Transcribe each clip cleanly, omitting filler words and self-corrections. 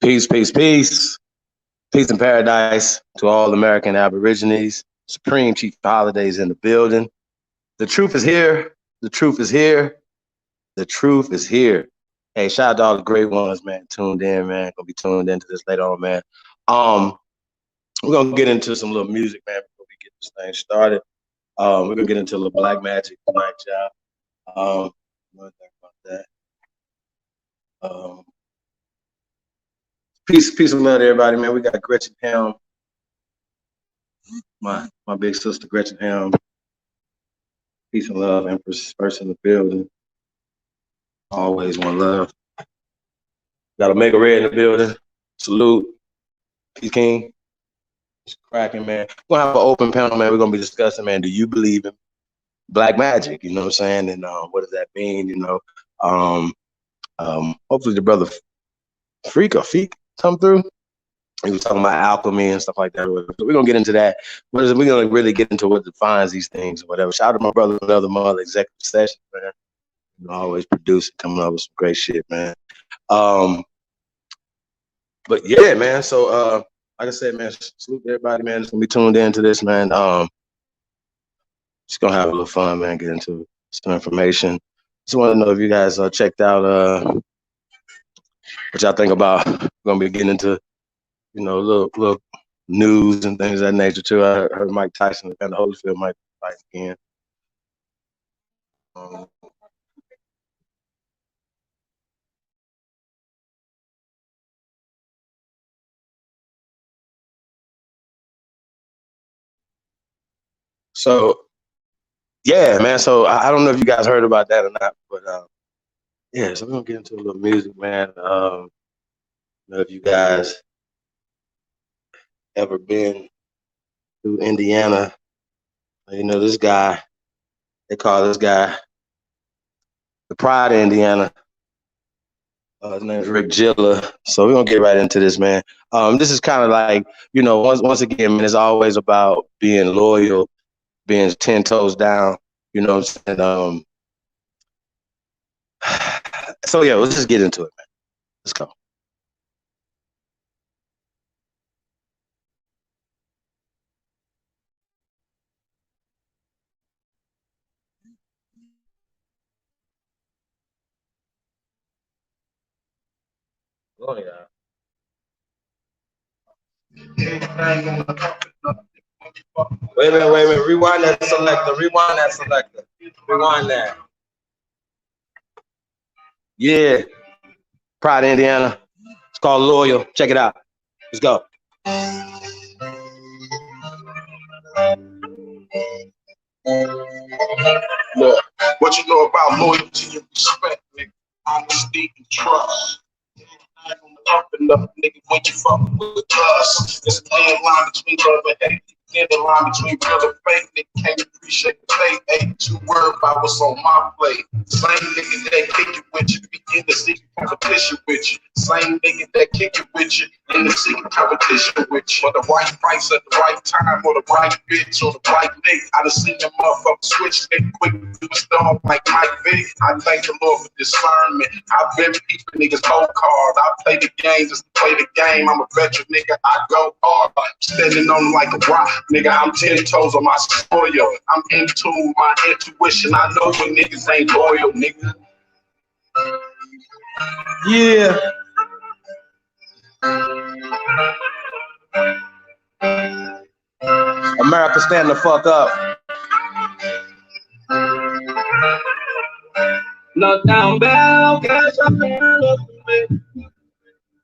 Peace, peace, peace. Peace and paradise to all American Aborigines. Supreme Chief Holidays in the building. The truth is here. The truth is here. The truth is here. Hey, shout out to all the great ones, man. Tuned in, man. Gonna be tuned into this later on, man. We're gonna get into some little music, man, before we get this thing started. We're gonna get into a little black magic tonight, y'all. What think about that? Peace and love to everybody, man. We got Gretchen Helm, my big sister Gretchen Helm. Peace and love, Empress first in the building. Always one love. Got Omega Red in the building. Salute. Peace King. It's cracking, man. We're gonna have an open panel, man. We're gonna be discussing, man, do you believe in black magic? You know what I'm saying? And what does that mean? You know, hopefully the brother Freak come through. He was talking about alchemy and stuff like that. So we're gonna get into that. We're gonna really get into what defines these things or whatever. Shout out to my brother, another mother, executive session, man. You know, always producing, coming up with some great shit, man. But yeah, man. So like I said, man, salute to everybody, man. It's gonna be tuned into this, man. Just gonna have a little fun, man. Get into some information. Just want to know if you guys checked out what y'all think about. We're gonna be getting into, you know, little news and things of that nature too. I heard Mike Tyson and Holyfield might fight again. So yeah, man. So I don't know if you guys heard about that or not, but yeah. So we're gonna get into a little music, man. I don't know if you guys ever been to Indiana. You know, this guy, they call this guy the Pride of Indiana. His name is Rick Gilla. So we're gonna get right into this, man. This is kind of like, you know, once again, man, it's always about being loyal, being 10 toes down, you know what I'm saying? So yeah, let's just get into it, man. Let's go. Oh yeah. Wait a minute. Rewind that selector. Rewind that. Yeah. Pride, Indiana. It's called Loyal. Check it out. Let's go. Look, what you know about loyalty and respect, nigga? Honesty and trust. Up and up, nigga, when you fuck with us. It's a thin line between love and hate. Thin line between real and fake. Nigga can't appreciate the fate. Ain't too worried about what's on my plate. Same nigga that kick it with you, begin to seek competition with you. Same nigga that kick it with you, in the secret competition with you. For the right price at the right time, or the right bitch, or the right nigga. I done seen them motherfuckers switch nigga quick to a storm like Mike Vick. I thank the Lord for discernment. I've been keeping niggas whole card. I play the game just to play the game. I'm a veteran, nigga. I go hard. Standing on them like a rock. Nigga, I'm 10 toes on my soil. I'm into my intuition. I know when niggas ain't loyal, nigga. Yeah. America, stand the fuck up. Look down, bell, catch up and look at me.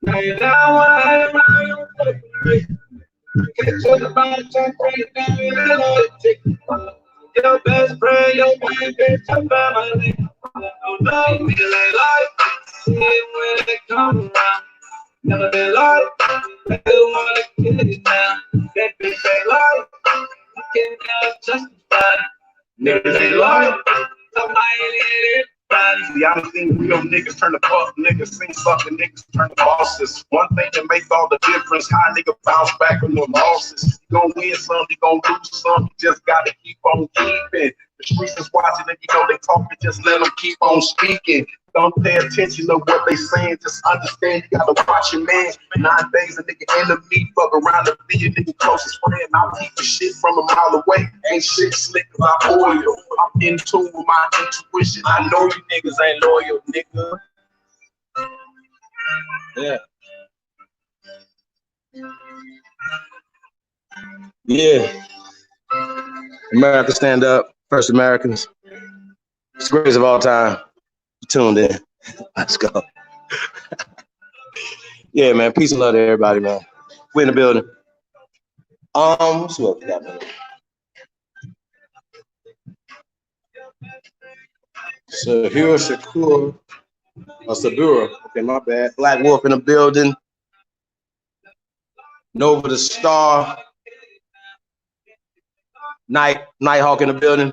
Lay down, wide around, look at me. Get to the bottom, bring it down, and loyalty. Your best friend, your main bitch, your family. Don't know me like life, see when they come around. Never been like, they wanna kill you now. That bitch ain't like, you can't justify. Niggas ain't like, somebody ain't it. See, I done seen real niggas turn to fuck niggas, seen fucking niggas turn to bosses. One thing that makes all the difference, how nigga bounce back from the losses. You gon' win some, you gon' lose some, you just gotta keep on keeping. The streets is watching and you know they talking, just let them keep on speaking. Don't pay attention to what they saying. Just understand you gotta watch your man. 9 days a nigga enemy, fuck around to be a nigga closest friend. I'm keeping shit from a mile away. Ain't shit slick cause I'm loyal. I'm in tune with my intuition. I know you niggas ain't loyal, nigga. Yeah. Yeah. America stand up. First Americans. It's the greatest of all time. Tuned in. Let's go. Yeah, man. Peace and love to everybody, man. We in the building. What's up? Sahira Shakur. Sabura. Okay, my bad. Black Wolf in the building. Nova the Star. Nighthawk in the building.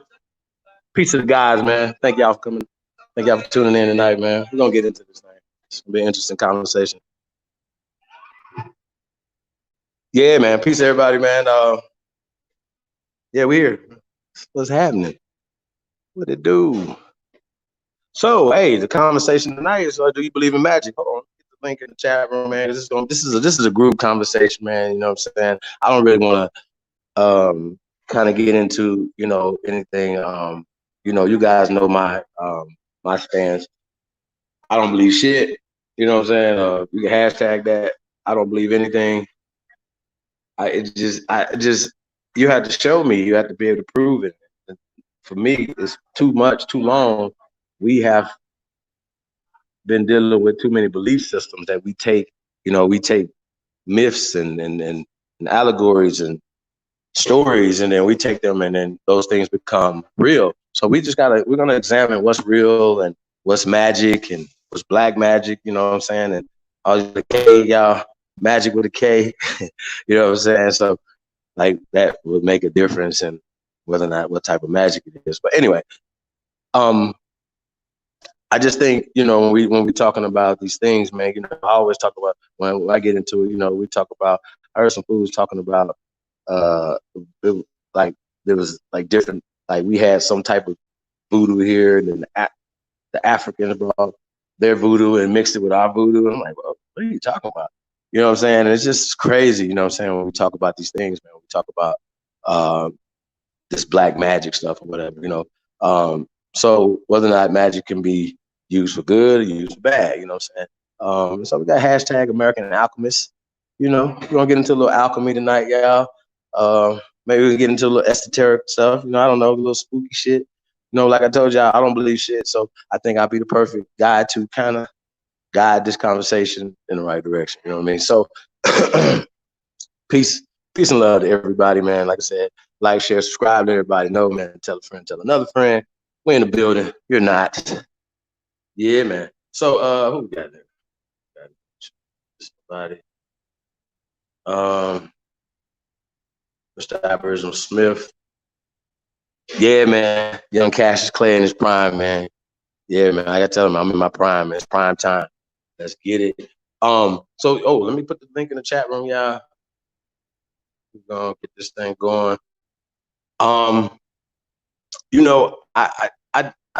Peace to the guys, man. Thank y'all for coming. Thank y'all for tuning in tonight, man. We're gonna get into this thing. It's gonna be an interesting conversation. Yeah, man. Peace to everybody, man. Yeah, we here. What's happening? What it do? So, hey, the conversation tonight is: do you believe in magic? Hold on, get the link in the chat room, man. This is a group conversation, man. You know what I'm saying? I don't really want to kind of get into anything. You guys know my stance. I don't believe shit. You know what I'm saying? You can hashtag that. I don't believe anything. You have to show me. You have to be able to prove it. And for me, it's too much, too long. We have been dealing with too many belief systems that we take myths and allegories and stories, and then we take them, and then those things become real. So we're gonna examine what's real and what's magic and what's black magic. You know what I'm saying? And all the K, y'all, magic with a K. You know what I'm saying? So like that would make a difference in whether or not what type of magic it is. But anyway, I just think, when we talking about these things, man, I always talk about when I get into it, we talk about, I heard some fools talking about, there was like different, like we had some type of voodoo here, and then the Africans brought their voodoo and mixed it with our voodoo. And I'm like, well, what are you talking about? You know what I'm saying? And it's just crazy, you know what I'm saying, when we talk about these things, man. We talk about this black magic stuff or whatever, so whether or not magic can be used for good or used for bad, you know what I'm saying? So we got hashtag American Alchemist. We're gonna get into a little alchemy tonight, y'all. Maybe we get into a little esoteric stuff, I don't know, a little spooky shit. Like I told y'all, I don't believe shit, so I think I'll be the perfect guy to kind of guide this conversation in the right direction. You know what I mean? So peace and love to everybody, man. Like I said, like, share, subscribe, let everybody know, man. Tell a friend, tell another friend. We're in the building. You're not. Yeah, man. So who we got there? Somebody. Mr. Aboriginal Smith. Yeah, man. Young Cassius Clay in his prime, man. Yeah, man. I gotta tell him I'm in my prime, man. It's prime time. Let's get it. Let me put the link in the chat room, y'all. We're gonna get this thing going. I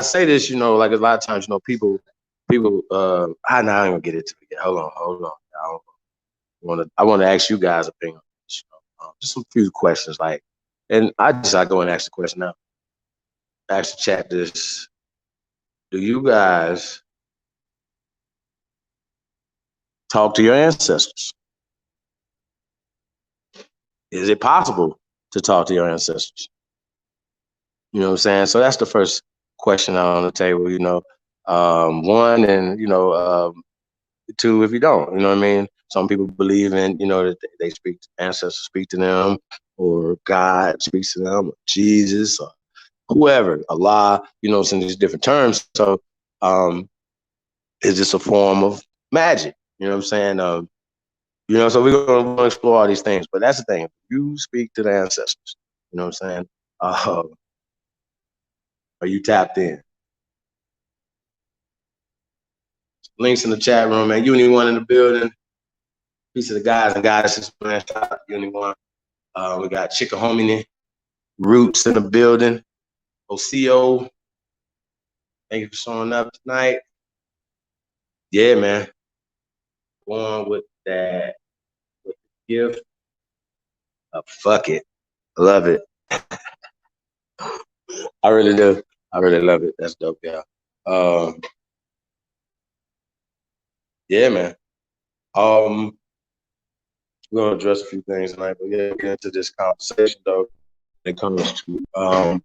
say this, like a lot of times, people I'm not gonna get into it yet. Hold on. I want to ask you guys' opinion on this, just some few questions, and I go and ask the question now. Ask the chat this: do you guys talk to your ancestors? Is it possible to talk to your ancestors? You know what I'm saying? So that's the first question on the table, one, and two, if you don't, you know what I mean? Some people believe in, that they ancestors speak to them, or God speaks to them, or Jesus, or whoever, Allah, some of these different terms. So it's just a form of magic, you know what I'm saying? So we're going to explore all these things, but that's the thing. You speak to the ancestors, you know what I'm saying? Are you tapped in? Links in the chat room, man. Uni One in the building. Peace to the guys and goddesses, man. Shout out to Uni One. We got Chickahominy Roots in the building. OCO, thank you for showing up tonight. Yeah, man. Going with that, with the gift of fuck it. I love it. I really do. I really love it. That's dope, yeah. Um, yeah, man. Um, we're gonna address a few things tonight, but yeah, get into this conversation though. When it comes to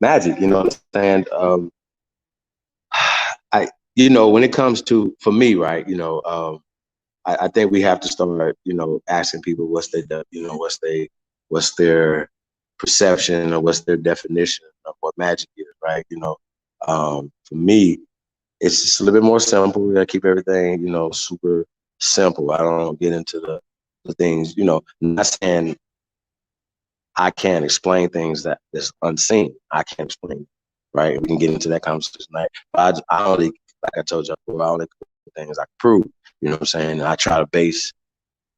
magic, you know what I'm saying? I, you know, when it comes to for me, right? You know, I think we have to start, you know, asking people what's their, you know, what's their perception or what's their definition of what magic is, right? You know, for me, it's just a little bit more simple. We gotta keep everything, you know, super simple. I don't get into the things, you know, not saying I can't explain things that's unseen. I can't explain, right? We can get into that conversation tonight. But I only, like I told you before, I only things I can prove. You know what I'm saying? I try to base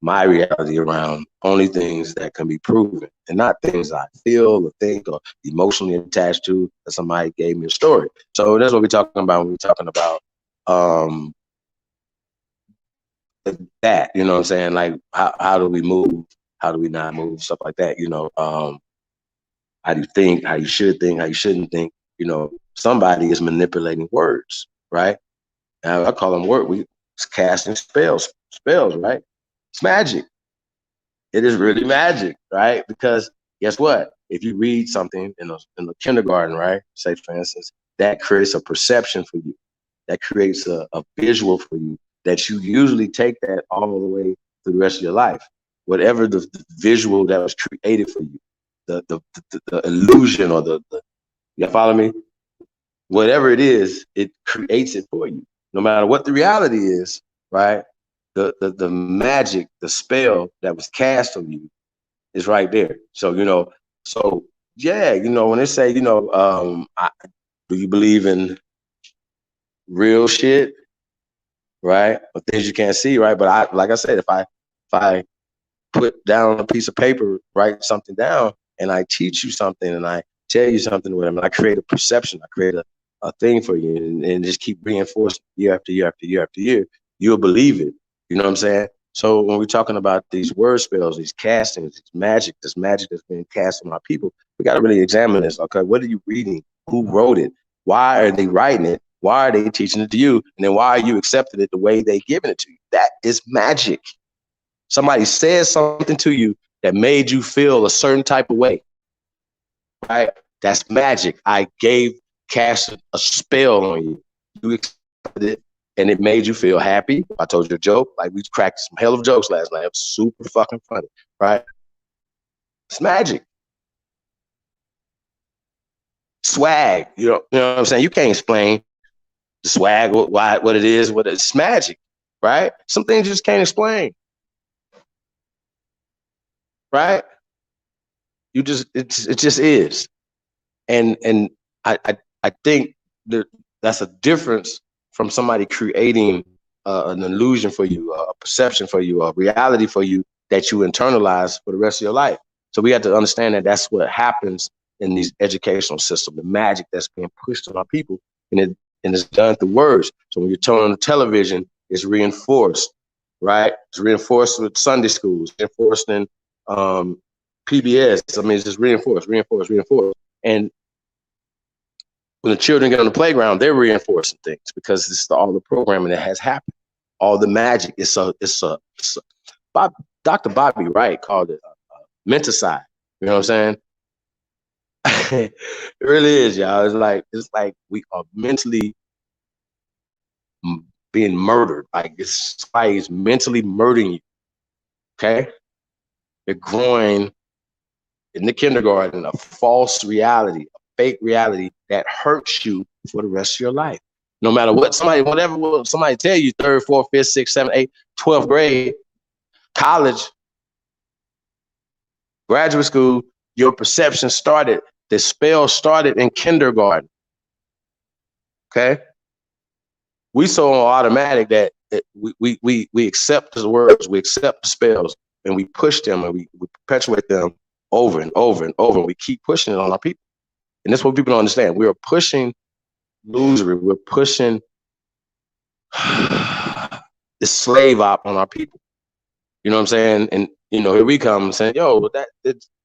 my reality around only things that can be proven and not things I feel or think or emotionally attached to that somebody gave me a story. So that's what we're talking about when we're talking about um, that, you know what I'm saying? Like how do we move? How do we not move? Stuff like that, you know. How do you think, how you should think, how you shouldn't think, you know, somebody is manipulating words, right? Now, I call them it's casting spells, right? It's magic. It is really magic, right? Because guess what? If you read something in the kindergarten, right? Say, for instance, that creates a perception for you. That creates a visual for you that you usually take that all the way through the rest of your life. Whatever the visual that was created for you, the illusion or you follow me? Whatever it is, it creates it for you. No matter what the reality is, right? The magic, the spell that was cast on you is right there. So, you know, so yeah, you know, when they say, you know, do you believe in real shit, right? Or things you can't see, right? But like I said, if I put down a piece of paper, write something down, and I teach you something and I tell you something with them, and I create a perception, I create a thing for you and just keep reinforcing year after year after year after year, you'll believe it. You know what I'm saying? So when we're talking about these word spells, these castings, this magic that's being cast on our people, we got to really examine this. Okay, what are you reading? Who wrote it? Why are they writing it? Why are they teaching it to you? And then why are you accepting it the way they giving it to you? That is magic. Somebody says something to you that made you feel a certain type of way, right? That's magic. I cast a spell on you. You accepted it, and it made you feel happy. I told you a joke. Like, we cracked some hell of jokes last night. It was super fucking funny, right? It's magic. Swag. You know what I'm saying? You can't explain the swag, what it is, what it's magic, right? Some things you just can't explain, right? It just is. And I think that's a difference from somebody creating an illusion for you, a perception for you, a reality for you that you internalize for the rest of your life. So we have to understand that that's what happens in these educational systems, the magic that's being pushed on our people, and it's done through words. So when you turn on the television, it's reinforced, right? It's reinforced with Sunday schools, reinforced in PBS. I mean, it's just reinforced. And when the children get on the playground, they're reinforcing things because it's all the programming that has happened, all the magic. Dr. Bobby Wright called it menticide. You know what I'm saying? It really is, y'all. It's like we are mentally being murdered. Like, it's somebody is mentally murdering you. Okay, they're growing in the kindergarten a false reality, a fake reality that hurts you for the rest of your life. No matter what whatever somebody tell you, third, fourth, fifth, sixth, seventh, eighth, 12th grade, college, graduate school, your perception started, the spell started in kindergarten. Okay? We so automatic that we accept the words, we accept the spells, and we push them and we perpetuate them over and over and over. And we keep pushing it on our people. And that's what people don't understand. We are pushing illusory. We're pushing this slave op on our people. You know what I'm saying? And here we come saying, yo,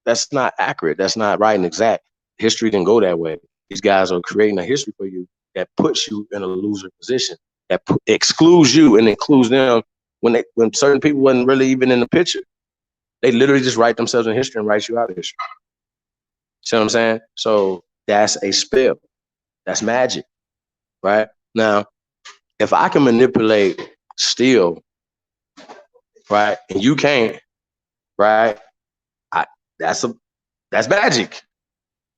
that's not accurate. That's not right and exact. History didn't go that way. These guys are creating a history for you that puts you in a loser position, that excludes you and includes them when certain people wasn't really even in the picture. They literally just write themselves in history and write you out of history. See what I'm saying? So that's a spell. That's magic, right? Now, if I can manipulate steel, right, and you can't, right, that's magic.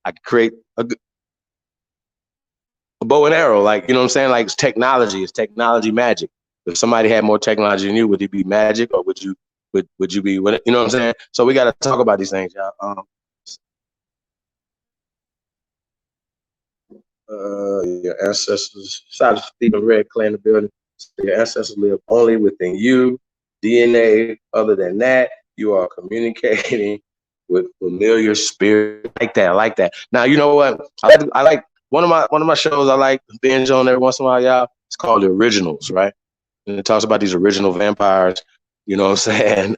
I could create a bow and arrow, like, you know what I'm saying? Like, it's technology magic. If somebody had more technology than you, would it be magic, or would you be, you know what I'm saying? So we got to talk about these things, y'all. Your ancestors, shout out to Stephen Red Clay in the building. Your ancestors live only within you. DNA, other than that, you are communicating with familiar spirit. I like that. Now, you know what? I like one of my shows I like binge on every once in a while, y'all. It's called The Originals, right? And it talks about these original vampires, you know what I'm saying?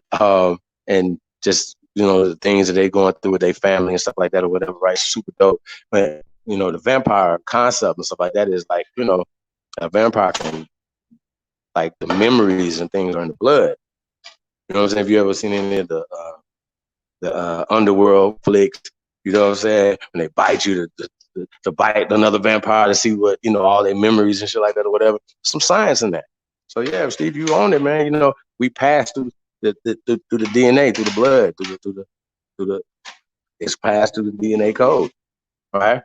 And just, the things that they're going through with their family and stuff like that or whatever, right? Super dope. But the vampire concept and stuff like that is like, a vampire can, like, the memories and things are in the blood. You know what I'm saying? If you ever seen any of the underworld flicks, you know what I'm saying? When they bite you to bite another vampire to see what, all their memories and shit like that or whatever. Some science in that. So yeah, Steve, you own it, man. We pass through the DNA, through the blood, through the it's passed through the DNA code, right?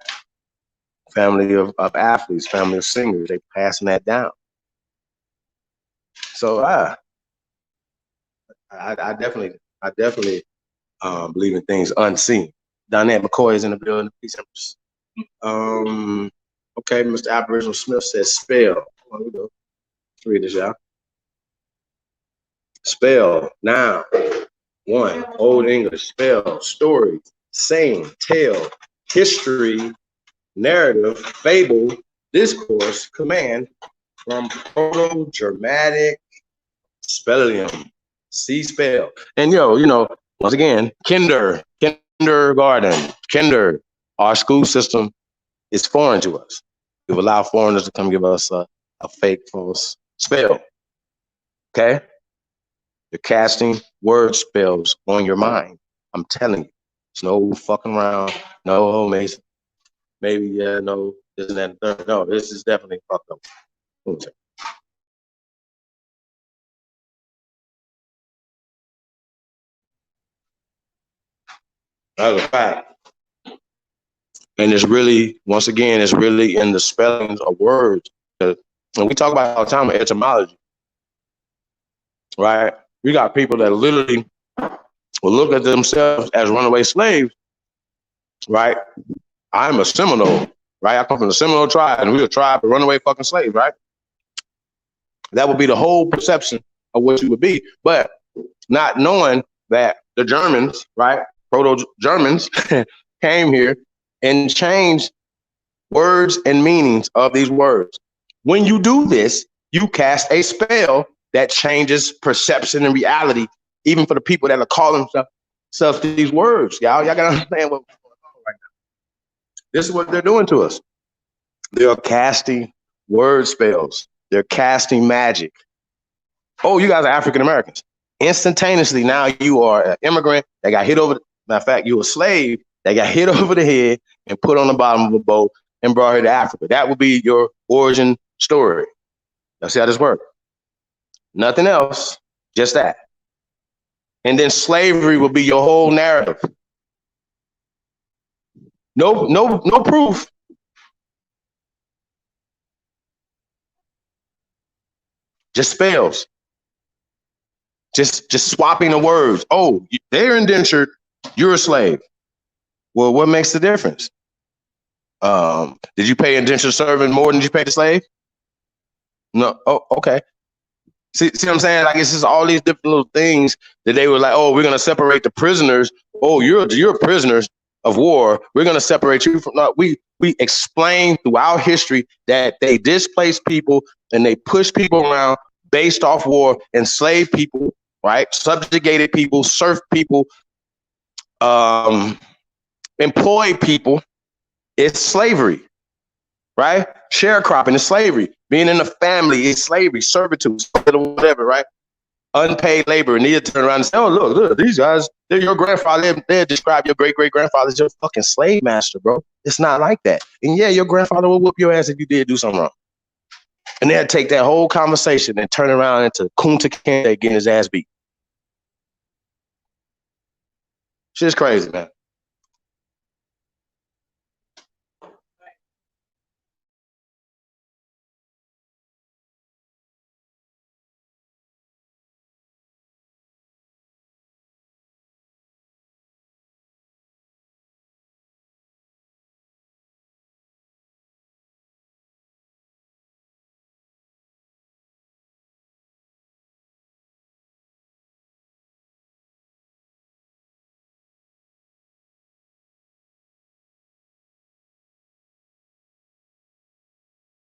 Family of athletes, family of singers, they passing that down. So I definitely believe in things unseen. Donette McCoy is in the building. Peace. Okay, Mr. Aboriginal Smith says spell. Here we go. Let's read this, y'all. Spell, noun. 1, Old English, spell, story, saying, tale, history, narrative, fable, discourse, command, from Proto-Germanic spellium. See spell. And once again, kindergarten, our school system is foreign to us. We've allowed foreigners to come give us a fake false spell. Okay? You're casting word spells on your mind. I'm telling you. It's no fucking around. No, maybe, no, this and that. No, this is definitely fucked up. That's a fact. And it's really, once again, it's really in the spellings of words. And we talk about all the time etymology, right? We got people that literally will look at themselves as runaway slaves, right? I'm a Seminole, right? I come from the Seminole tribe, and we're a tribe of runaway fucking slaves, right? That would be the whole perception of what you would be. But not knowing that the Germans, right, Proto-Germans, came here and changed words and meanings of these words. When you do this, you cast a spell that changes perception and reality, even for the people that are calling themselves these words. Y'all gotta understand what's going on right now. This is what they're doing to us. They're casting word spells. They're casting magic. Oh, you guys are African Americans. Instantaneously, now you are an immigrant that got hit over. Matter of fact, you were a slave that got hit over the head and put on the bottom of a boat and brought here to Africa. That would be your origin story. Now see how this works. Nothing else, just that. And then slavery will be your whole narrative. No proof. Just spells. Just swapping the words. Oh, they're indentured. You're a slave. Well, what makes the difference? Did you pay indentured servant more than you paid the slave? No. Oh, okay. See what I'm saying? Like, it's just all these different little things that they were like, oh, we're gonna separate the prisoners. Oh, you're prisoners. of war, we're going to separate you from. No, we explain throughout history that they displaced people and they pushed people around based off war, enslaved people, right? Subjugated people, serfed people, employed people. It's slavery, right? Sharecropping is slavery. Being in a family is slavery, servitude, whatever, right? Unpaid labor. And they turn around and say, oh, look, these guys, they're your grandfather. They'll describe your great-great-grandfather as your fucking slave master, bro. It's not like that. And yeah, your grandfather will whoop your ass if you did do something wrong. And they'll take that whole conversation and turn around into Kunta Kinte getting his ass beat. Shit's crazy, man.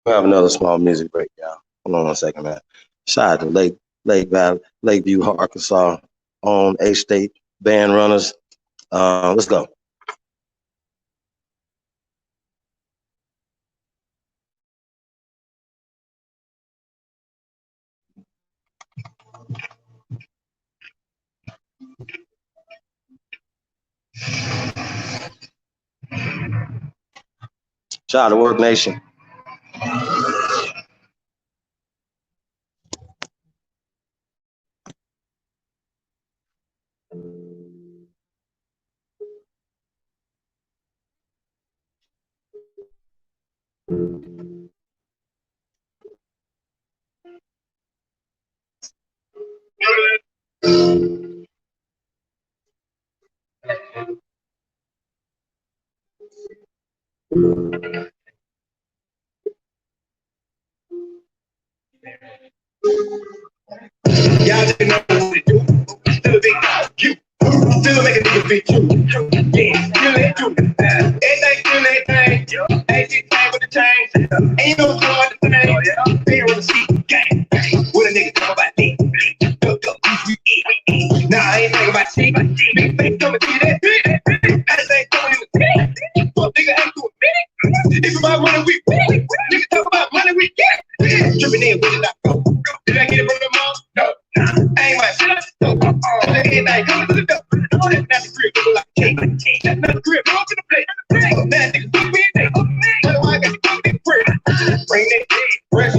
We'll have another small music break, y'all. Hold on one second, man. Shout out to Lakeview, Arkansas, on H-State band runners. Let's go. Shout out to Work Nation. Y'all didn't know what to do. Still a big dog, you. Still make a nigga beat you. Yeah, still let you. Everything still that thing. Ain't shit thing with the change. Ain't no going to thing. They on the seat, gang. What a nigga talk about me? Nah, I ain't talking about shit. Big face coming to that. As they throwing in the tank. Fuck nigga ain't doing minute. If about money we get. Nigga talk about money we get. Tripping in, where did I go? Did I get it from the mall? No. I ain't my shit up. No. Everything coming to the door. That's not the crib, people like cake. That's not the crib, go to the plate. Now niggas do me and that's why I got to go get bread. Bring that fresh,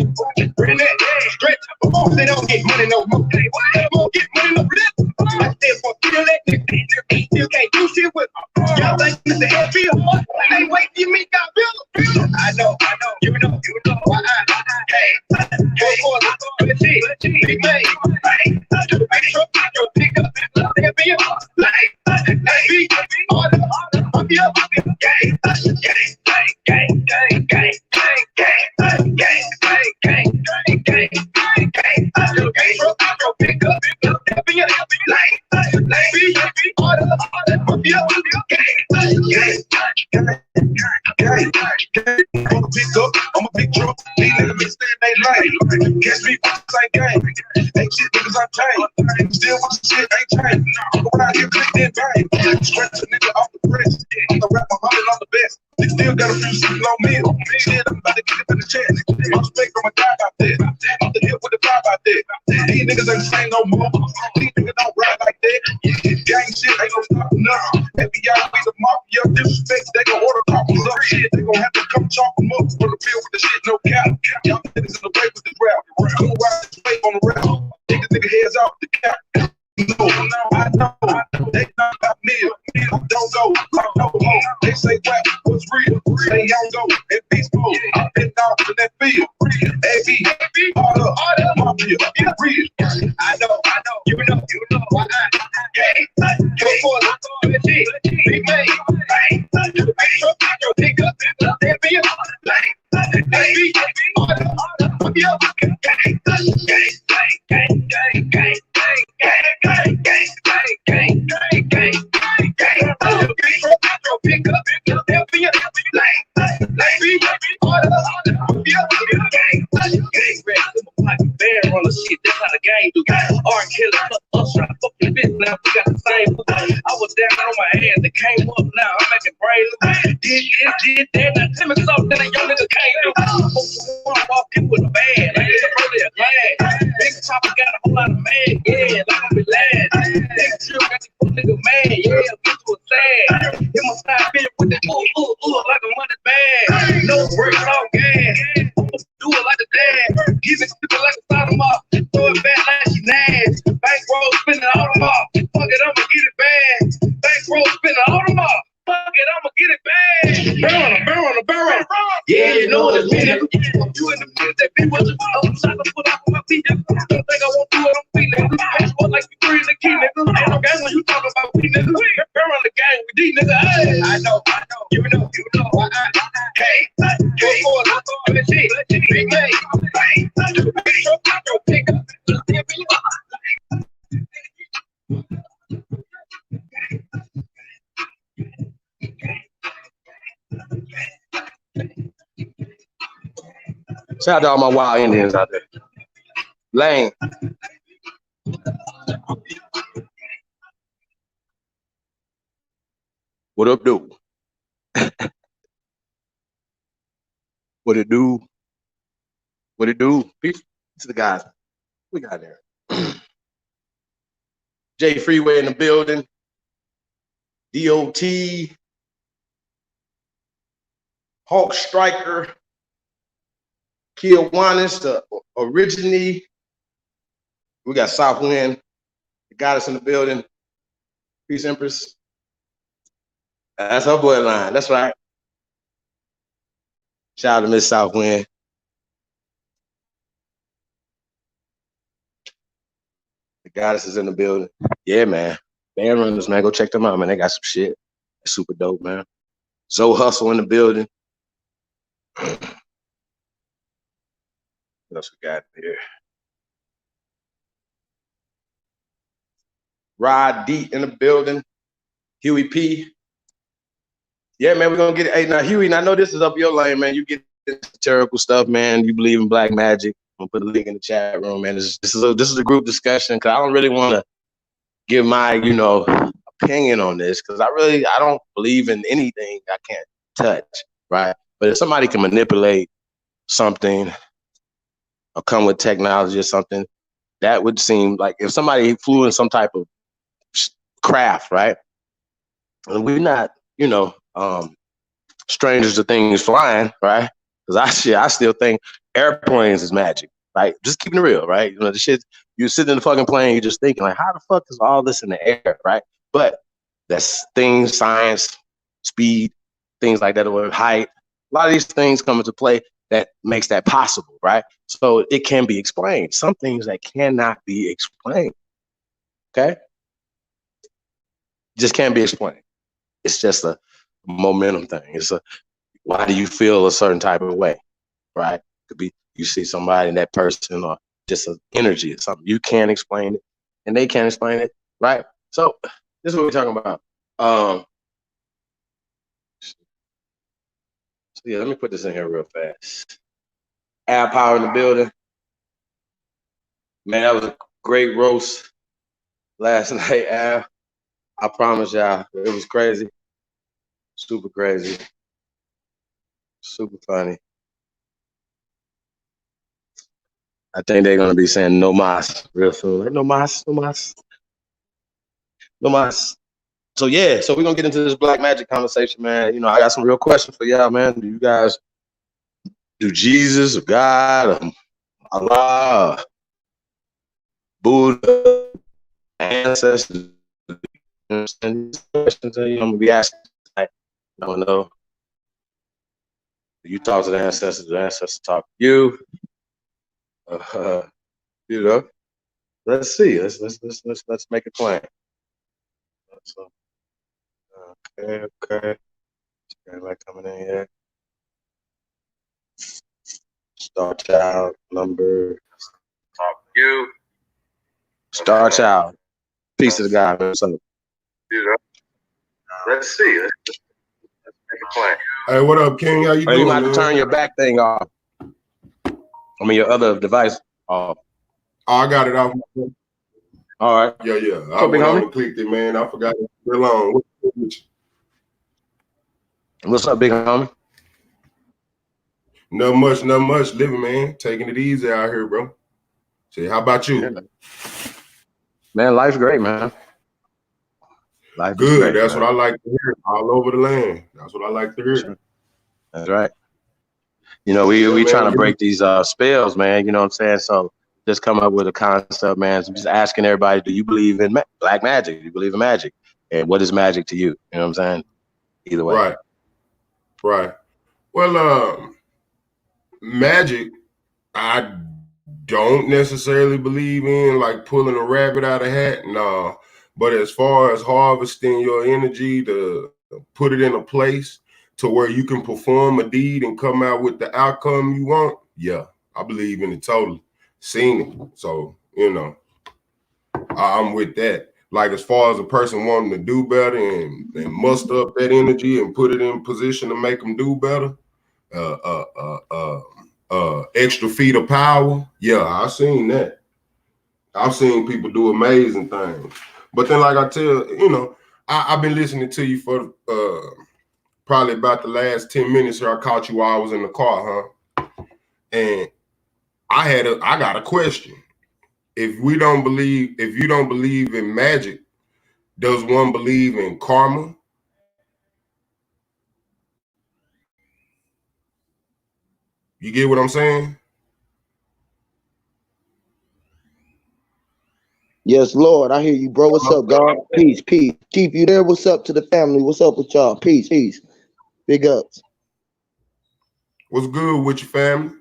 bring that stretch. Before they don't get money no more. They won't get money no more. I still won't kill that nigga. Still can't do shit with y'all think it's the LP. They wait till me got built. I know. You know. Why hey, big man. Make sure you pick up. They'll be like, be all the I'm a big drunk. These niggas mixing they lane. Catch me for the same game. Ain't shit niggas I'm changed. Still with the shit ain't changed. Go around here click that bang. Scratch a nigga off the press. I'm the rapper 100 on the best. They still got a few sitting on me. Shit, I'm about to get it in the chest. I'm straight from a guy out there. I'm the hip with the vibe out there. These niggas ain't the same no more. These niggas don't ride like that. Gang shit ain't no stopping nothing. FBI be the mafia. Disrespect, they gon' order copies up shit. They gon' have to come chalk them up for the bill with the shit, no cap. Y'all niggas in the way with the rap. Come ride this way on the rap. Nigga heads off the cap. No, I know. They know about me. I don't go. I know. They say rap was real. Say y'all go and peace mode. I've been out in that field. AB, all the mafia. Real. I know. You know. Why I go for the big man. Make sure you pick up. They'll be like, AB, all the mafia. Did that. Now tell me something that a young nigga can't do. I walk in with a bag, like it's really a glad. Big chopper got a whole lot of man, yeah, like I'm glad. Big trip got the cool nigga man, yeah, get to a sad. Hit my side bitch with that like a money bag. No brakes, no gas. Do it like a dad. Give it stupid like a sodomite. Throw it back like she nads. Bankroll spinning all the mob. Fuck it, I'ma get it bad. Bankroll spinning all the mob. Fuck it, I'ma get it bad. Barrel. Yeah, you know it's me, nigga. You in the pit, that bitch was a shot to put off my feet, nigga. Don't think I won't do it on feet, nigga. Passport like you free in the key, nigga. Ain't no gang when you talking about we, nigga. Barrel the gang with D, nigga. Hey, I know. You know. Hey, big day. Pick up. Shout out to all my wild Indians out there. Lane. What up, dude? What it do? Peace to the guys. We got there. J Freeway in the building. DOT. Hawk Striker. Kiwanis, the originally. We got Southwind, the goddess in the building. Peace, Empress. That's her bloodline. That's right. Shout out to Miss Southwind. The goddess is in the building. Yeah, man. Band runners, man. Go check them out, man. They got some shit. They're super dope, man. Zoe Hustle in the building. What else we got here? Rod D in the building. Huey P. Yeah, man, we're gonna get it. Hey, now Huey, I know this is up your lane, man. You get satirical stuff, man. You believe in black magic. I'm gonna put a link in the chat room, man. This is a group discussion because I don't really want to give my, opinion on this because I don't believe in anything I can't touch, right? But if somebody can manipulate something or come with technology or something, that would seem like if somebody flew in some type of craft, right? And we're not, strangers to things flying, right? Because I still think airplanes is magic, right? Just keeping it real, right? The shit, you sit in the fucking plane, you're just thinking like, how the fuck is all this in the air, right? But that's things, science, speed, things like that, or height. A lot of these things come into play that makes that possible, right? So it can be explained. Some things that cannot be explained, okay? Just can't be explained. It's just a momentum thing. Why do you feel a certain type of way, right? Could be you see somebody in that person or just an energy or something. You can't explain it and they can't explain it, right? So this is what we're talking about. So yeah, let me put this in here real fast. Al Power in the building. Man, that was a great roast last night, Al. I promise y'all, it was crazy. Super crazy. Super funny. I think they're gonna be saying no mas real soon. Like, no mas. So yeah, so we're gonna get into this black magic conversation, man. I got some real questions for y'all, man. Do you guys do Jesus or God or Allah, Buddha, ancestors? Understand these questions that I'm gonna be asking. I don't know. You talk to the ancestors talk to you. Let's see. Let's make a plan. Okay. Everybody coming in here. Star Child number. Talk to you. Star Child. Peace to the guy, man. So, let's see. Let's make a plan. Hey, what up, King? How you doing? You might have to turn your back thing off. Your other device off. Oh, I got it off. All right. Yeah. I went on and clicked it, man. I forgot it for long. What's up, big homie? Not much living, man. Taking it easy out here, bro. Say, how about Yeah, you? man, life's great, man. Life is Good. great, That's man. what I like to hear. All over the land. That's what I like to That's hear. right. That's right. You know, we Yeah, we man. trying to break these spells, man. You know what I'm saying? So just come up with a concept, man. So just asking everybody, do you believe in black magic? Do you believe in magic? And what is magic to you? You know what I'm saying? Either way. Right, right. Well, magic, I don't necessarily believe in like pulling a rabbit out of a hat. No. But as far as harvesting your energy to put it in a place to where you can perform a deed and come out with the outcome you want, yeah, I believe in it totally. Seen it. So, I'm with that. Like as far as a person wanting to do better and muster up that energy and put it in position to make them do better, uh, uh, uh, uh, extra feet of power. Yeah, I've seen that. I've seen people do amazing things. But then, like I tell, I've been listening to you for probably about the last 10 minutes here. I caught you while I was in the car, huh? And I got a question. If you don't believe in magic, does one believe in karma? You get what I'm saying? Yes, Lord. I hear you, bro. What's up, God? Peace, peace. Keep you there. What's up to the family? What's up with y'all? Peace, peace. Big ups. What's good with your family?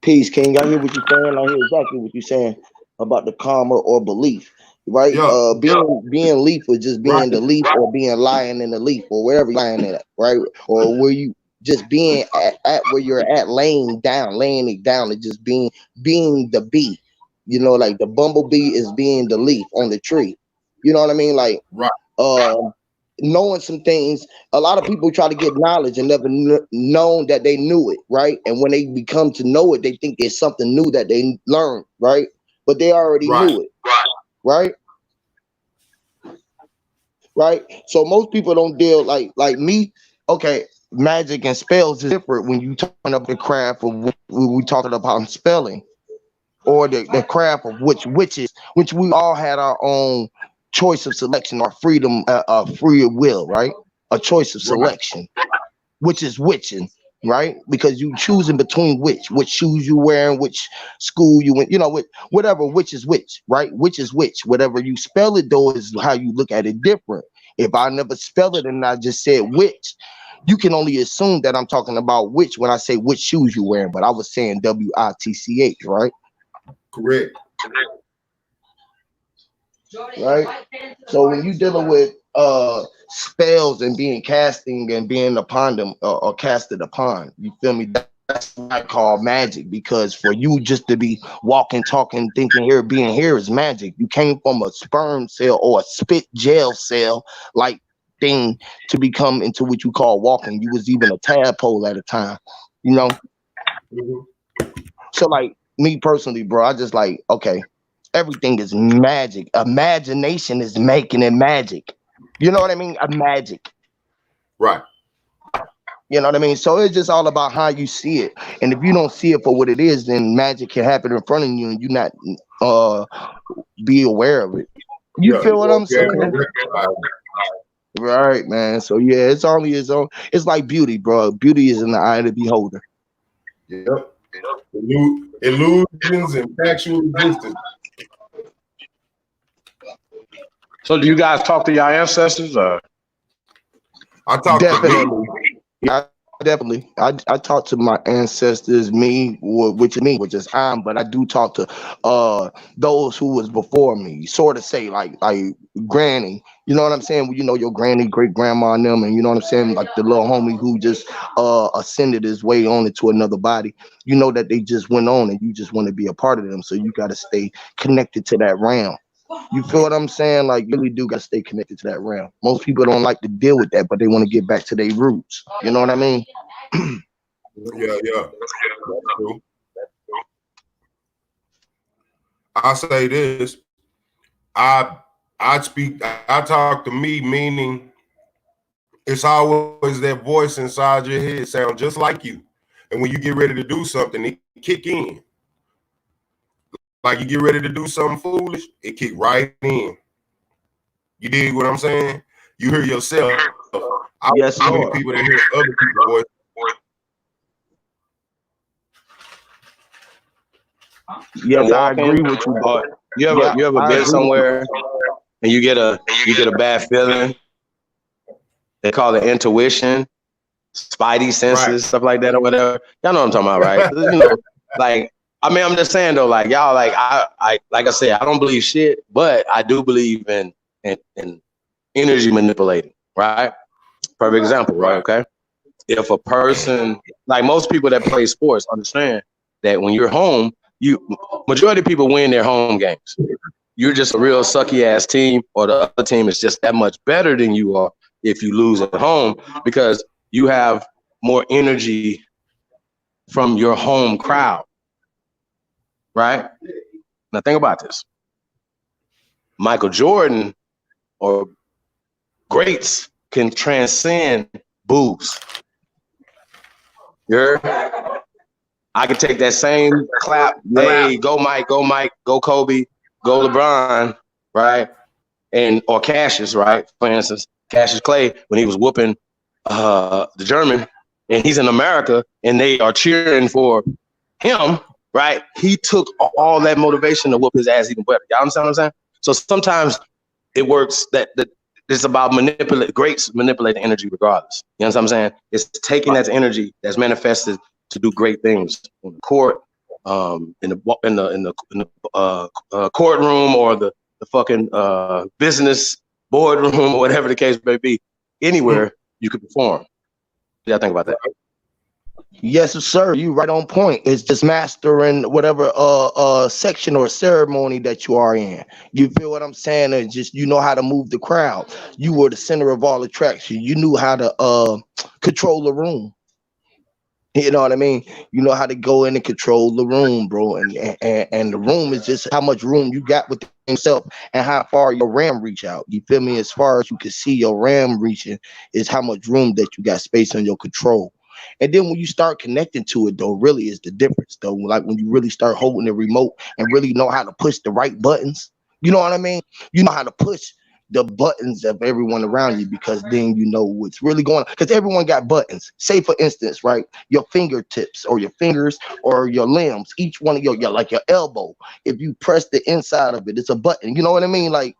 Peace, King. I hear what you're saying. I hear exactly what you're saying about the karma or belief, right? Yeah, Being leaf or just right, being the leaf or being lying in the leaf or wherever you're lying at, right? Or where you just being at where you're at, laying it down, and just being the bee. You know, like the bumblebee is being the leaf on the tree. You know what I mean? Like right, uh knowing some things. A lot of people try to get knowledge and never known that they knew it, right? And when they become to know it, they think it's something new that they learned, right? But they already right. knew it, right? Right. So most people don't deal like me. Okay, magic and spells is different when you talking up the craft of what we talking about spelling, or the craft of which witches, which we all had our own choice of selection, our freedom, free will, right? A choice of Right. selection, which is witching, right? Because you choosing between which shoes you wearing, which school you went, whatever, which is which, right? Which is which. Whatever you spell it though is how you look at it different. If I never spell it and I just said which, you can only assume that I'm talking about which when I say which shoes you wearing, but I was saying WITCH, right? Correct. Right. So when you dealing with spells and being casting and being upon them or casted upon, you feel me? That's what I call magic, because for you just to be walking, talking, thinking here, being here is magic. You came from a sperm cell or a spit gel cell like thing to become into what you call walking. You was even a tadpole at a time, you know. Mhm. So like me personally, bro, I just like, okay, everything is magic. Imagination is making it magic. You know what I mean? A magic. Right. You know what I mean? So it's just all about how you see it. And if you don't see it for what it is, then magic can happen in front of you and you not uh be aware of it. You Yeah. feel what I'm Yeah. saying? Right. Right, man. So yeah, it's only its own. It's like beauty, bro. Beauty is in the eye of the beholder. Yep. Illusions and factual existence. So do you guys talk to your ancestors? I talk to me. Definitely. Yeah, definitely. I talk to my ancestors, which is I'm, but I do talk to those who was before me, sort of say like granny. You know what I'm saying? Well, you know your granny, great grandma and them, and you know what I'm saying, like the little homie who just ascended his way on into another body. You know that they just went on and you just want to be a part of them. So you gotta stay connected to that realm. You feel what I'm saying? Like, you really do got to stay connected to that realm. Most people don't like to deal with that, but they want to get back to their roots. You know what I mean? Yeah, yeah. That's true. I say this. I I talk to me, meaning It's always that voice inside your head sound just like you. And when you get ready to do something, it kick in. Like you get ready to do something foolish, it kick right in. You dig what I'm saying? You hear yourself. I Yes, how many Lord. people that hear other people's voice. Yes, I agree with you, but you ever I been agree with you. somewhere and you get a bad feeling? They call it intuition, spidey Right. senses, stuff like that or whatever. Y'all know what I'm talking about, right? You know, like I mean, I'm just saying though, like y'all, like I like I said, I don't believe shit, but I do believe in energy manipulating, right? Perfect example, right? Right. Okay. If a person, like most people that play sports, understand that when you're home, you majority of people win their home games. You're just a real sucky ass team, or the other team is just that much better than you are if you lose at home because you have more energy from your home crowd, right? Now think about this. Michael Jordan or greats can transcend boos. You're I could take that same clap, hey, go Mike, go Kobe, go LeBron, right? And or Cassius, right? For instance, Cassius Clay when he was whooping the German, and he's in America, and they are cheering for him, right? He took all that motivation to whoop his ass even better. Y'all understand what I'm saying? So sometimes it works that it's about greats manipulating energy regardless. You know what I'm saying? It's taking that energy that's manifested to do great things on the court, in the courtroom or the fucking business boardroom or whatever the case may be. Anywhere you could perform. Yeah, think about that. Yes, sir. You right on point. It's just mastering whatever section or ceremony that you are in. You feel what I'm saying? It's just you know how to move the crowd. You were the center of all attraction. You knew how to control the room. You know what I mean? You know how to go in and control the room, bro. And the room is just how much room you got within yourself and how far your RAM reach out. You feel me? As far as you can see your RAM reaching is how much room that you got space on your control. And then when you start connecting to it, though, really is the difference, though. Like when you really start holding the remote and really know how to push the right buttons. You know what I mean? You know how to push the buttons of everyone around you because then you know what's really going on. Because everyone got buttons. Say for instance, right? Your fingertips or your fingers or your limbs, each one of your like your elbow. If you press the inside of it, it's a button. You know what I mean? Like,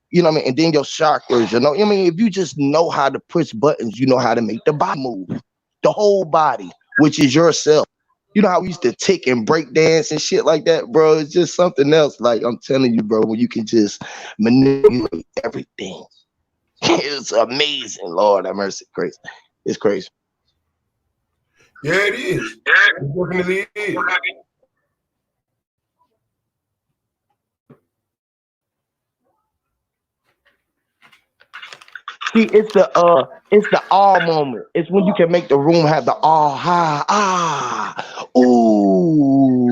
you know what I mean? And then your chakras, you know what I mean? If you just know how to push buttons, you know how to make the body move. The whole body, which is yourself. You know how we used to tick and break dance and shit like that, bro? It's just something else. Like I'm telling you, bro, when you can just manipulate everything. It's amazing, Lord have mercy. Crazy. It's crazy. Yeah, it is. It definitely is. See, it's the ah moment. It's when you can make the room have the ooh.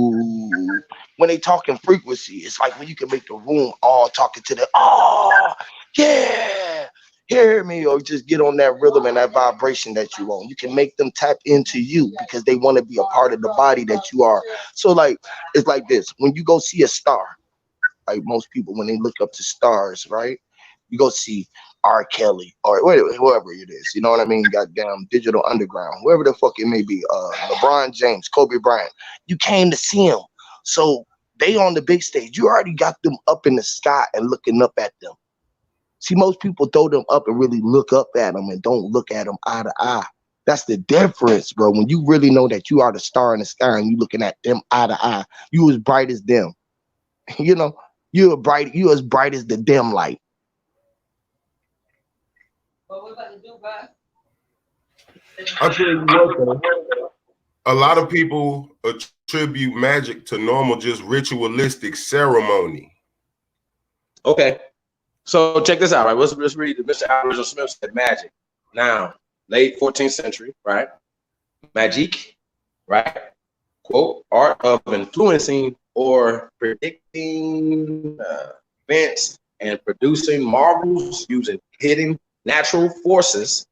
When they talking frequency, it's like when you can make the room all talking to the yeah, hear me, or just get on that rhythm and that vibration that you want. You can make them tap into you because they want to be a part of the body that you are. So like it's like this: when you go see a star, like most people when they look up to stars, right? You go see R. Kelly or whoever it is. You know what I mean? Goddamn Digital Underground, whoever the fuck it may be. LeBron James, Kobe Bryant. You came to see him, so they on the big stage. You already got them up in the sky and looking up at them. See, most people throw them up and really look up at them and don't look at them eye to eye. That's the difference, bro. When you really know that you are the star in the sky and you looking at them eye to eye, you as bright as them. You know, you as bright as the dim light. I'll tell you what, though. A lot of people attribute magic to normal, just ritualistic ceremony. Okay. So check this out, right? Let's read it. Mr. Alvaro Smith said magic. Now, late 14th century, right? Magik, right? Quote, art of influencing or predicting events and producing marvels using hidden natural forces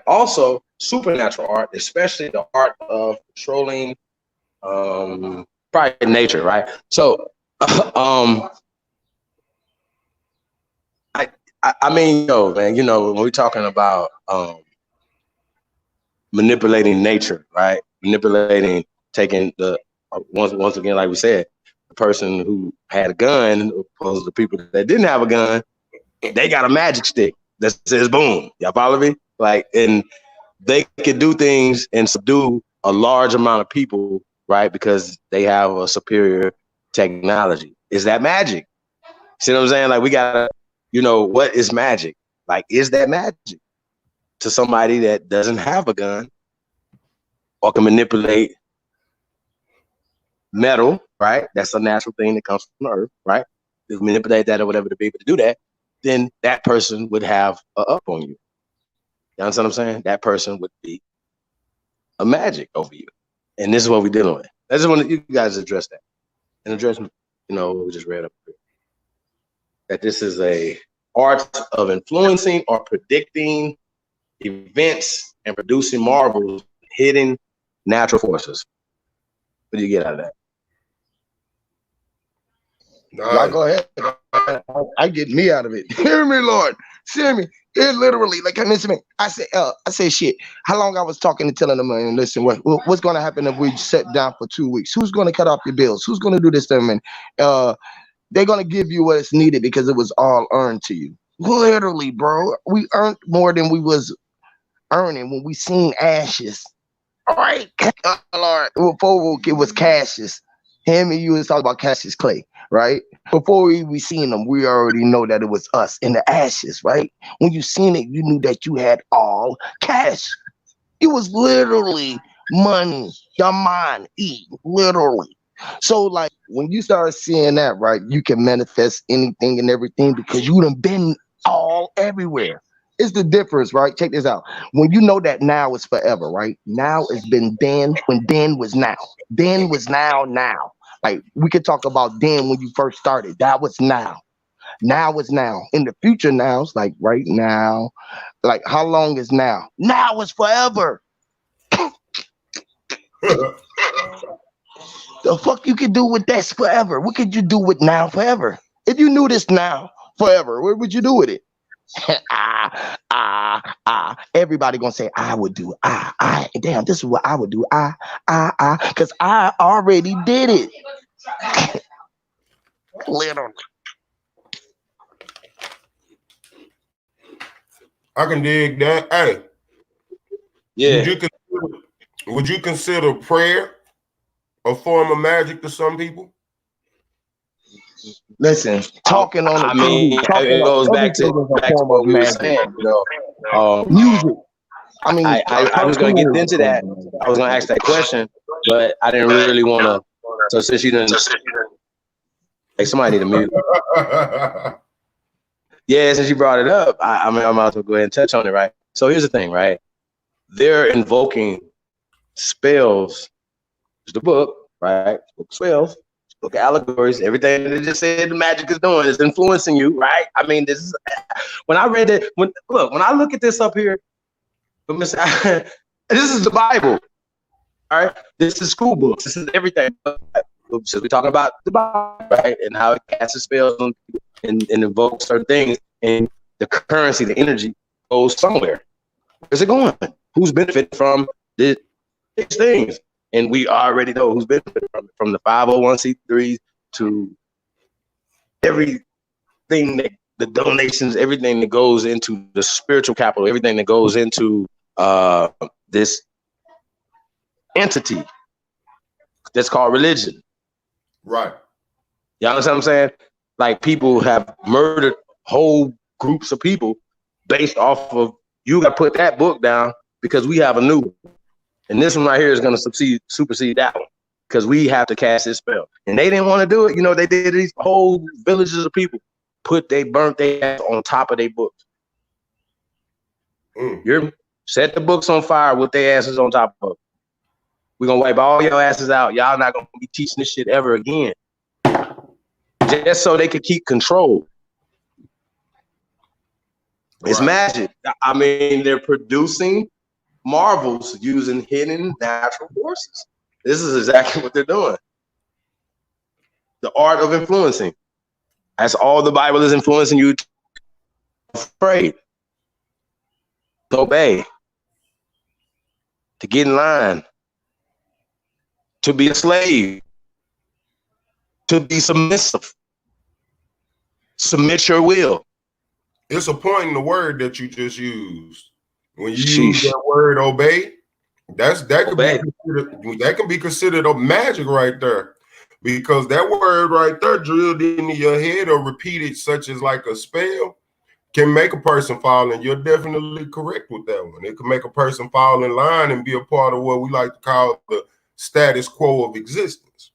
Also, supernatural art, especially the art of controlling probably nature, right? So I mean, yo, man, you know, when we're talking about manipulating nature, right? Manipulating, taking the once again, like we said, the person who had a gun opposed to the people that didn't have a gun, they got a magic stick that says boom. Y'all follow me? Like, and they can do things and subdue a large amount of people, right? Because they have a superior technology. Is that magic? See what I'm saying? Like, we gotta, you know, what is magic? Like, is that magic to somebody that doesn't have a gun or can manipulate metal, right? That's a natural thing that comes from the earth, right? If you manipulate that or whatever to be able to do that, then that person would have a up on you. You understand what I'm saying? That person would be a magic over you. And this is what we're dealing with. I just want you guys to address that. And address, you know, what we just read up here. That this is a art of influencing or predicting events and producing marvels, hidden natural forces. What do you get out of that? Y'all go ahead. I get me out of it. Hear me, Lord. Hear me. It literally, like, listen to me. I said, shit. How long I was talking and telling them, and listen, what's going to happen if we sit down for 2 weeks? Who's going to cut off your bills? Who's going to do this to them? And they're going to give you what's needed because it was all earned to you. Literally, bro. We earned more than we was earning when we seen ashes. All right, Lord. Before it was Cassius. Him and you was talking about Cassius Clay, right? Before we seen them, we already know that it was us in the ashes, right? When you seen it, you knew that you had all cash. It was literally money, your mind, eat, literally. So, like, when you start seeing that, right, you can manifest anything and everything because you done been all everywhere. It's the difference, right? Check this out. When you know that now is forever, right? Now has been then when then was now. Then was now. Like, we could talk about then when you first started. That was now. Now is now. In the future now, it's like right now. Like, how long is now? Now is forever. The fuck you could do with that forever? What could you do with now forever? If you knew this now forever, what would you do with it? Everybody gonna say I would do. Damn, this is what I would do. Because I already did it. Literally. I can dig that. Hey, yeah. Would you consider prayer a form of magic to some people? Listen, talking on the I mean, it goes back to what we were saying, you know. Music. I mean, I was going to get into that. I was going to ask that question, but I didn't really want to. So since you didn't, hey, somebody need to mute. Yeah, since you brought it up, I might as well go ahead and touch on it, right? So here's the thing, right? They're invoking spells. There's the book, right? Book spells. Look at allegories, everything that they just said the magic is doing is influencing you, right? I mean, this is when I read it. When I look at this up here, this is the Bible, all right? This is school books. This is everything. So we're talking about the Bible, right? And how it casts spells on people and invokes certain things, and the currency, the energy goes somewhere. Where's it going? Who's benefiting from these things? And we already know who's benefiting from the 501c3s to everything that the donations, everything that goes into the spiritual capital, everything that goes into this entity that's called religion. Right. You understand what I'm saying? Like, people have murdered whole groups of people based off of, you got to put that book down because we have a new one. And this one right here is going to supersede that one because we have to cast this spell. And they didn't want to do it. You know, they did these whole villages of people. They burnt their ass on top of their books. You set the books on fire with their asses on top of them. We're going to wipe all your asses out. Y'all not going to be teaching this shit ever again. Just so they could keep control. It's magic. I mean, they're producing marvels using hidden natural forces. This is exactly what they're doing. The art of influencing. That's all the Bible is influencing you to be afraid, to obey, to get in line, to be a slave, to be submissive. Submit your will. It's a point in the word that you just used. When you use Sheesh. that word obey, Obey. that can be considered a magic right there. Because that word right there drilled into your head or repeated, such as like a spell, can make a person fall, and you're definitely correct with that one. It can make a person fall in line and be a part of what we like to call the status quo of existence.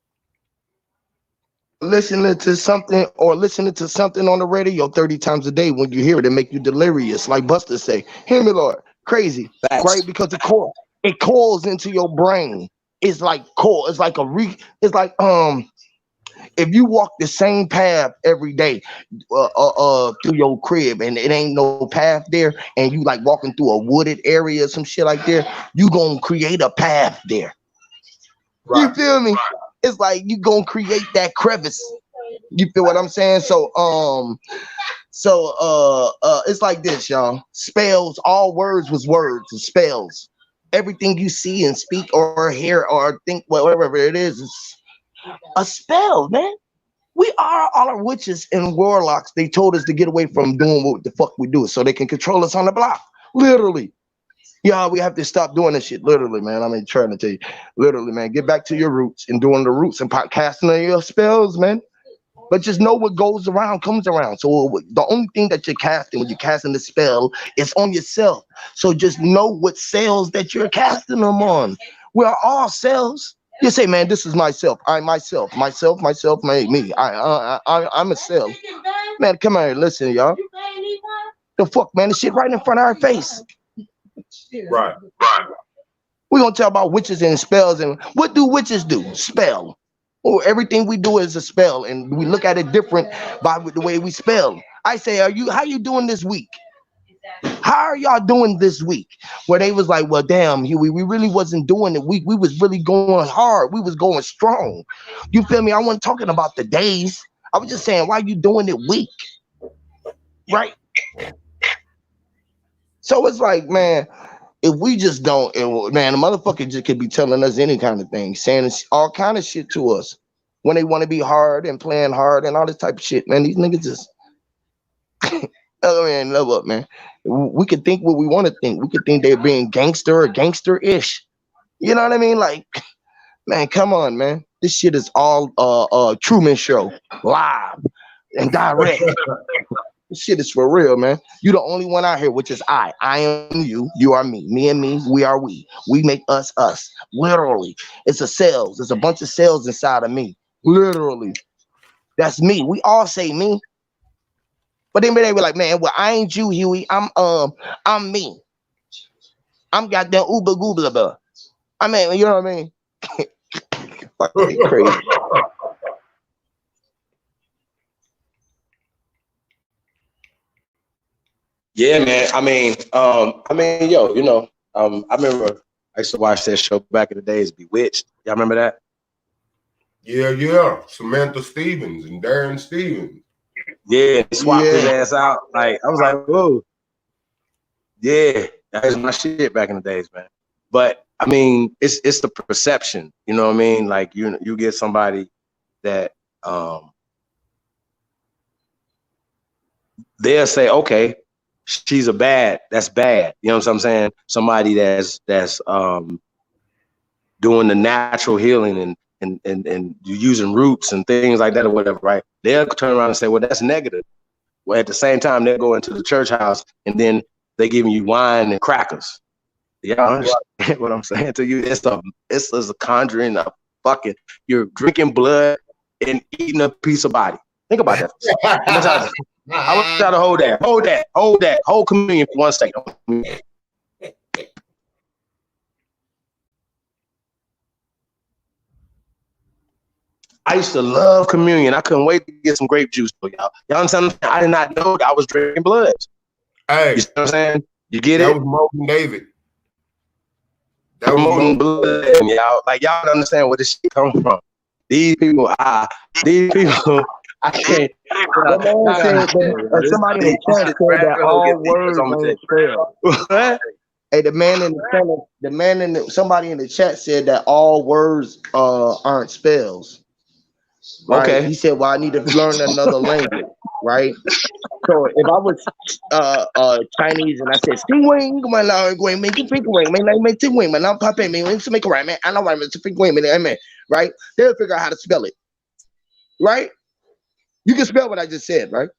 Listening to something on the radio 30 times a day, when you hear it, it make you delirious. Like Buster say, hear me, Lord, crazy, Facts. right? Because it coils into your brain. It's like coil. It's like if you walk the same path every day through your crib and it ain't no path there, and you like walking through a wooded area or some shit like there, you gonna create a path there. Right. You feel me? Right. It's like you gonna create that crevice. You feel what I'm saying? So it's like this, y'all. Spells, all words was words and spells. Everything you see and speak or hear or think, whatever it is a spell, man. We are all our witches and warlocks. They told us to get away from doing what the fuck we do so they can control us on the block. Literally. Yeah, we have to stop doing this shit. Literally, man. I mean, trying to tell you. Literally, man. Get back to your roots and doing the roots and casting on your spells, man. But just know what goes around comes around. So the only thing that you're casting when you're casting the spell is on yourself. So just know what cells that you're casting them on. We are all cells. You say, man, this is myself. I'm myself, me. I'm a cell. Man, come on, listen, y'all. The fuck, man, this shit right in front of our face. Right. We're gonna talk about witches and spells, and what do witches do? Spell. Or everything we do is a spell, and we look at it different by the way we spell. I say, how you doing this week? How are y'all doing this week? Where they was like, well, damn, Huey, we really wasn't doing it. We was really going hard. We was going strong. You feel me? I wasn't talking about the days. I was just saying, why you doing it weak? Right? So it's like, man, if we just don't, man, the motherfucker just could be telling us any kind of thing, saying all kind of shit to us when they want to be hard and playing hard and all this type of shit, man. These niggas just, oh man, love up, man. We could think what we want to think. We could think they're being gangster or gangster-ish. You know what I mean? Like, man, come on, man. This shit is all Truman Show, live and direct. This shit is for real, man. You the only one out here, which is I. I am you. You are me. Me and me. We are we. We make us us. Literally. It's a cells. There's a bunch of cells inside of me. Literally. That's me. We all say me. But then they be like, man, well, I ain't you, Huey. I'm me. I'm goddamn uber goobla blah. I mean, you know what I mean? Fucking crazy. Yeah, man. I mean, yo, you know, I remember I used to watch that show back in the days, Bewitched. Y'all remember that? Yeah. Samantha Stevens and Darren Stevens. Yeah, he swapped his ass out. Like, I was like, whoa. Yeah, that was my shit back in the days, man. But I mean, it's the perception, you know what I mean? Like you get somebody that they'll say, okay, she's that's bad. You know what I'm saying? Somebody that's doing the natural healing and using roots and things like that or whatever, right? They'll turn around and say, well, that's negative. Well, at the same time, they'll go into the church house and then they giving you wine and crackers. Y'all understand what I'm saying to you? It's a conjuring of fucking, you're drinking blood and eating a piece of body. Think about that. I want y'all to hold that, hold communion for 1 second. I used to love communion. I couldn't wait to get some grape juice for y'all. Y'all understand? I did not know that I was drinking blood. Hey, You see what I'm saying? You get that it? was Mogan David. That was Promoting Mogan. blood, y'all. Like y'all don't understand where this shit comes from. These people, I can't. That man said somebody in the chat said that all words ain't spelled. What? Hey, somebody in the chat said that all words aren't spells. Right? Okay. He said, "Well, I need to learn another language." Right? So if I was Chinese and I said "Sing wing, my lord, going make it pink wing, man, like make it wing, man, I'm popping me, to make it right, man. I know right, man, to pink wing, man, right? They'll figure out how to spell it, right? You can spell what I just said, right?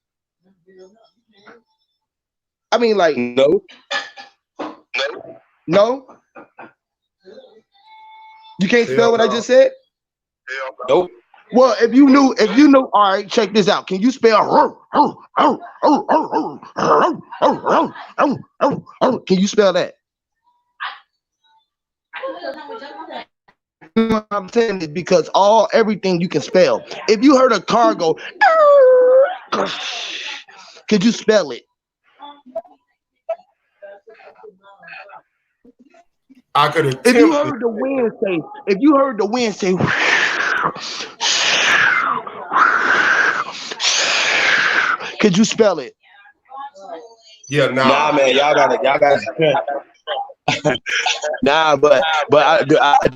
I mean, like, No. You can't spell what I just said? Nope. Well, if you knew, all right, check this out. Can you spell? Can you spell that? What I'm saying is because everything you can spell. If you heard a car go, could you spell it? I could have. If you heard the wind say, could you spell it? Yeah, Nah, man, y'all got. Nah, but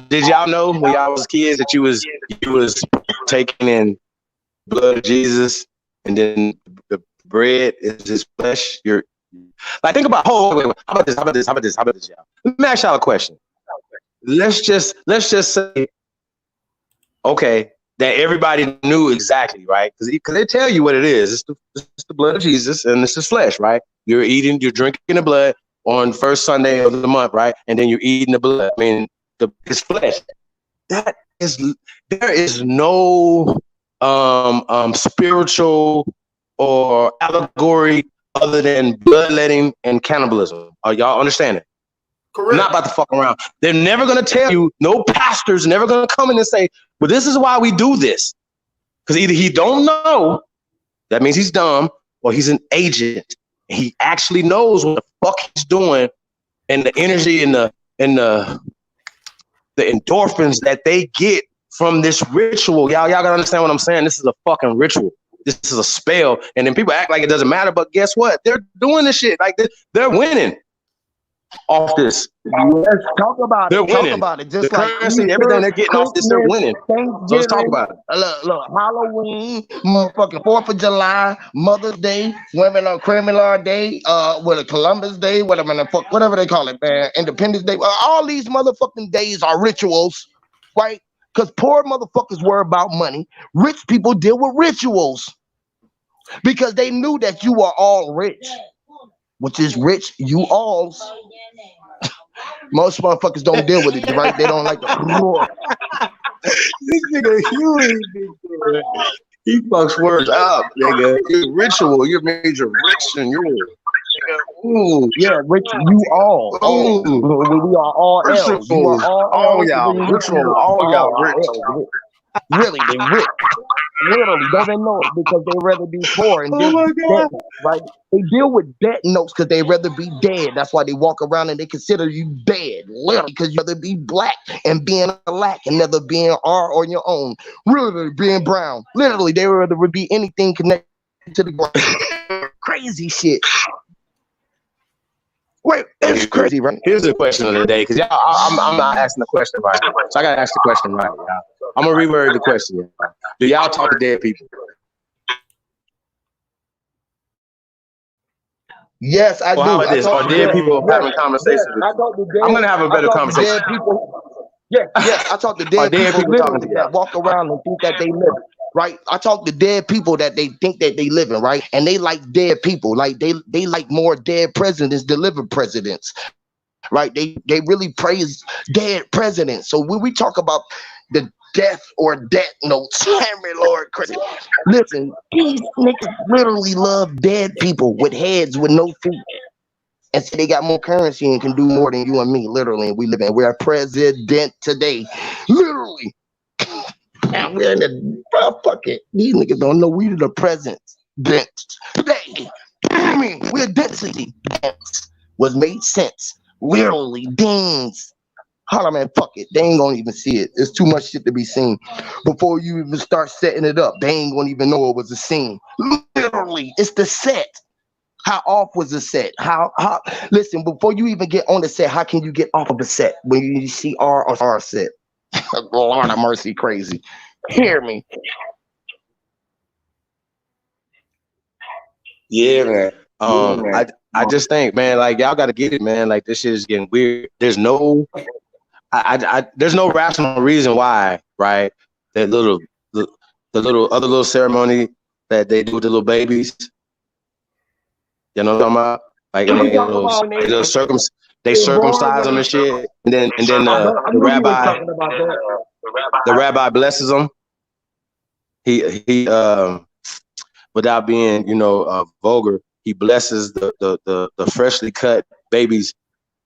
did y'all know when y'all was kids that you was taking in blood of Jesus, and then the bread is his flesh? You're like, think about. Wait. How about this, y'all? Let me ask y'all a question. Let's just say, okay, that everybody knew exactly, right? Because they tell you what it is. It's the blood of Jesus, and it's his flesh, right? You're drinking the blood on first Sunday of the month, right? And then you're eating the blood. I mean, his flesh. There is no spiritual or allegory other than bloodletting and cannibalism. Are y'all understanding? Correct. I'm not about to fuck around. They're never gonna tell you. No pastor's never gonna come in and say, "Well, this is why we do this." Because either he don't know, that means he's dumb, or he's an agent. He actually knows what the fuck he's doing, and the energy and the endorphins that they get from this ritual. Y'all gotta understand what I'm saying. This is a fucking ritual. This is a spell. And then people act like it doesn't matter, but guess what? They're doing this shit. Like they're winning off this. Let's talk about they're it. Winning. Talk about it. Just the like currency, Easter, everything they're getting off this, they're winning. So let's talk about it. Look, Halloween, motherfucking 4th of July, Mother's Day, Women on Criminal Day, with a Columbus Day, whatever they call it, man, Independence Day. All these motherfucking days are rituals, right? Because poor motherfuckers worry about money. Rich people deal with rituals because they knew that you are all rich, which is rich, you alls. Most motherfuckers don't deal with it, right? They don't like the This nigga Huey, he fucks words up, nigga. You're ritual. You're major rich and you're ooh, yeah, rich, you all. Ooh. We are all L's. You are all y'all ritual. All y'all rich. Really, they rich. Literally, don't they know it because they rather be poor and deal with debt, right? They deal with debt notes because they rather be dead. That's why they walk around and they consider you dead, literally, because you rather be black and being a lack and never being R on your own. Really, being brown. Literally, they rather be anything connected to the ground. Crazy shit. Wait, that's crazy, right? Here's the question of the day, because I'm not asking the question right. So I gotta ask the question right, y'all. I'm gonna reword the question. Y'all. Do y'all talk to dead people? Yes, I do. How about this? Are dead people having conversations with you? I'm gonna have a better conversation. Dead people. Yes, I talk to dead people talking to you that walk around and think that they live. Right, I talk to dead people that they think that they living, right, and they like dead people, like they like more dead presidents than living presidents, right? They really praise dead presidents. So when we talk about the death or debt notes, Henry Lord Chris, listen, these niggas literally love dead people with heads with no feet, and say they got more currency and can do more than you and me, literally. And we're president today, literally. And we're in the fuck it. These niggas don't know we the president today. I mean, we're density. Was made sense. Literally, beans. Holla, man, fuck it. They ain't gonna even see it. There's too much shit to be seen. Before you even start setting it up, they ain't gonna even know it was a scene. Literally, it's the set. How off was the set? How listen, before you even get on the set, how can you get off of a set when you see R set? Lord of mercy, crazy. Hear me. Yeah, man. I just think, man, like y'all got to get it, man. Like this shit is getting weird. There's no, there's no rational reason why, right? That the little other little ceremony that they do with the little babies. You know what I'm talking about? Like and they circumcise them and shit, and then the rabbi blesses them. He without being vulgar, he blesses the freshly cut baby's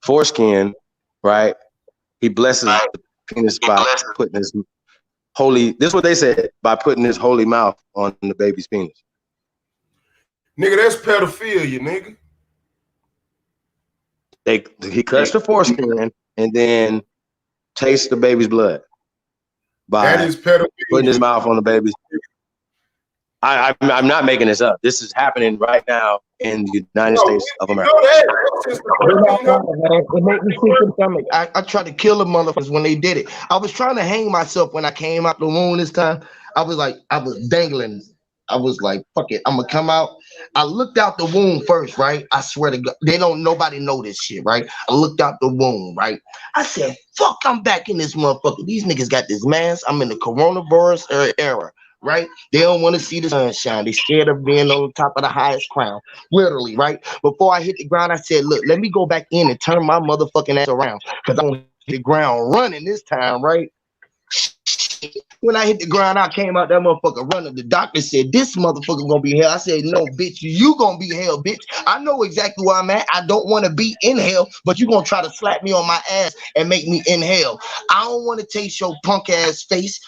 foreskin, right? He blesses the penis by putting his holy. This is what they said, by putting his holy mouth on the baby's penis. Nigga, that's pedophilia, nigga. He cuts the foreskin and then tastes the baby's blood by that is pedophilia. Putting his mouth on the baby's. I'm not making this up. This is happening right now in the United States of America. It made me sick in the stomach. I tried to kill the motherfuckers when they did it. I was trying to hang myself when I came out the womb this time. I was dangling. I was like, fuck it, I'm gonna come out. I looked out the womb first, right? I swear to God, nobody know this shit, right? I looked out the womb, right? I said, fuck, I'm back in this motherfucker. These niggas got this mask. I'm in the coronavirus era. Right? They don't want to see the sunshine. They scared of being on top of the highest crown. Literally, right? Before I hit the ground, I said, look, let me go back in and turn my motherfucking ass around. Because I'm going to hit the ground running this time, right? When I hit the ground, I came out that motherfucker running. The doctor said, this motherfucker gonna be hell. I said, no, bitch, you gonna be hell, bitch. I know exactly where I'm at. I don't want to be in hell, but you gonna try to slap me on my ass and make me in hell. I don't want to taste your punk ass face.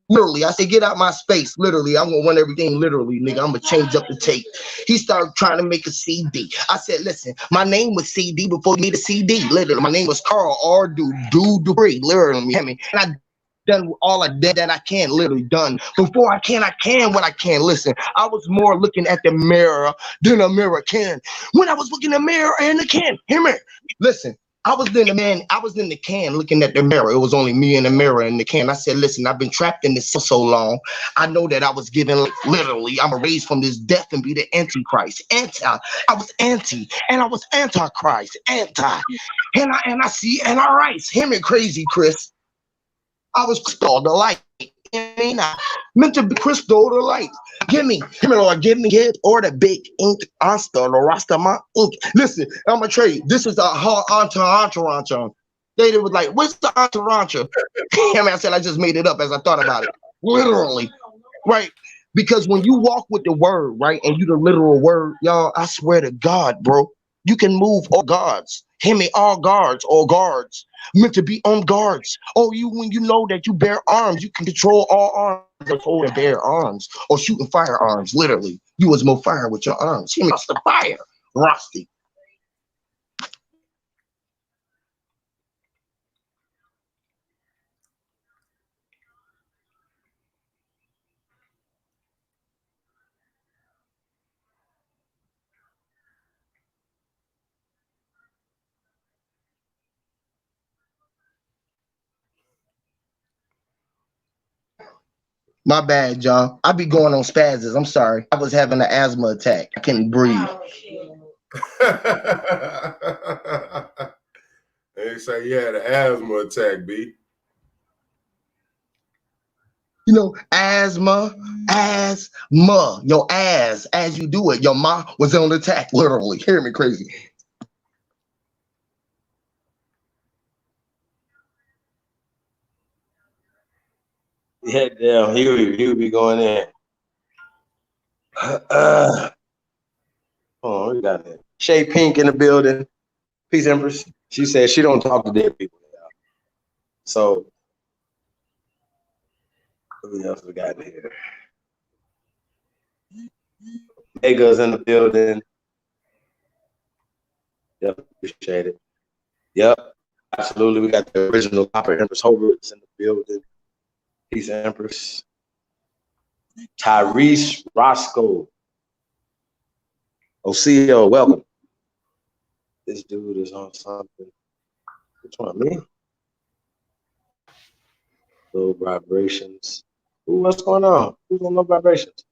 Literally, I said, get out my space. Literally, I'm gonna run everything. Literally, nigga, I'm gonna change up the tape. He started trying to make a CD. I said, listen, my name was CD before you made a CD. Literally, my name was Carl R. Dupree. Literally, and I done all I did that I can. Literally done. Before I can what I can. Listen, I was more looking at the mirror than a mirror can. When I was looking in the mirror and the can, hear me. Listen. I was in the can looking at the mirror. It was only me in the mirror in the can. I said, listen, I've been trapped in this for so long. I know that I was given, literally, I'm raised from this death and be the antichrist. I was anti, and I was antichrist, anti. And I rise. Hear me crazy, Chris. I was crystal the light. Ain't I meant to be crystal the light? Give me, Lord, give or the big ink monster, the rasta my ink. Listen, I'm gonna trade. This is the entourage. They was like, what's the entourage? I said I just made it up as I thought about it. Literally, right? Because when you walk with the word, right, and you the literal word, y'all, I swear to God, bro, you can move all guards. Hear me, all guards, meant to be on guards. When you know that you bear arms, you can control all arms. Hold and bear arms or shooting firearms. Literally, you was more fire with your arms. Hear me, it's the fire, Rusty. My bad, y'all. I be going on spasms. I'm sorry. I was having an asthma attack. I couldn't breathe. They say you had an asthma attack, B. You know, asthma. Your ass, as you do it, your ma was on attack, literally. Hear me crazy. Yeah, damn, he would be going in. We got it. Shay Pink in the building. Peace, Empress. She said she don't talk to dead people. So, who else we got here? Mega's in the building. Yep, appreciate it. Yep, absolutely. We got the original Copper Empress Hobart's in the building. Peace, Empress. Tyrese Roscoe. Oseo, welcome. This dude is on something. Which one, me? Low vibrations. Ooh, what's going on? Who's on low vibrations?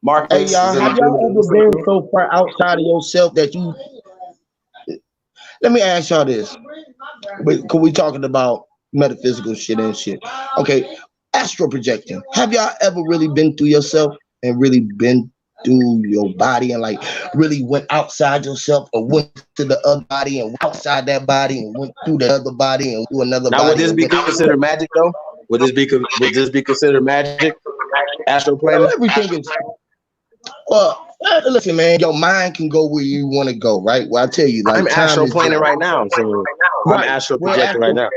Marcus Hey y'all, is in the have y'all ever building. been so far outside of yourself that you? Let me ask y'all this. Cause we talking about metaphysical shit and shit. Okay, astral projecting. Have y'all ever really been through yourself and really been through your body and like really went outside yourself or went to the other body and outside that body and went through the other body and through another Now, body? would this be considered magic though? Would this be considered magic? Astral planning? Everything is. Well, listen, man, your mind can go where you want to go, right? Well, I tell you, like I'm time astral is planning right now, so I'm astral projecting right now.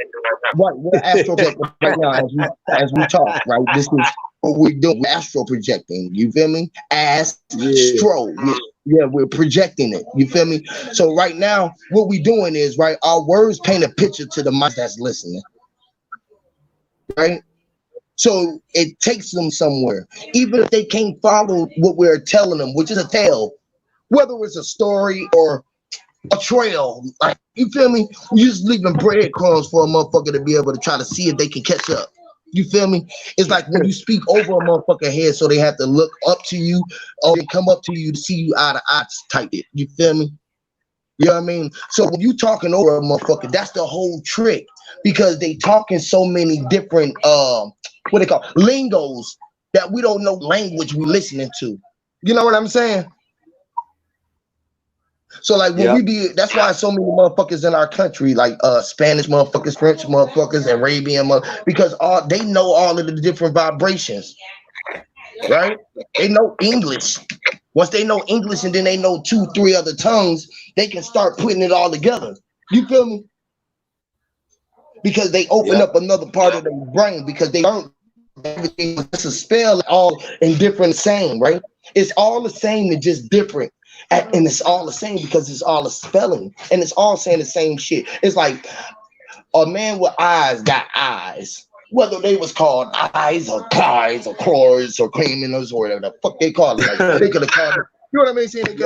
Right, we're astral projecting right now as we talk, right? This is what we're doing. We're astral projecting. You feel me? Astro. Yeah, we're projecting it. You feel me? So right now, what we're doing is right. Our words paint a picture to the mind that's listening, right? So it takes them somewhere, even if they can't follow what we're telling them, which is a tale, whether it's a story or a trail. Like, you feel me? You just leaving breadcrumbs for a motherfucker to be able to try to see if they can catch up. You feel me? It's like when you speak over a motherfucker head, so they have to look up to you or they come up to you to see you eye to eye type it. You feel me? You know what I mean? So when you talking over a motherfucker, that's the whole trick, because they talking so many different what they call lingos that we don't know language we listening to. You know what I'm saying? So like when we be, that's why so many motherfuckers in our country, like Spanish motherfuckers, French motherfuckers, Arabian because all they know all of the different vibrations, right? They know English. Once they know English and then they know 2-3 other tongues, they can start putting it all together. You feel me? Because they open up another part of their brain, because they learn everything. It's a spell all in different same, right? It's all the same and just different. And it's all the same because it's all a spelling and it's all saying the same shit. It's like a man with eyes got eyes, whether they was called eyes or pies or claws or creaminess or whatever the fuck they call it. Like, they could have called it, you know what I mean? Saying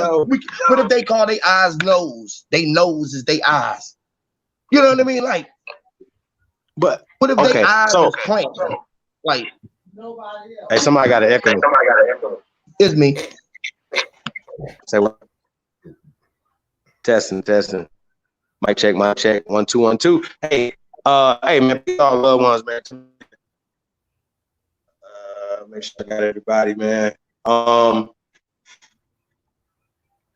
but if they call their eyes nose, they nose is their eyes. You know what I mean? Like, but what if they eyes is plant? Like, hey, somebody got an echo. It's me. Say what? Testing. Mic check. 1 2 1 2. Hey, man, all loved ones, man. Make sure I got everybody, man.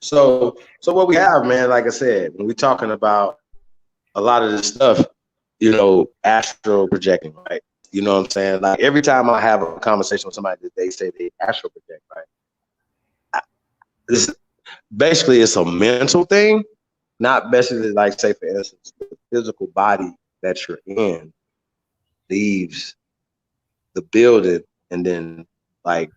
So what we have, man, like I said, when we're talking about a lot of this stuff, you know, astral projecting, right? You know what I'm saying? Like every time I have a conversation with somebody that they say they astral project, right? This basically it's a mental thing, not basically like, say, for instance, the physical body that you're in leaves the building and then like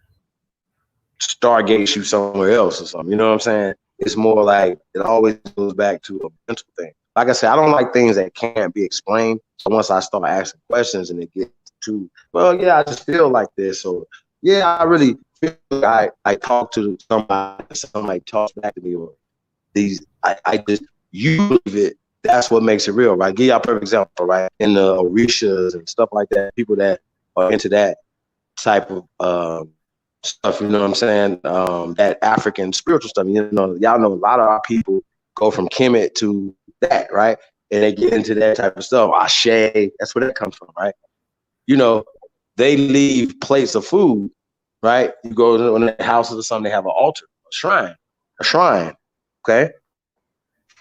stargates you somewhere else or something. You know what I'm saying? It's more like it always goes back to a mental thing. Like I said, I don't like things that can't be explained. So once I start asking questions and it gets to, well, yeah, I just feel like this, or yeah, I really feel like I talk to somebody talks back to me, or these, I just, you believe it. That's what makes it real, right? Give y'all a perfect example, right? In the Orishas and stuff like that, people that are into that type of stuff, you know what I'm saying? That African spiritual stuff. You know, y'all know a lot of our people go from Kemet to that, right? And they get into that type of stuff. Ashe, that's where that comes from, right? You know, they leave plates of food, right? You go to the houses or something, they have an altar, a shrine, okay?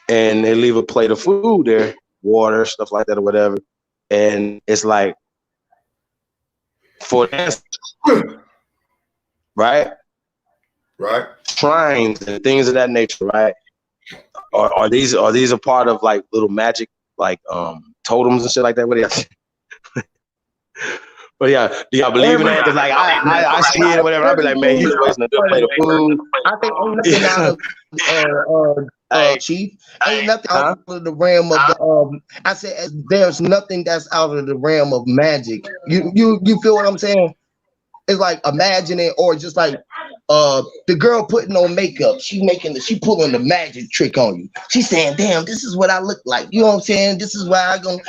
And they leave a plate of food there, water, stuff like that or whatever. And it's like, for instance, right? Shrines and things of that nature, right? Are these a part of like little magic, like totems and shit like that? What do y'all? But yeah, do y'all believe in that? Because like I see it or whatever, I'll be like, man, he's wasting a good plate of food. I think I'm looking out of Hey, Chief. Ain't nothing out of the realm of the I said there's nothing that's out of the realm of magic. You feel what I'm saying? It's like imagining, or just like the girl putting on makeup. She pulling the magic trick on you. She's saying, damn, this is what I look like. You know what I'm saying? This is why I'm gonna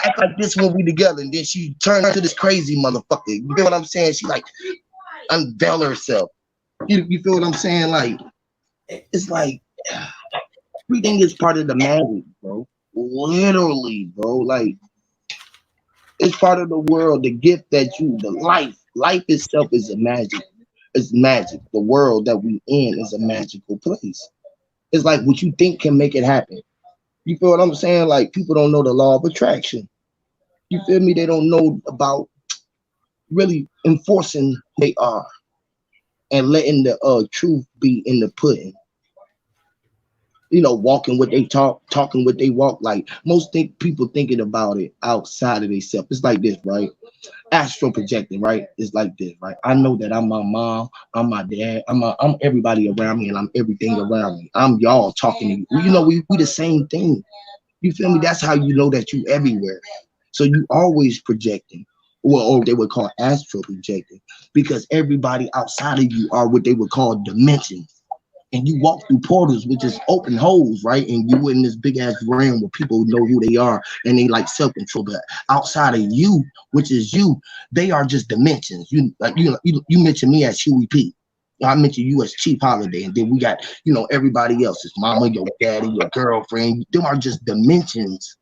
act like this when we together. And then she turns to this crazy motherfucker. You feel what I'm saying? She like unveil herself. You feel what I'm saying? Like, it's like everything is part of the magic, bro. Literally, bro. Like, it's part of the world, the gift the life itself is a magic. It's magic. The world that we in is a magical place. It's like what you think can make it happen. You feel what I'm saying? Like, people don't know the law of attraction. You feel me? They don't know about really enforcing who they are and letting the truth be in the pudding. Walking what they talk, talking what they walk. Like, people thinking about it outside of themselves. It's like this, right? Astral projecting, right? It's like this, right? I know that I'm my mom, I'm my dad, I'm everybody around me, and I'm everything around me. I'm y'all talking to you. We the same thing. You feel me? That's how you know that you everywhere. So you always projecting. Well, or they would call astral projecting, because everybody outside of you are what they would call dimensions. And you walk through portals, which is open holes, right? And you in this big ass realm where people know who they are and they like self-control. But outside of you, which is you, they are just dimensions. You mentioned me as Huey P. I mentioned you as Chief Holiday, and then we got everybody else. It's mama, your daddy, your girlfriend. Them are just dimensions.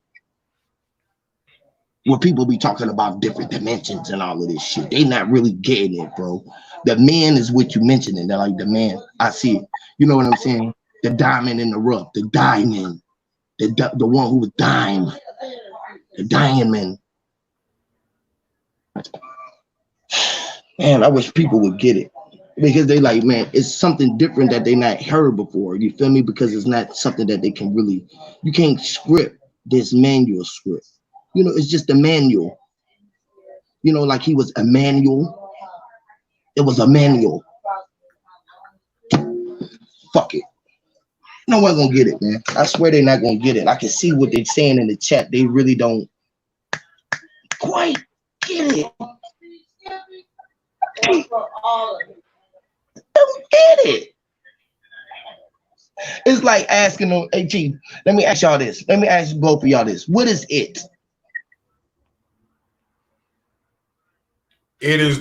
Where people be talking about different dimensions and all of this shit. They not really getting it, bro. The man is what you mentioning. They're like, the man, I see it. You know what I'm saying? The diamond in the rough, the diamond, the one who was dying, the diamond. Man, I wish people would get it, because they like, man, it's something different that they not heard before. You feel me? Because it's not something that they can really, you can't script this manual script. It's just a manual. Like he was a manual. It was a manual. Fuck it. No one's gonna get it, man. I swear they're not gonna get it. I can see what they're saying in the chat. They really don't quite get it. They don't get it. It's like asking them, hey Chief, let me ask y'all this. Let me ask both of y'all this. What is it? It is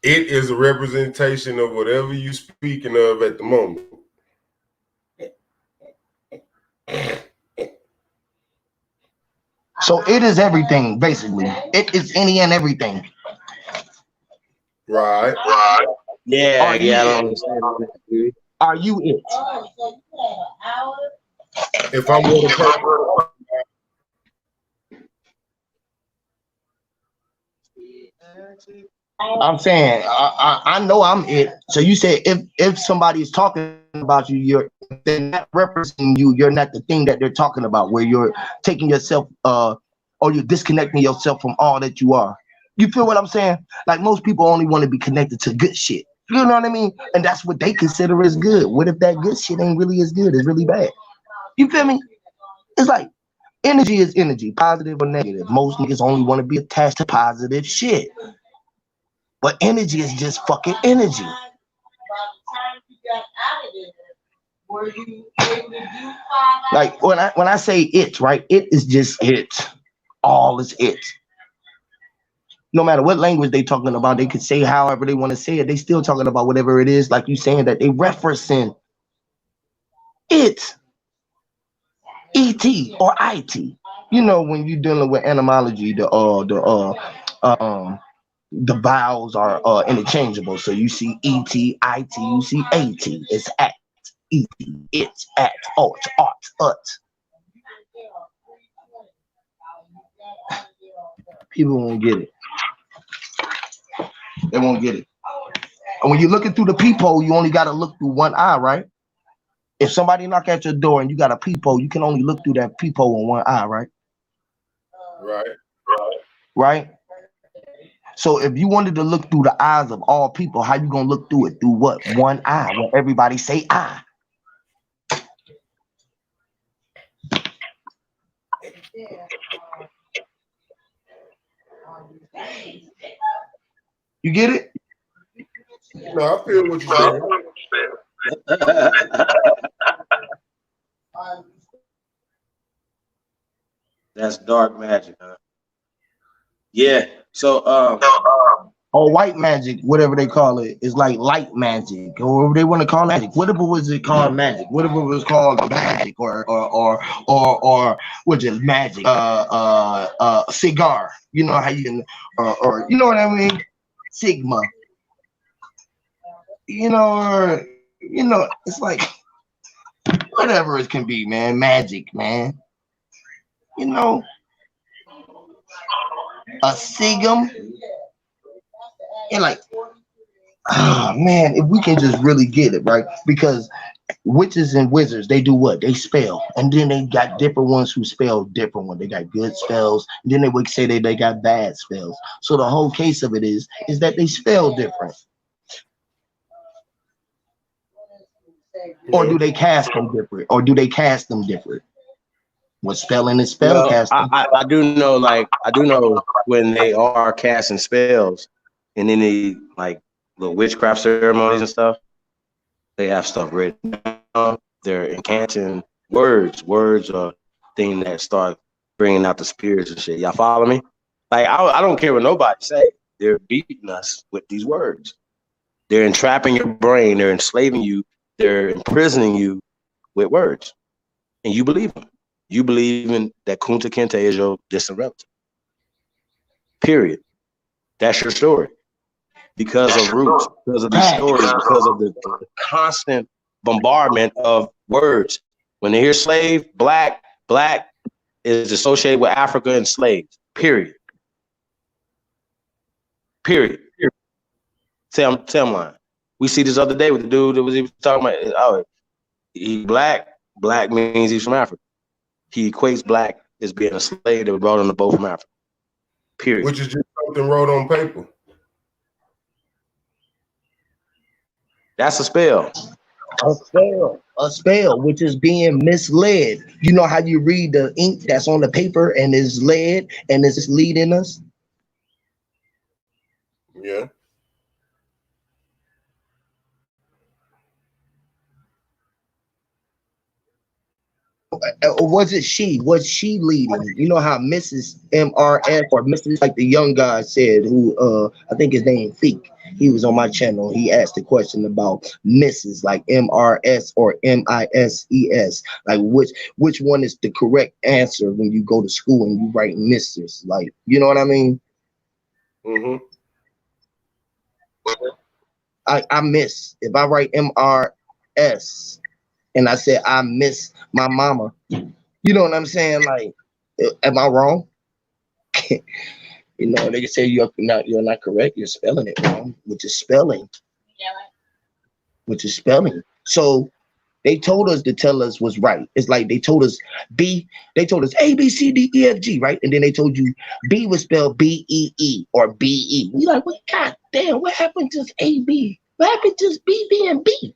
it is a representation of whatever you speaking of at the moment. So it is everything, basically. It is any and everything. Right. Yeah, Are yeah, I you don't understand that. Are you it? If I'm with a person, I'm saying I know I'm it. So you say if somebody's talking about you, they're not representing you. You're not the thing that they're talking about. Where you're taking yourself or you're disconnecting yourself from all that you are. You feel what I'm saying? Like, most people only want to be connected to good shit. You know what I mean? And that's what they consider as good. What if that good shit ain't really as good? It's really bad. You feel me? It's like energy is energy, positive or negative. Most niggas only want to be attached to positive shit. But energy is just fucking energy. Like, when I say it, right? It is just it. All is it. No matter what language they talking about, they could say however they want to say it. They still talking about whatever it is, like you saying that they referencing it. E.T. or I.T. When you're dealing with etymology, the vowels are interchangeable. So you see E.T., I.T., you see A.T. It's at, E.T., it's at, art. People won't get it. They won't get it. And when you're looking through the peephole, you only got to look through one eye, right? If somebody knock at your door and you got a peephole, you can only look through that peephole in one eye, right? Right. Right? So if you wanted to look through the eyes of all people, how you gonna look through it? Through what? One eye. When everybody say I. You get it? No, I feel what you're saying. That's dark magic, huh? Yeah. So Or white magic, whatever they call it, is like light magic, or whatever they want to call magic. Whatever was it called magic, whatever was called magic, or which is magic, cigar. You know how you can, or you know what I mean, Sigma. You know, or it's like whatever it can be, man. Magic, man. You know, a sigum, and like, oh man, if we can just really get it right, because witches and wizards, they do what? They spell, and then they got different ones who spell different ones. They got good spells, and then they would say they got bad spells. So the whole case of it is that they spell different, or do they cast them different, What spelling is spell well, casting. I do know, like I do know when they are casting spells and then they like the witchcraft ceremonies and stuff, they have stuff written down. They're incanting words are thing that start bringing out the spirits and shit. Y'all follow me? Like I don't care what nobody say. They're beating us with these words. They're entrapping your brain. They're enslaving you. They're imprisoning you with words, and you believe them. You believe in that Kunta Kinte is your distant relative. Period. That's your story. Because of roots, because of these stories, because of the constant bombardment of words. When they hear slave, black is associated with Africa and slaves. Period. Say I'm lying. We see this other day with the dude that was even talking about, oh, he black means he's from Africa. He equates black as being a slave that was brought on the boat from Africa. Period. Which is just something wrote on paper. That's a spell. A spell, which is being misled. You know how you read the ink that's on the paper and is lead and is leading us? Yeah. Or was it she? Was she leading? You know how Mrs. MRS or Mrs. like the young guy said, who I think his name Feek. He was on my channel. He asked a question about Mrs. like MRS or MISES. Like which one is the correct answer when you go to school and you write Mrs. Like, you know what I mean? Mm-hmm. I miss if I write MRS and I said I miss my mama. You know what I'm saying? Like, am I wrong? You know, they can say you're not correct. You're spelling it wrong, which is spelling. So they told us to tell us what's right. It's like they told us they told us A, B, C, D, E, F, G, right? And then they told you B was spelled B-E-E or B-E. We like, well, God damn, what happened to A, B? What happened to B, B, and B?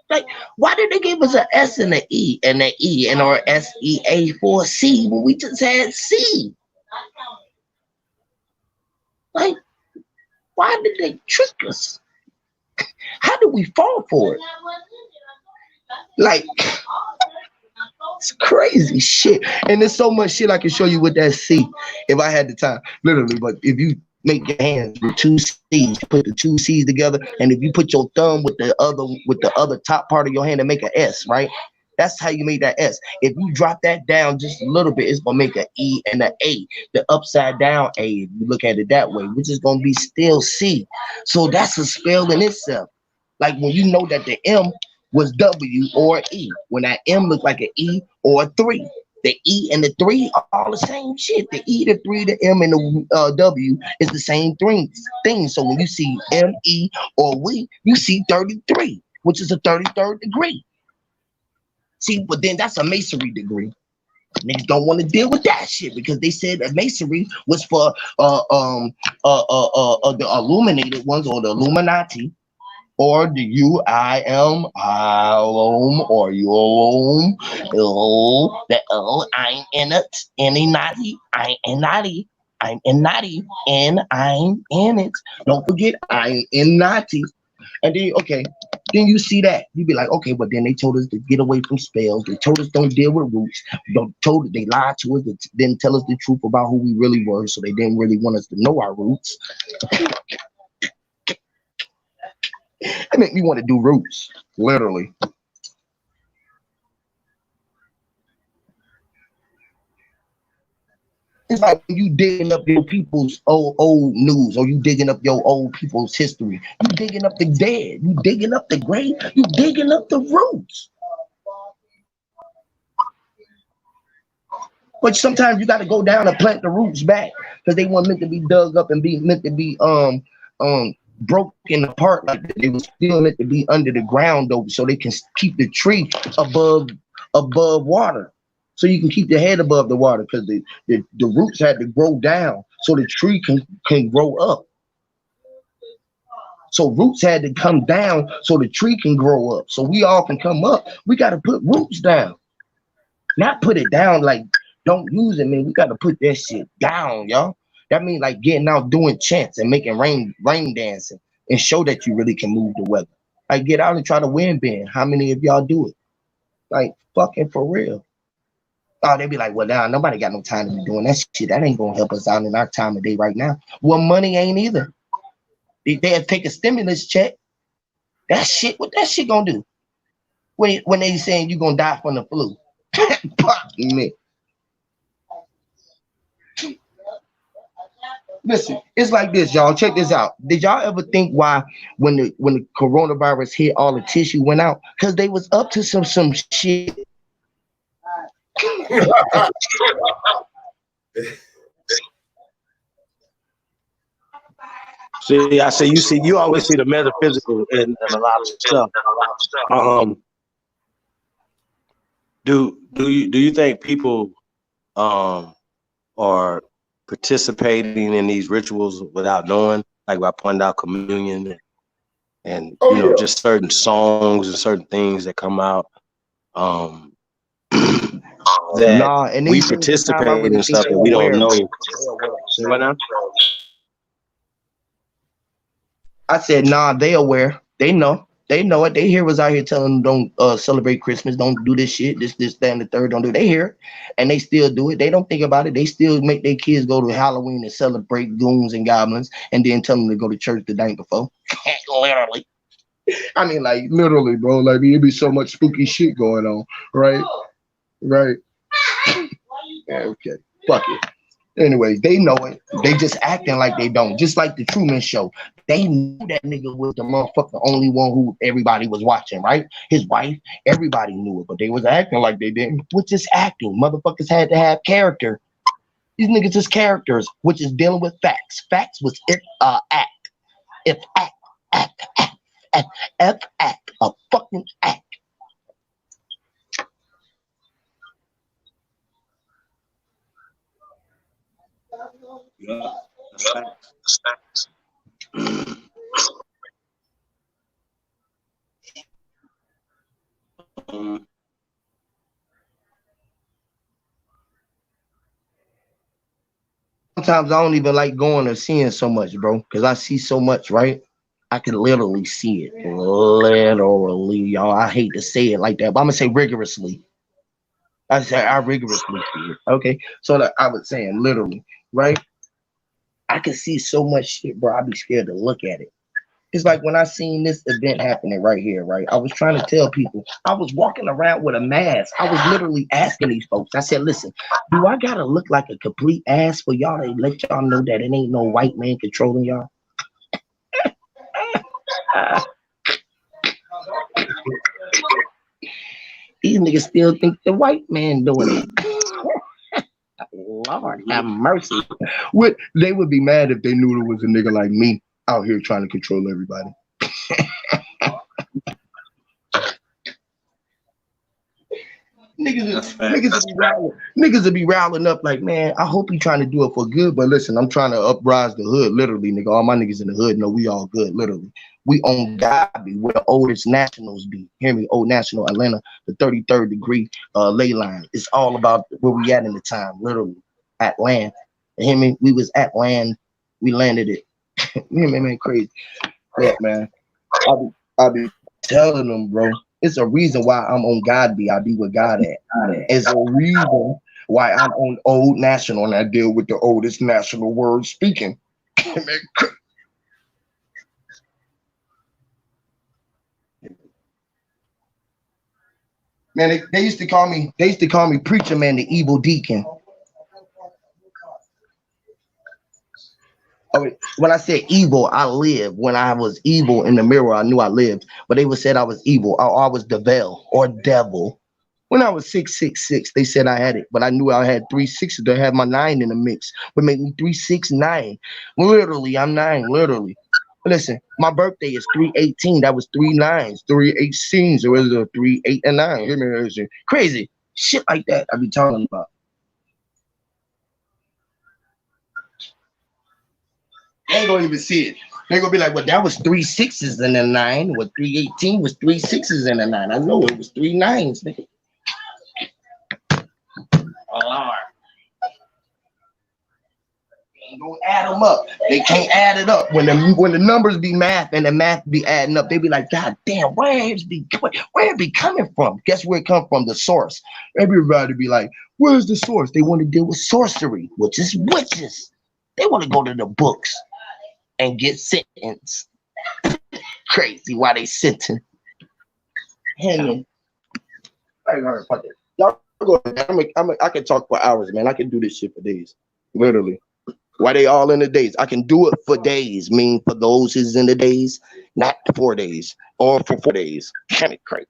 Like, why did they give us an S and an E and or SEA for C when we just had C? Like, why did they trick us? How did we fall for it? Like, it's crazy shit. And there's so much shit I can show you with that C if I had the time, literally. But if you make your hands with two C's, put the two C's together, and if you put your thumb with the other top part of your hand to make an S, right? That's how you make that S. If you drop that down just a little bit, it's gonna make an E and an A, the upside down A. If you look at it that way, which is gonna be still C. So that's a spell in itself. Like when you know that the M was W or E, when that M looked like an E or a 3. The E and the 3 are all the same shit. The E, the 3, the M, and the W is the same thing. So when you see M-E or we, you see 33, which is a 33rd degree. See, but then that's a masonry degree. Niggas don't want to deal with that shit because they said that masonry was for the illuminated ones or the Illuminati or the UIM or YOM. Oh, that I'm in it, any naughty, I ain't naughty. I'm in naughty and I'm in it. Don't forget I'm in naughty. And then then you see that you be like, okay, but then they told us to get away from spells. They told us don't deal with roots. They lied to us. They didn't tell us the truth about who we really were, so they didn't really want us to know our roots. It make me want to do roots, literally. It's like when you digging up your people's old news, or you digging up your old people's history. You digging up the dead. You digging up the grave. You digging up the roots. But sometimes you got to go down and plant the roots back because they weren't meant to be dug up and be meant to be broken apart like that. They were still meant to be under the ground though, so they can keep the tree above water. So you can keep your head above the water because the roots had to grow down so the tree can grow up. So roots had to come down so the tree can grow up. So we all can come up. We got to put roots down. Not put it down like don't use it, man. We got to put that shit down, y'all. That means like getting out doing chants and making rain dancing and show that you really can move the weather. Like get out and try to wind bend. How many of y'all do it? Like fucking for real. Oh, they be like, well, now nobody got no time to be doing that shit. That ain't gonna help us out in our time of day right now. Well, money ain't either. They'll take a stimulus check. That shit, what that shit gonna do? When they saying you gonna die from the flu. Fuck me. Listen, it's like this, y'all. Check this out. Did y'all ever think why when the coronavirus hit, all the tissue went out? Because they was up to some shit. See, I say you always see the metaphysical in a lot of stuff. Do you think people are participating in these rituals without knowing, like I pointed out communion and just certain songs and certain things that come out that and we participate in stuff that we don't know. See what now? I said, nah, they aware. They know. They know it. They hear us out here telling them don't celebrate Christmas, don't do this shit, this, that, and the third, don't do it. They hear it, and they still do it. They don't think about it. They still make their kids go to Halloween and celebrate goons and goblins, and then tell them to go to church the night before. Literally. I mean, like, literally, bro. Like, it be so much spooky shit going on, right? Right. Yeah, okay. Fuck it. Anyways, they know it. They just acting like they don't. Just like the Truman Show. They knew that nigga was the motherfucker only one who everybody was watching, right? His wife, everybody knew it, but they was acting like they didn't. Which is acting. Motherfuckers had to have character. These niggas is characters, which is dealing with facts. Facts was act. If act, a fucking act. Yeah, that's facts. Sometimes I don't even like going or seeing so much, bro, because I see so much, right? I can literally see it. Literally, y'all. I hate to say it like that, but I'm gonna say rigorously. I rigorously see it. Okay. So like I was saying, literally, right? I can see so much shit, bro. I'd be scared to look at it. It's like when I seen this event happening right here, right? I was trying to tell people, I was walking around with a mask. I was literally asking these folks. I said, listen, do I gotta look like a complete ass for y'all to let y'all know that it ain't no white man controlling y'all? These niggas still think the white man doing it. Lord have mercy. They would be mad if they knew there was a nigga like me out here trying to control everybody. Niggas will be riling up like, man, I hope he trying to do it for good, but listen, I'm trying to uprise the hood, literally, nigga. All my niggas in the hood know we all good, literally. We on God be where the oldest nationals be. Hear me, Old National Atlanta, the 33rd degree ley line. It's all about where we at in the time, literally, at land. You hear me? We was at land, we landed it. You hear me, man? Crazy. Look, man, I be telling them, bro. It's a reason why I'm on God be. I be with God at. It's a reason why I'm on Old National and I deal with the oldest national word speaking. Man, they used to call me preacher man, the evil deacon. Oh, when I said evil, I lived. When I was evil in the mirror, I knew I lived. But they would said I was evil. I was devil or devil. When I was 666, they said I had it, but I knew I had 3 6s to have my 9 in the mix. Would make me 369. Literally, I'm 9. Literally. Listen, my birthday is 318. That was 3 9s, 3 18s. It was a 3 8 and 9. Hear me? Listen. Crazy shit like that. I be talking about. They ain't gonna even see it. They're gonna be like, well, that was 3 6s and a 9. What 318 was 3 6s and a 9. I know it was 3 9s, nigga. Lord. They ain't gonna add them up. They can't add it up. When the numbers be math and the math be adding up, they be like, God damn, where it be coming from? Guess where it come from? The source. Everybody be like, where's the source? They want to deal with sorcery, which is witches. They want to go to the books and get sentenced. Crazy why they sentence. Hanging. Y'all go. I can talk for hours, man. I can do this shit for days. Literally. Why they all in the days? I can do it for days. Mean for those who's in the days, not 4 days or for 4 days. Kind of crazy.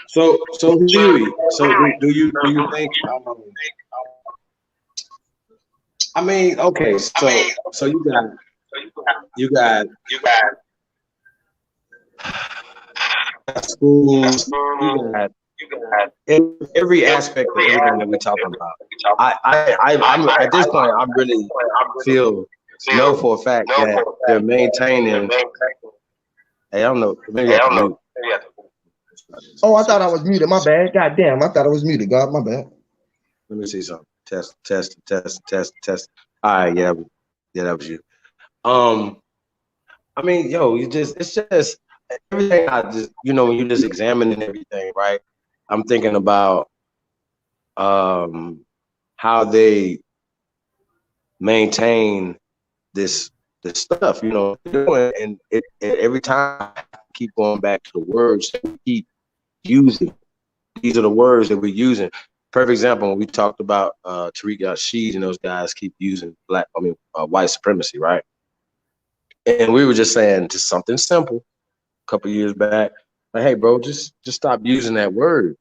So Huey, do you think? I mean, okay, so you got schools, you got every aspect of everything that we're talking about. I'm at this point, I really know for a fact that they're maintaining. Hey, I don't know. Maybe I have to mute. Oh, I thought I was muted. My bad. God damn, I thought I was muted. God, my bad. Let me see something. Test. All right, yeah, that was you. I mean, yo, it's just everything. I just, when you're just examining everything, right? I'm thinking about how they maintain this stuff, and every time I keep going back to the words that we keep using. These are the words that we're using. Perfect example, when we talked about Tariq Rashid and those guys keep using white supremacy, right? And we were just saying just something simple a couple of years back. Like, hey, bro, just stop using that word.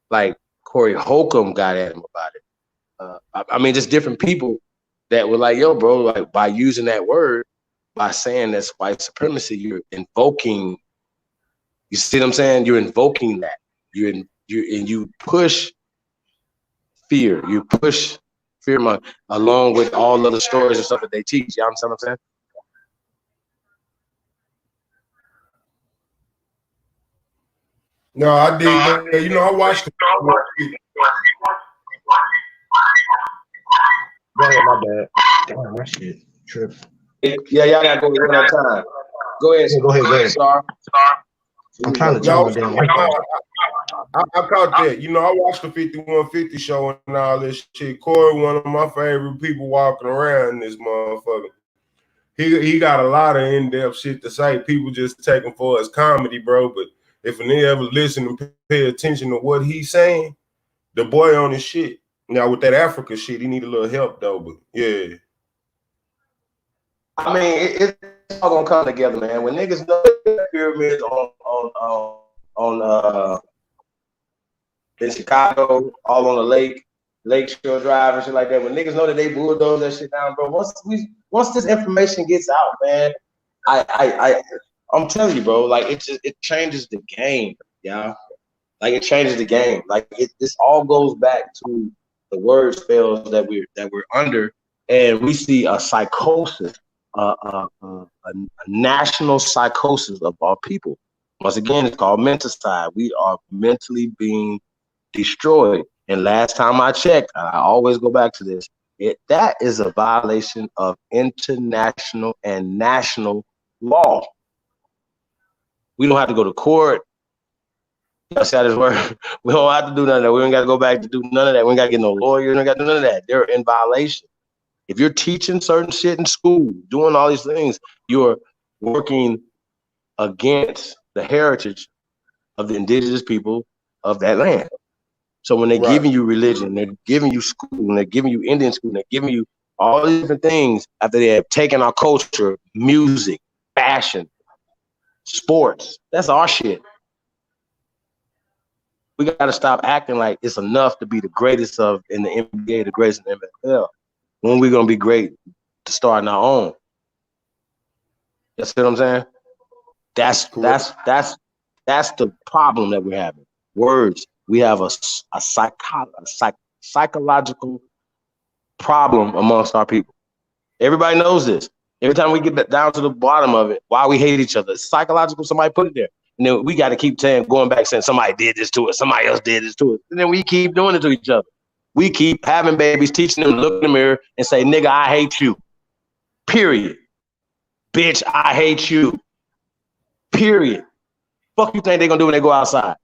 Like Corey Holcomb got at him about it. I mean, just different people that were like, yo, bro, like by using that word, by saying that's white supremacy, you're invoking. You see what I'm saying? You're invoking that. You push fear. You push fear along with all other stories and stuff that they teach. You understand what I'm saying? No, I did. I watched. Go ahead, my bad. Damn, that shit trip. Yeah, y'all gotta go one at a time. Go ahead. Go ahead. Star. I'm trying to tell them. I caught that. I watched the 5150 show and all this shit. Corey, one of my favorite people walking around this motherfucker. He got a lot of in-depth shit to say. People just take him for his comedy, bro. But if a nigga ever listen and pay attention to what he's saying, the boy on his shit. Now with that Africa shit, he need a little help though. But yeah. I mean, it's all gonna come together, man. When niggas know the pyramids in Chicago, all on the lake, Lakeshore Drive and shit like that. When niggas know that they bulldoze that shit down, bro. Once this information gets out, man, I'm telling you, bro. Like it changes the game, yeah. Like it changes the game. Like this all goes back to the word spells that we're under, and we see a psychosis, a national psychosis of our people. Once again, it's called menticide. We are mentally being destroyed. And last time I checked, I always go back to this. That is a violation of international and national law. We don't have to go to court. That's how this works. We don't have to do none of that. We don't got to go back to do none of that. We ain't got to get no lawyer. We don't got to do none of that. They're in violation. If you're teaching certain shit in school, doing all these things, you're working against the heritage of the indigenous people of that land. So when they're giving you religion, they're giving you school, and they're giving you Indian school, and they're giving you all these different things after they have taken our culture, music, fashion, sports. That's our shit. We got to stop acting like it's enough to be the greatest in the NBA, the greatest in the NFL. When we gonna be great to start our own? You see what I'm saying? That's the problem that we're having. Words. We have a psychological problem amongst our people. Everybody knows this. Every time we get down to the bottom of it, why we hate each other, it's psychological. Somebody put it there. And then we got to keep going back saying somebody did this to us, somebody else did this to us. And then we keep doing it to each other. We keep having babies, teaching them to look in the mirror and say, nigga, I hate you. Period. Bitch, I hate you. Period. Fuck you think they're going to do when they go outside?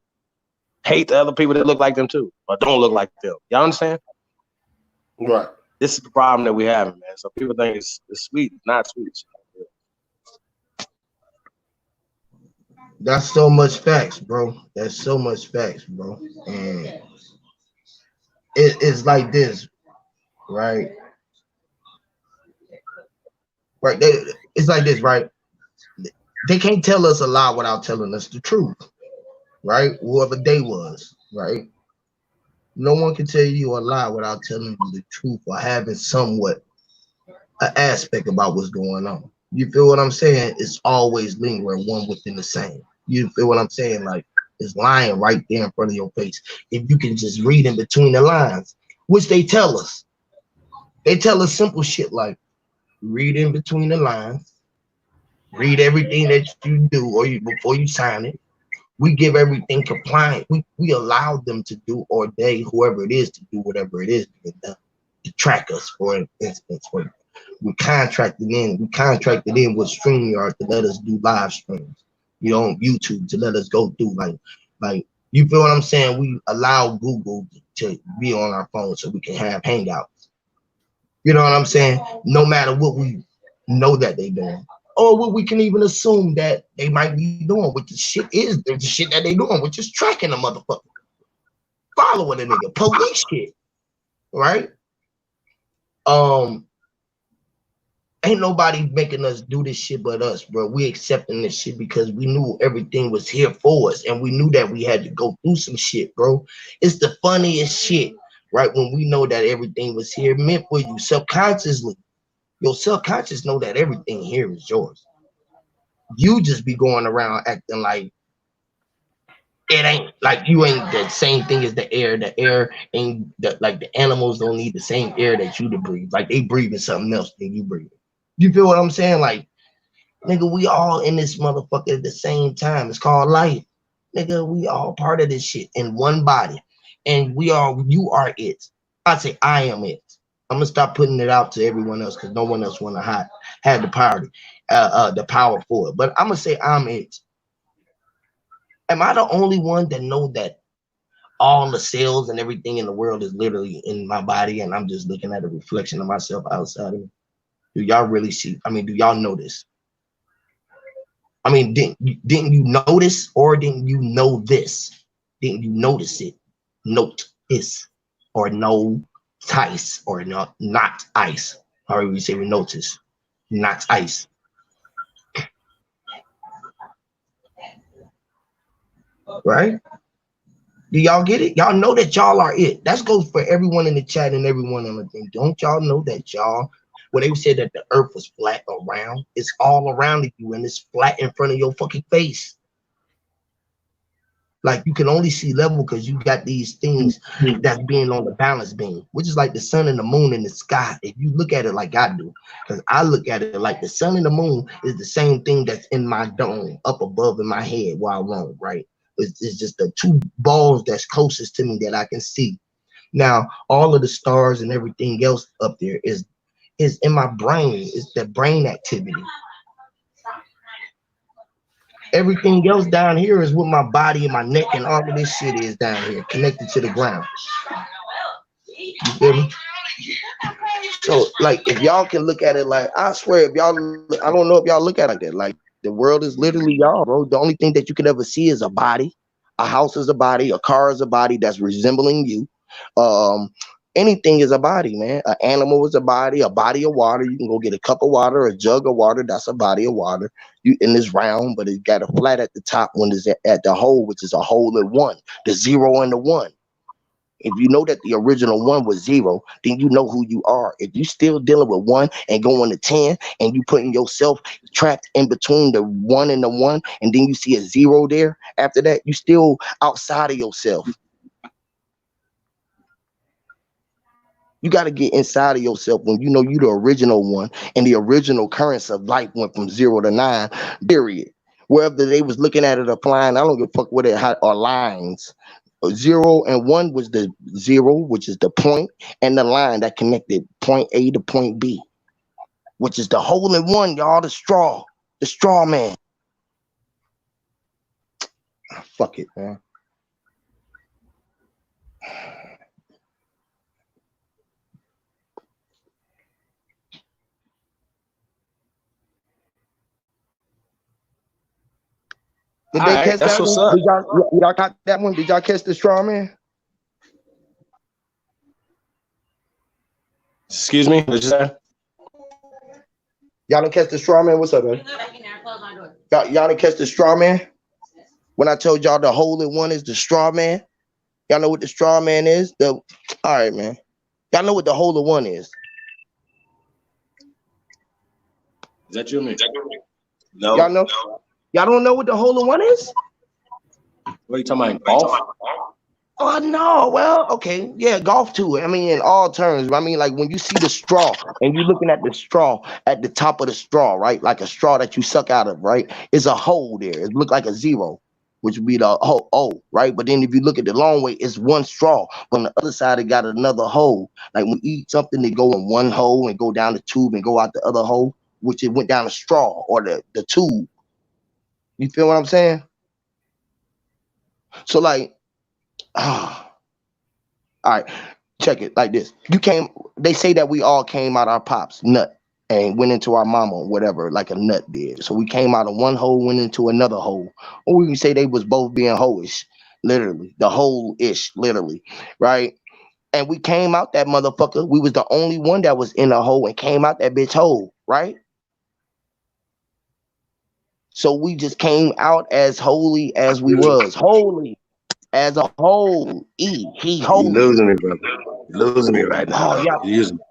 Hate the other people that look like them too, or don't look like them. Y'all understand? Right. This is the problem that we have, man. So people think it's sweet, not sweet. That's so much facts, bro. That's so much facts, bro. And it's like this, right? Right. It's like this, right? They can't tell us a lie without telling us the truth, right? Whoever they was, right? No one can tell you a lie without telling you the truth or having somewhat an aspect about what's going on. You feel what I'm saying? It's always lingering one within the same. You feel what I'm saying? Like it's lying right there in front of your face. If you can just read in between the lines, which they tell us. They tell us simple shit like read in between the lines, read everything that you do or before you sign it. We give everything compliant. We allow them to do, or they, whoever it is, to do whatever it is to track us. For instance, we contracted in with StreamYard to let us do live streams. You know, on YouTube to let us go through like you feel what I'm saying? We allow Google to be on our phone so we can have hangouts. You know what I'm saying? No matter what we know that they doing. Or what we can even assume that they might be doing, which the shit that they doing, which is tracking a motherfucker, following a nigga, police shit, right? Ain't nobody making us do this shit but us, bro. We accepting this shit because we knew everything was here for us, and we knew that we had to go through some shit, bro. It's the funniest shit, right? When we know that everything was here meant for you subconsciously. Your subconscious know that everything here is yours. You just be going around acting like it ain't, like you ain't the same thing as the air. The air ain't like the animals don't need the same air that you to breathe. Like they breathing something else than you breathe. You feel what I'm saying? Like, nigga, we all in this motherfucker at the same time. It's called life. Nigga, we all part of this shit in one body. And you are it. I say I am it. I'm gonna stop putting it out to everyone else because no one else wanna have the power for it. But I'm gonna say I'm it. Am I the only one that know that all the cells and everything in the world is literally in my body and I'm just looking at a reflection of myself outside of me? Do y'all really see? I mean, do y'all know this? I mean, didn't you notice, or didn't you know this? Didn't you notice it? Note is, or no ice, or not ice. However we say we notice, not ice. Right? Do y'all get it? Y'all know that y'all are it. That goes for everyone in the chat and everyone on the thing. Don't y'all know that y'all, when they said that the earth was flat around, it's all around you and it's flat in front of your fucking face. Like you can only see level because you got these things that's being on the balance beam, which is like the sun and the moon in the sky. If you look at it like I do, because I look at it like the sun and the moon is the same thing that's in my dome up above in my head while I roam, right? It's just the two balls that's closest to me that I can see. Now, all of the stars and everything else up there is in my brain. It's the brain activity. Everything else down here is with my body and my neck and all of this shit is down here connected to the ground. You feel me? So, like, if y'all can look at it like, I swear, if y'all, I don't know if y'all look at it like that. Like, the world is literally y'all, bro. The only thing that you can ever see is a body. A house is a body. A car is a body that's resembling you. Anything is a body, man. An animal is a body of water. You can go get a cup of water, a jug of water. That's a body of water. You and it's round, but it got a flat at the top when it's at the hole, which is a hole in one, the 0 and the 1. If you know that the original 1 was 0, then you know who you are. If you still dealing with 1 and going to 10 and you putting yourself trapped in between the 1 and the 1, and then you see a 0 there, after that, you still outside of yourself. You got to get inside of yourself when you know you the original 1 and the original currents of life went from 0 to 9, period. Wherever they was looking at it applying, I don't give a fuck what it had or lines. 0 and 1 was the 0, which is the point, and the line that connected point A to point B, which is the hole in one, y'all, the straw man. Fuck it, man. Did they catch that one? Did y'all catch that one? Did y'all catch the straw man? Excuse me? What you say? Y'all didn't catch the straw man? What's up, man? Y'all didn't catch the straw man? When I told y'all the hole in one is the straw man? Y'all know what the straw man is? All right, man. Y'all know what the hole in one is? Is that you or me? No. Y'all know? Y'all don't know what the hole in one is? What are you talking about? Golf? Oh no, well, okay, yeah, golf too. I mean, in all terms. I mean, like when you see the straw and you're looking at the straw at the top of the straw, right? Like a straw that you suck out of, right? It's a hole there. It look like a 0, which would be the hole, O, right? But then if you look at the long way, it's one straw. But on the other side, it got another hole. Like when you eat something, they go in one hole and go down the tube and go out the other hole, which it went down the straw or the tube. You feel what I'm saying? So like, all right, check it like this. They say that we all came out our pops nut and went into our mama or whatever, like a nut did. So we came out of one hole, went into another hole. Or we can say they was both being hoish, literally, the hole-ish, literally, right? And we came out that motherfucker. We was the only one that was in a hole and came out that bitch hole, right? So we just came out as holy as we was. Holy as a whole. He holy. You're losing me, brother. You're losing me right now. Oh, yeah. You're using me.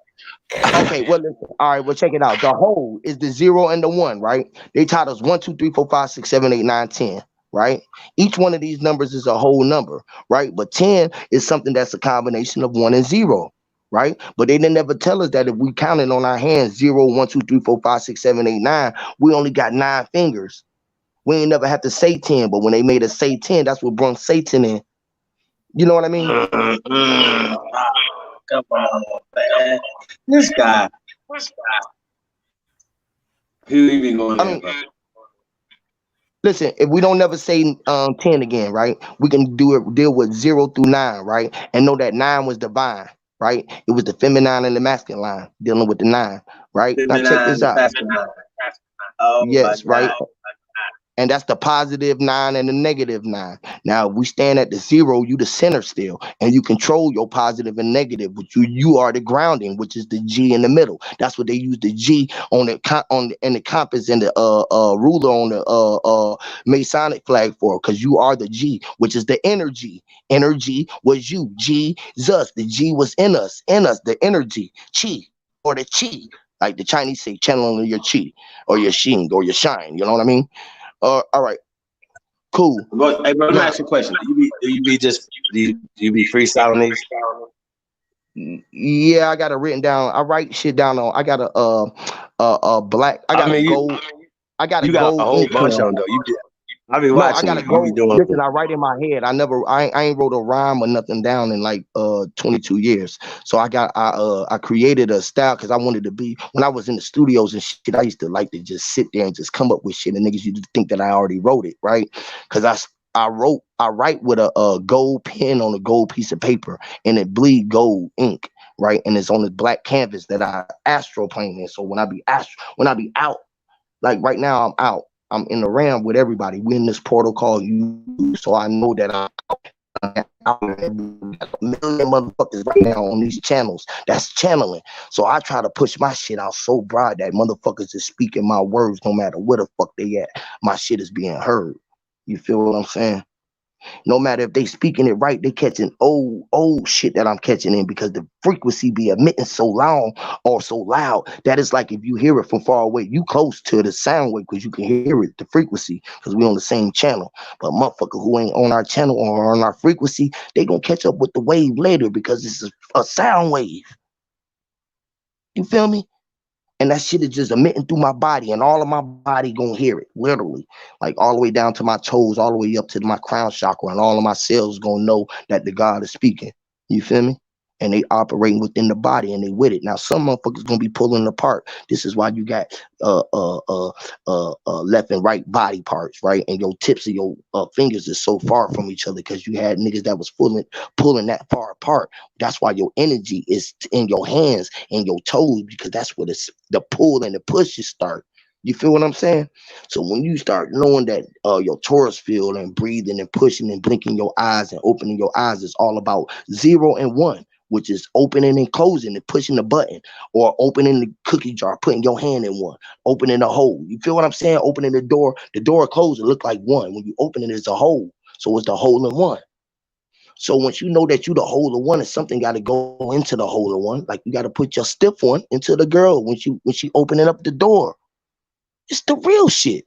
Okay, well, listen. All right, well, check it out. The whole is the 0 and the 1, right? They taught us 1, 2, 3, 4, 5, 6, 7, 8, 9, 10, right? Each one of these numbers is a whole number, right? But 10 is something that's a combination of 1 and 0, right? But they didn't ever tell us that if we counted on our hands 0, 1, 2, 3, 4, 5, 6, 7, 8, 9, we only got 9 fingers. We ain't never have to say 10, but when they made us say 10, that's what brought Satan in. You know what I mean? Come on, man. This guy. He even going there, listen, if we don't never say 10 again, right? We can deal with 0 through 9, right? And know that 9 was divine, right? It was the feminine and the masculine line dealing with the 9, right? Now check this out. Oh, yes, right. And that's the +9 and the -9. Now we stand at the 0, you the center still, and you control your positive and negative, but you are the grounding, which is the G in the middle. That's what they use the G on in the compass and the ruler on the Masonic flag for, because you are the G, which is the energy. Energy was you. G is us. The G was in us, the energy, chi or the chi, like the Chinese say, channeling your chi or your shing or your shine. You know what I mean? All right, cool. But hey, bro, let me Now, ask you a question. Do you be freestyling these? yeah, I got it written down. I write shit down on. I got a black. I I got a mean, gold. I got a you got a gold whole ink bunch of pen. them though. I be No, I watching got you. to You be go. doing. Listen, I write in my head. I ain't wrote a rhyme or nothing down in like 22 years. So I created a style because I wanted to be, when I was in the studios and shit, I used to like to just sit there and just come up with shit, and niggas used to think that I already wrote it, right? Because I write with a gold pen on a gold piece of paper, and it bleed gold ink, right? And it's on this black canvas that I astroplane in. So when I be out, like right now, I'm out. I'm in the realm with everybody. We in this portal called you. So I know that I'm out there. We got a million motherfuckers right now on these channels. That's channeling. So I try to push my shit out so broad that motherfuckers is speaking my words no matter where the fuck they at. My shit is being heard. You feel what I'm saying? No matter if they speaking it right, they catching old shit that I'm catching in, because the frequency be emitting so long or so loud that it's like if you hear it from far away, you close to the sound wave because you can hear it, the frequency, because we on the same channel. But motherfucker who ain't on our channel or on our frequency, they gonna catch up with the wave later because it's a sound wave. You feel me? And that shit is just emitting through my body, and all of my body gonna hear it, literally, like all the way down to my toes, all the way up to my crown chakra, and all of my cells gonna know that the God is speaking. You feel me? And they operating within the body, and they with it. Now some motherfuckers gonna be pulling apart. This is why you got left and right body parts, right? And your tips of your fingers is so far from each other because you had niggas that was pulling that far apart. That's why your energy is in your hands and your toes, because that's where the pull and the pushes start. You feel what I'm saying? So when you start knowing that your Taurus field and breathing and pushing and blinking your eyes and opening your eyes is all about 0 and 1, which is opening and closing and pushing the button, or opening the cookie jar, putting your hand in one, opening a hole. You feel what I'm saying? Opening the door closed, it look like one. When you open it, it's a hole. So it's the hole in one. So once you know that you the hole in one, and something got to go into the hole in one, like you got to put your stiff one into the girl when she opening up the door. It's the real shit.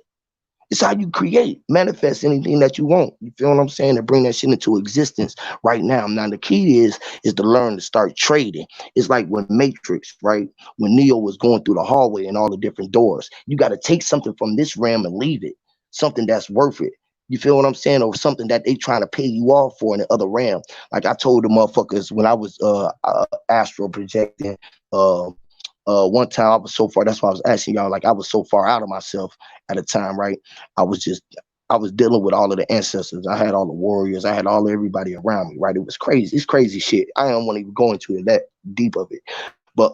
It's how you create, manifest anything that you want. You feel what I'm saying? To bring that shit into existence right now. Now the key is to learn to start trading. It's like when Matrix, right? When Neo was going through the hallway and all the different doors. You got to take something from this realm and leave it. Something that's worth it. You feel what I'm saying? Or something that they trying to pay you off for in the other realm. Like I told the motherfuckers when I was astral projecting, one time I was so far, that's why I was asking y'all, like I was so far out of myself at a time, right? I was just I was dealing with all of the ancestors. I had all the warriors. I had all everybody around me, right? It was crazy. It's crazy shit. I don't want to even go into it that deep of it. But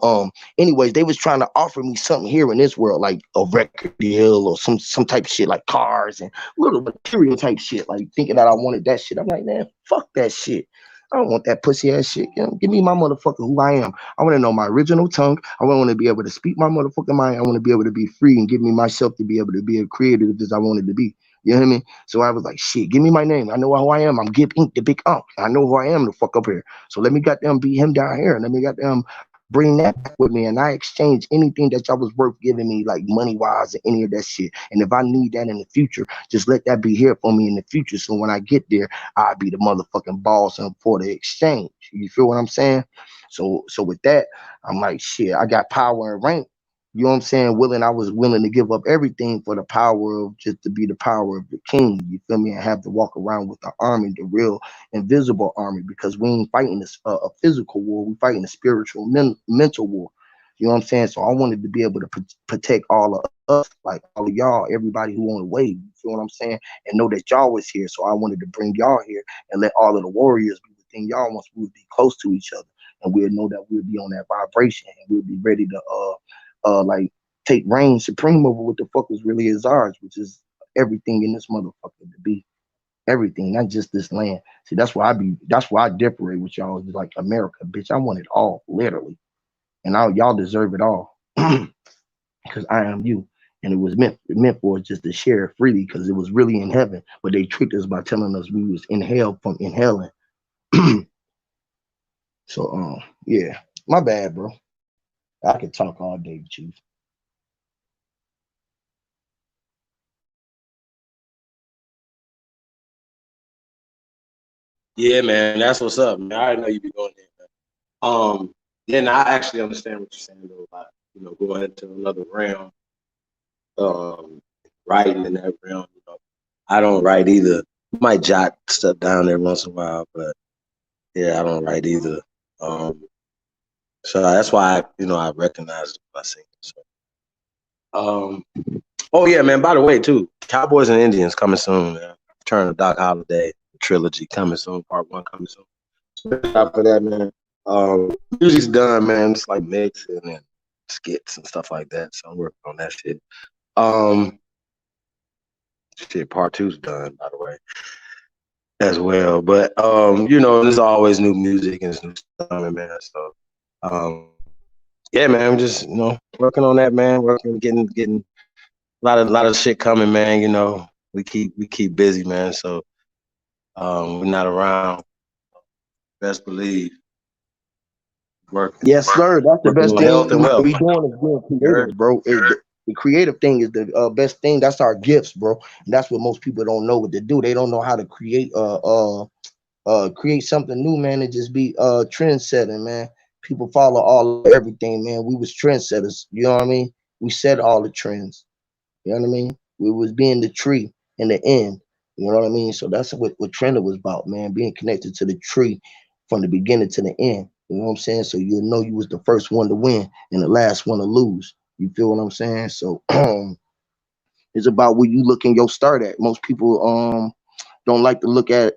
anyways, they was trying to offer me something here in this world, like a record deal or some type of shit, like cars and little material type shit, like thinking that I wanted that shit. I'm like, man, fuck that shit. I don't want that pussy ass shit. You know, give me my motherfucker who I am. I want to know my original tongue. I want to be able to speak my motherfucking mind. I want to be able to be free and give me myself to be able to be as creative as I wanted to be. You know what I mean? So I was like, shit, give me my name. I know who I am. I'm Gib Inc., the big unk. I know who I am, the fuck up here. So let me goddamn be him down here. Let me goddamn bring that back with me. And I exchange anything that y'all was worth giving me, like money wise and any of that shit. And if I need that in the future, just let that be here for me in the future. So when I get there, I'll be the motherfucking boss and for the exchange. You feel what I'm saying? So with that, I'm like, shit, I got power and rank. You know what I'm saying? I was willing to give up everything for the power of just to be the power of the king. You feel me? And have to walk around with the army, the real invisible army, because we ain't fighting this a physical war. We fighting a spiritual, mental war. You know what I'm saying? So I wanted to be able to protect all of us, like all of y'all, everybody who on the way. You feel what I'm saying? And know that y'all was here. So I wanted to bring y'all here and let all of the warriors be within y'all once we would be close to each other, and we'll know that we'll be on that vibration, and we'll be ready to like take reign supreme over what the fuck is really is ours, which is everything in this motherfucker to be everything, not just this land. See, that's why I differ with y'all. It's like America, bitch. I want it all, literally. And y'all deserve it all. Because I am you. And it was meant for us just to share it freely because it was really in heaven. But they tricked us by telling us we was in hell from inhaling. So yeah. My bad, bro. I could talk all day, Chief. Yeah, man, that's what's up, man. I already know you be going there, man. Then I actually understand what you're saying though about, going into another realm, writing in that realm. I don't write either. Might jot stuff down there once in a while, but yeah, I don't write either. So that's why I recognize what I sing. So, oh yeah, man. By the way, too, Cowboys and Indians coming soon. Man. Return of Doc Holliday trilogy coming soon. Part 1 coming soon. For that, man. Music's done, man. It's like mixing and skits and stuff like that. So I'm working on that shit. Part 2's done, by the way, as well. But there's always new music and new stuff, man. So yeah, man, I'm just working on that, man. Getting a lot of shit coming, man. We keep busy, man. So we're not around. Best believe. Working. Yes, sir. That's the best thing health and wealth. we doing is being creative, bro. The creative thing is the best thing. That's our gifts, bro. And that's what most people don't know what to do. They don't know how to create create something new, man, and just be trend setting, man. People follow everything, man. We was trendsetters, you know what I mean? We set all the trends. You know what I mean? We was being the tree in the end. You know what I mean? So that's what Trender was about, man. Being connected to the tree from the beginning to the end. You know what I'm saying? So you'll know you was the first one to win and the last one to lose. You feel what I'm saying? So it's about where you looking your start at. Most people don't like to look at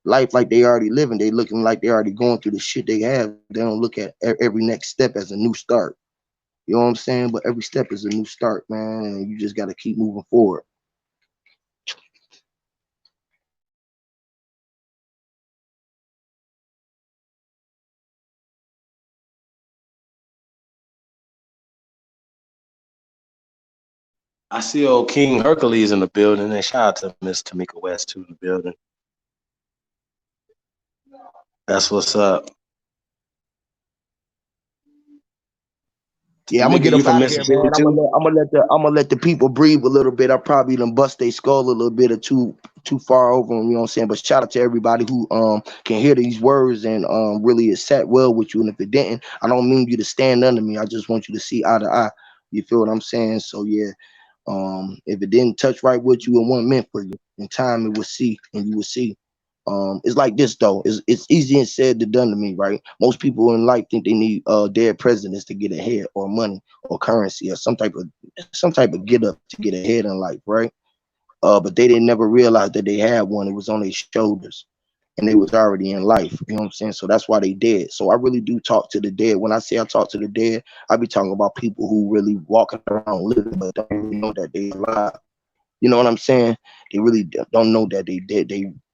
life like they already living. They looking like they already going through the shit they have. They don't look at every next step as a new start. You know what I'm saying? But every step is a new start, man, and you just got to keep moving forward. I see old King Hercules in the building, and shout out to Miss Tamika West too in the building. That's what's up. Yeah, I'm gonna get up out of here, man. I'm gonna let the people breathe a little bit. I probably done bust their skull a little bit or too far over them, you know what I'm saying? But shout out to everybody who can hear these words and really it sat well with you. And if it didn't, I don't mean you to stand under me. I just want you to see eye to eye. You feel what I'm saying? So yeah, if it didn't touch right with you, it wasn't meant for you. In time it will see, and you will see. It's like this though. It's easier said than done to me, right? Most people in life think they need dead presidents to get ahead, or money, or currency, or some type of get up to get ahead in life, right? But they didn't never realize that they had one. It was on their shoulders, and they was already in life. You know what I'm saying? So that's why they dead. So I really do talk to the dead. When I say I talk to the dead, I be talking about people who really walking around living, but don't even know that they alive. You know what I'm saying? They really don't know that they dead.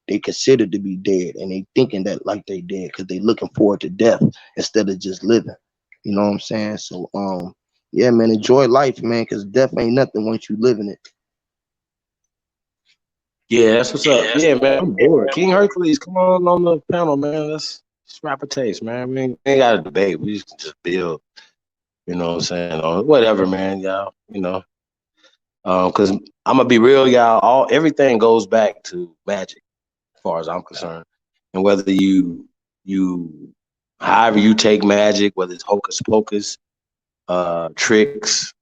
They consider to be dead, and they thinking that like they dead because they looking forward to death instead of just living. You know what I'm saying? So yeah, man, enjoy life, man, because death ain't nothing once you living it. Yeah, that's what's up. Yeah, man, I'm bored. King Hercules, come on the panel, man. Let's rap a taste, man. We ain't got to debate. We just build. You know what I'm saying? Or whatever, man, y'all. Because I'm gonna be real, y'all. Everything goes back to magic, as far as I'm concerned. And whether you however you take magic, whether it's hocus pocus, tricks,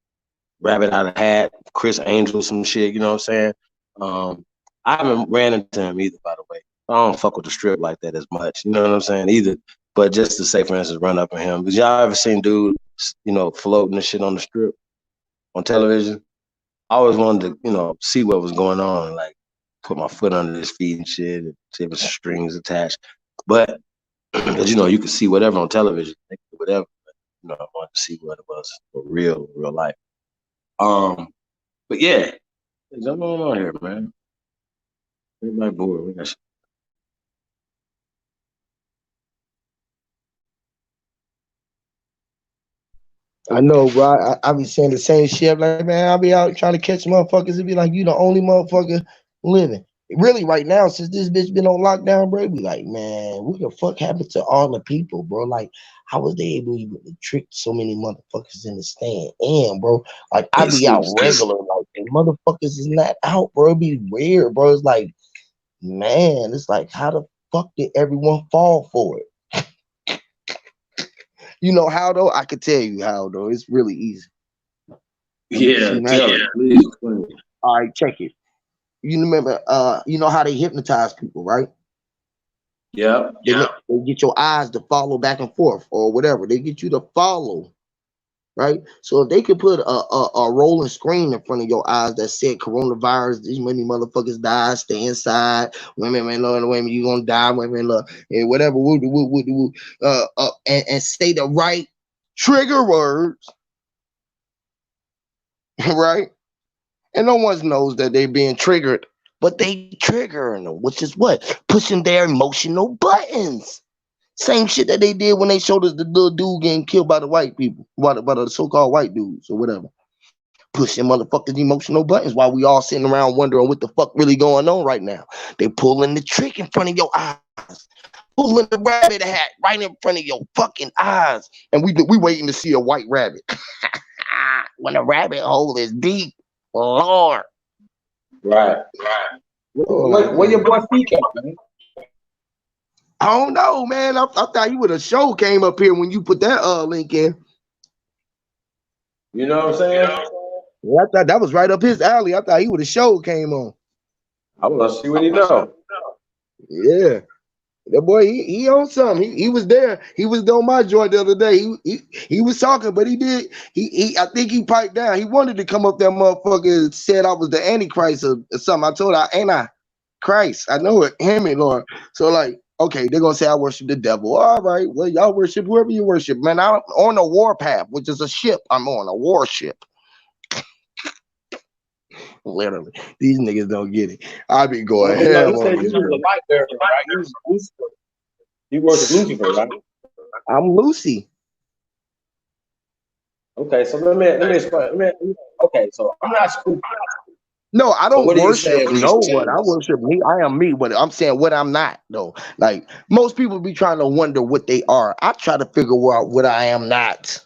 rabbit out of hat, Chris Angel, some shit, you know what I'm saying? I haven't ran into him either, by the way. I don't fuck with the strip like that as much, you know what I'm saying, either. But just to say, for instance, run up on him. Did y'all ever seen dude, floating the shit on the strip on television? I always wanted to, see what was going on, like put my foot under his feet and shit, and see if there's strings attached. But, as you can see whatever on television, whatever. But, I wanted to see what it was for real life. But yeah, Hey, jump on here, man. Everybody bored. We got shit. I know, bro. I be saying the same shit. Like, man, I'll be out trying to catch motherfuckers. It be like, you the only motherfucker living. Really, right now, since this bitch been on lockdown, bro, it be like, man, what the fuck happened to all the people, bro? Like, how was they able to even trick so many motherfuckers in the stand? And, bro, like, I be out regular. Like, the motherfuckers is not out, bro. It be weird, bro. It's like, man, it's like, how the fuck did everyone fall for it? You know how, though? I could tell you how, though. It's really easy. Yeah, See, man. tell it. Please explain. All right, check it. You remember, you know how they hypnotize people, right? Yeah. They get your eyes to follow back and forth or whatever. They get you to follow, right? So if they could put a rolling screen in front of your eyes that said coronavirus, these many motherfuckers die, stay inside, women, man, Lord, women, you gonna die, women, love, and whatever, and say the right trigger words, right? And no one knows that they're being triggered, but they triggering them, which is what? Pushing their emotional buttons. Same shit that they did when they showed us the little dude getting killed by the white people, by the so-called white dudes or whatever. Pushing motherfuckers' emotional buttons while we all sitting around wondering what the fuck really going on right now. They pulling the trick in front of your eyes, pulling the rabbit hat right in front of your fucking eyes. And we waiting to see a white rabbit. When a rabbit hole is deep, Lord. Right. Oh, Where your boy Feek at, man? I don't know, man. I thought you would have show came up here when you put that link in. You know what I'm saying? Yeah, I thought that was right up his alley. I thought he would have show came on. I want to see what he know. Yeah. That boy, he on something. He was there. He was on my joint the other day. He was talking, but he I think he piped down. He wanted to come up that motherfucker and said I was the Antichrist or something. I told her, ain't I Christ? I know it, him and Lord. So like, okay, they're gonna say I worship the devil. All right, well, y'all worship whoever you worship. Man, I'm on a warpath, which is a ship. I'm on a warship. Literally. These niggas don't get it. I be going Well, no, he ham on said this. you was a light bearer, right? You was Lucifer. You worship Lucifer, right? I'm Lucy. Okay, so let me explain. Okay, so I'm not stupid. No, I So don't what are you saying worship with these no one. I teams? worship me. I am me, but I'm saying what I'm not though. Like most people be trying to wonder what they are. I try to figure out what I am not.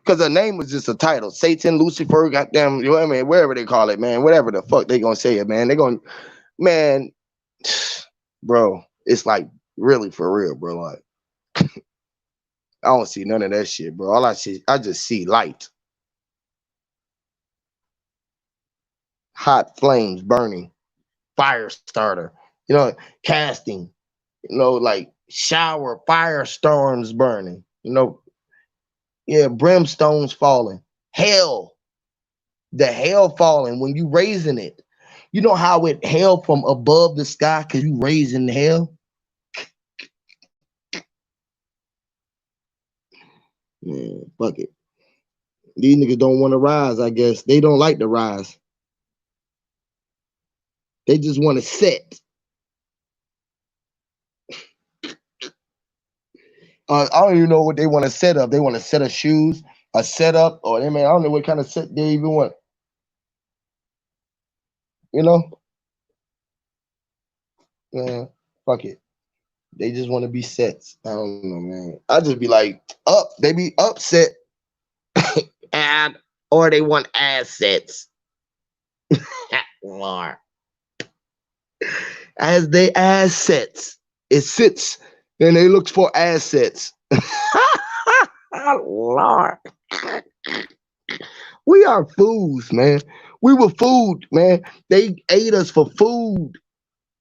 Because the name was just a title. Satan, Lucifer, goddamn, you know what I mean, wherever they call it, man. Whatever the fuck they gonna say it, man. They gonna man, bro, it's like really for real, bro. Like I don't see none of that shit, bro. All I just see light, hot flames burning, fire starter, you know, casting, you know, like shower, firestorms burning, you know, yeah, brimstones falling, hell, the hell falling when you raising it. You know how it hell from above the sky because you raising hell? Man, fuck it. These niggas don't want to rise, I guess. They don't like to rise. They just want to sit. I don't even know what they want to set up. They want a set of shoes, a setup, or I mean, I don't know what kind of set they even want. You know, man, fuck it. They just want to be sets. I don't know, man. I just be like, up. They be upset, and or they want assets. Lord, as they assets, it sits, and they look for assets. Lord, we are fools, man. We were food, man. They ate us for food,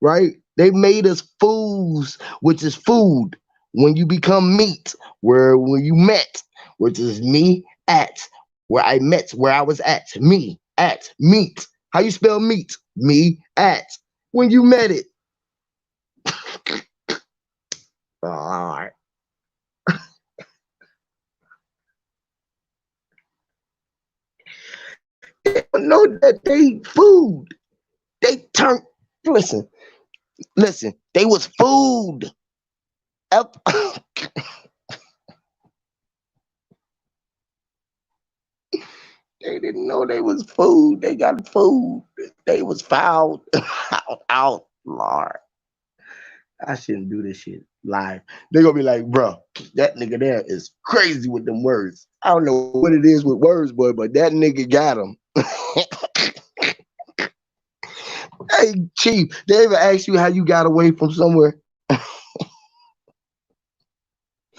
right? They made us fools, which is food. When you become meat, where when you met, which is me at, where I met, where I was at, me at meat. How you spell meat? Me at. When you met it. All right. know that they food. They turned. Listen, they was food. Up- They didn't know they was food. They got food. They was fouled. out, Lord. I shouldn't do this shit live. They're gonna be like, bro, that nigga there is crazy with them words. I don't know what it is with words, boy, but that nigga got them. Hey, Chief, they ever ask you how you got away from somewhere?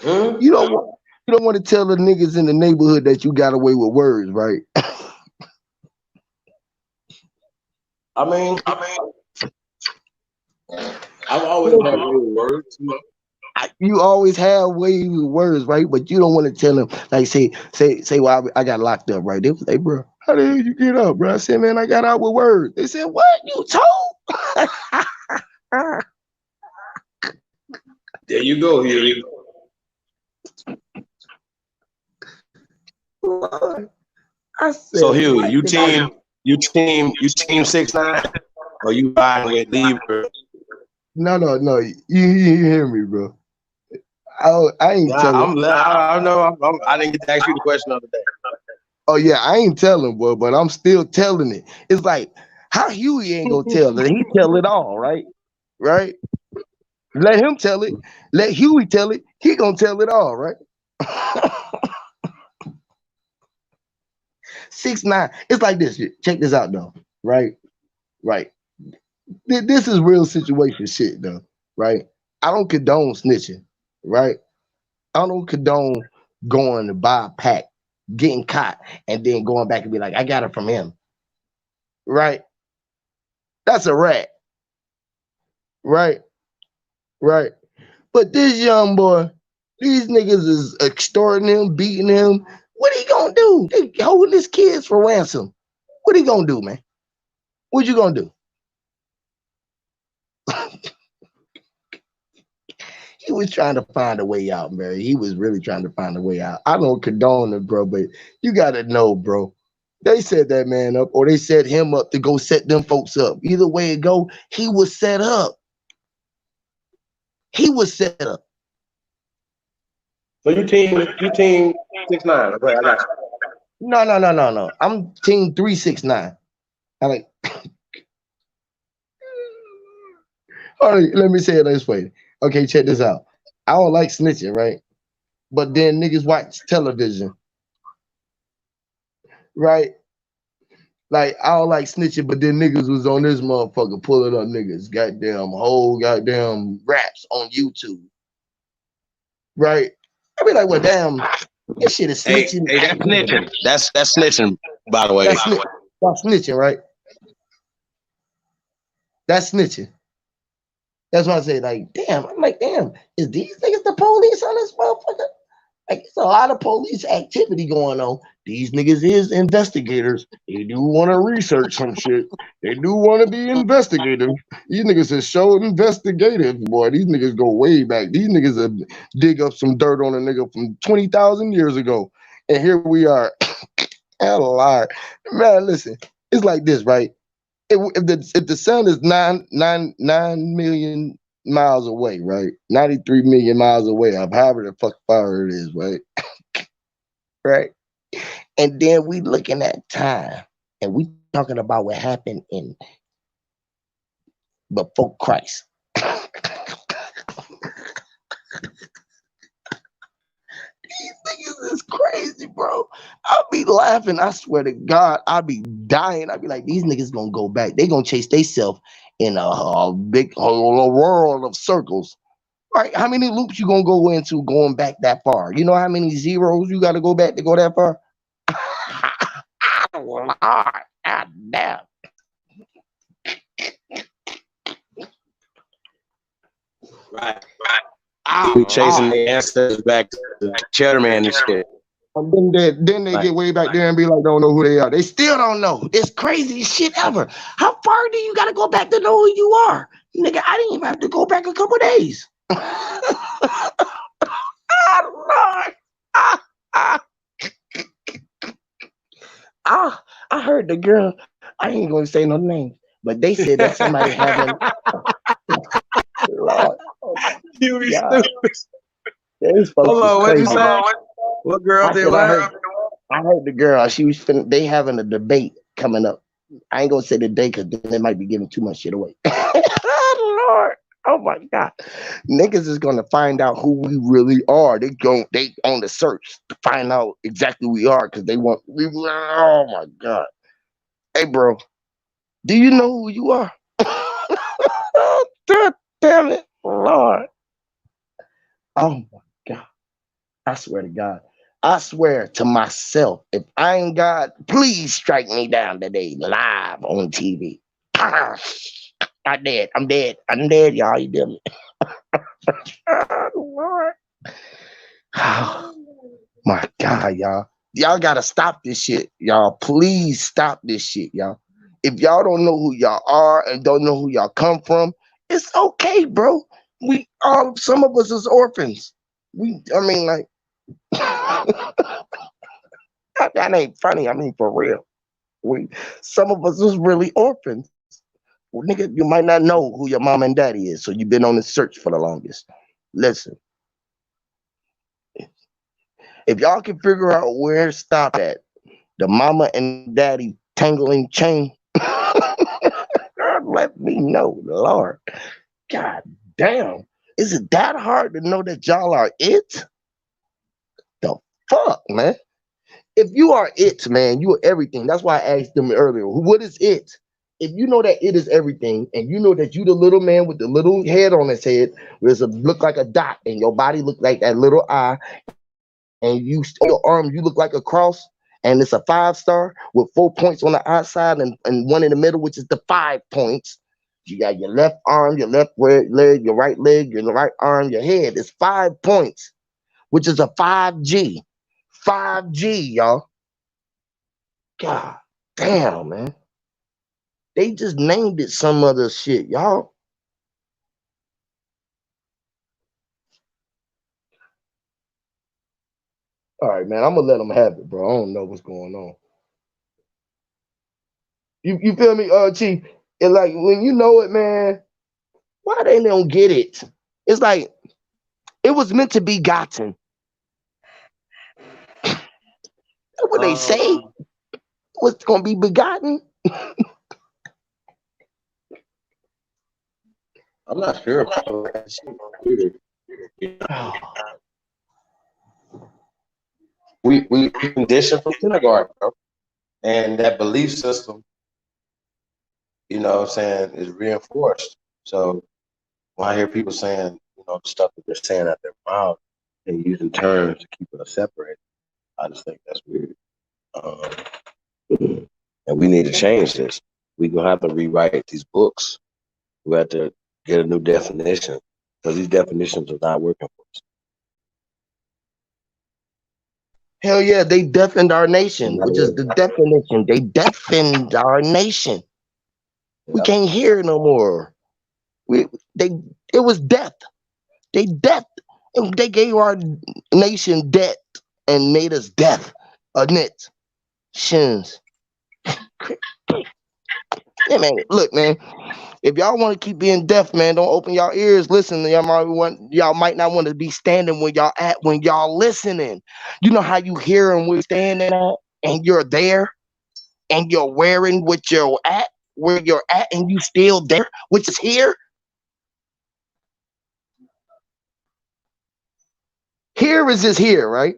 You don't want to tell the niggas in the neighborhood that you got away with words, right? I mean, I've always had way with words. You always have ways with words, right? But you don't want to tell them, like, say, well, I got locked up, right? They was like, bro, how the hell you get out, bro? I said, man, I got out with words. They said, what? You told? There you go, Huey. I said, So Huey, you what? team 6ix9ine, or you riding with Libra? No. You hear me, bro? I ain't Nah, telling. I know. I didn't get to ask you the question the other day. Oh yeah, I ain't telling, boy, but I'm still telling it. It's like how Huey ain't gonna tell it. He tell it all, right? Right? Let him tell it. Let Huey tell it. He gonna tell it all, right? 6ix9ine. It's like this. Check this out, though. Right? Right. This is real situation shit, though. Right? I don't condone snitching. Right? I don't condone going to buy a pack, getting caught, and then going back and be like, I got it from him. Right? That's a rat. Right? Right. But this young boy, these niggas is extorting him, beating him. What he gonna do? They holding his kids for ransom. What he gonna do, man? What you gonna do? He was trying to find a way out, man. He was really trying to find a way out. I don't condone it, bro, but you gotta know, bro. They set that man up, or they set him up to go set them folks up. Either way it go, he was set up. He was set up. So you team 6ix9ine. Okay, I got you. No. I'm team 369. I like. All right, let me say it this way. Okay, check this out. I don't like snitching, right? But then niggas watch television, right? Like I don't like snitching, but then niggas was on this motherfucker pulling up niggas, goddamn whole goddamn raps on YouTube, right? I be like, well, damn, this shit is Hey, snitching. that's snitching. That's snitching, by the way. That's snitching, right? That's snitching. That's why I say, like, damn. I'm like, damn, is these niggas the police on this motherfucker? Like, it's a lot of police activity going on. These niggas is investigators. They do want to research some shit. They do want to be investigative. These niggas is so investigative, boy. These niggas go way back. These niggas dig up some dirt on a nigga from 20,000 years ago. And here we are. Hell, a lie. Man, listen, it's like this, right? If the sun is 9 million miles away, right? 93 million miles away, of however the fuck far it is, right? Right? And then we looking at time and we talking about what happened in before Christ. These niggas is crazy, bro. I'll be laughing. I swear to God, I'll be dying. I'll be like, these niggas gonna go back. They gonna chase themselves in a big whole world of circles. Right? How many loops you gonna go into going back that far? You know how many zeros you gotta go back to go that far? Lord, God damn. Right. We chasing the ancestors back to Cheddar Man and shit. And then they get way back there and be like, don't know who they are. They still don't know. It's crazy shit ever. How far do you gotta go back to know who you are? Nigga, I didn't even have to go back a couple days. Lord. I heard heard the girl. I ain't gonna say no names, but they said that somebody having. Lord, oh my You be God, stupid. these folks Hold is on, what'd you crazy. say? What girl I did said what? I heard the girl. She was finna, they having a debate coming up. I ain't gonna say the day because then they might be giving too much shit away. Lord, oh my God, niggas is gonna find out who we really are. They on the search to find out exactly who we are because they want we. Oh my God, hey bro, do you know who you are? God damn it, Lord. Oh my God. I swear to God. I swear to myself, if I ain't God, please strike me down today live on TV. I'm dead. I'm dead. I'm dead, y'all. You deal me. Oh, Lord. Oh, my God, y'all. Y'all gotta stop this shit, y'all. Please stop this shit, y'all. If y'all don't know who y'all are and don't know who y'all come from, it's okay, bro. We all some of us is orphans. I mean, like that ain't funny. I mean, for real. We some of us is really orphans. Well, nigga, you might not know who your mom and daddy is, so you've been on the search for the longest. Listen, if y'all can figure out where to stop at, the mama and daddy tangling chain, let me know, Lord. God damn. Is it that hard to know that y'all are it? The fuck, man? If you are it, man, you are everything. That's why I asked them earlier, what is it? If you know that it is everything, and you know that you the little man with the little head on his head, where it's look like a dot, and your body look like that little eye, and you on your arm, you look like a cross, and it's a 5-star with 4 points on the outside and one in the middle, which is the 5 points. You got your left arm, your left leg, your right leg, your right arm, your head. It's 5 points, which is a 5G. 5G, y'all. God damn, man. They just named it some other shit, y'all. All right, man. I'm gonna let them have it, bro. I don't know what's going on. You feel me, Chief? And like when you know it, man, why they don't get it? It's like it was meant to be gotten. That's what they say. What's gonna be begotten? I'm not sure about that shit either. We conditioned from kindergarten, bro. And that belief system, you know what I'm saying, is reinforced. So when I hear people saying, you know, the stuff that they're saying out their mouth and using terms to keep us separated, I just think that's weird. Um, and we need to change this. We're gonna have to rewrite these books. We have to get a new definition because these definitions are not working for us. Hell yeah, they deafened our No nation, matter which is what. the definition. They deafened our nation. We Yeah. can't hear no more. We they it was death. They death. And they gave our nation debt and made us deaf. Admit. Shins. Yeah, man. Look, man. If y'all want to keep being deaf, man, don't open y'all ears. Listen, y'all might not want to be standing when y'all listening. You know how you hear and we're standing at, and you're there, and you're wearing what you're at, where you're at, and you still there, which is here. Here is just here, right?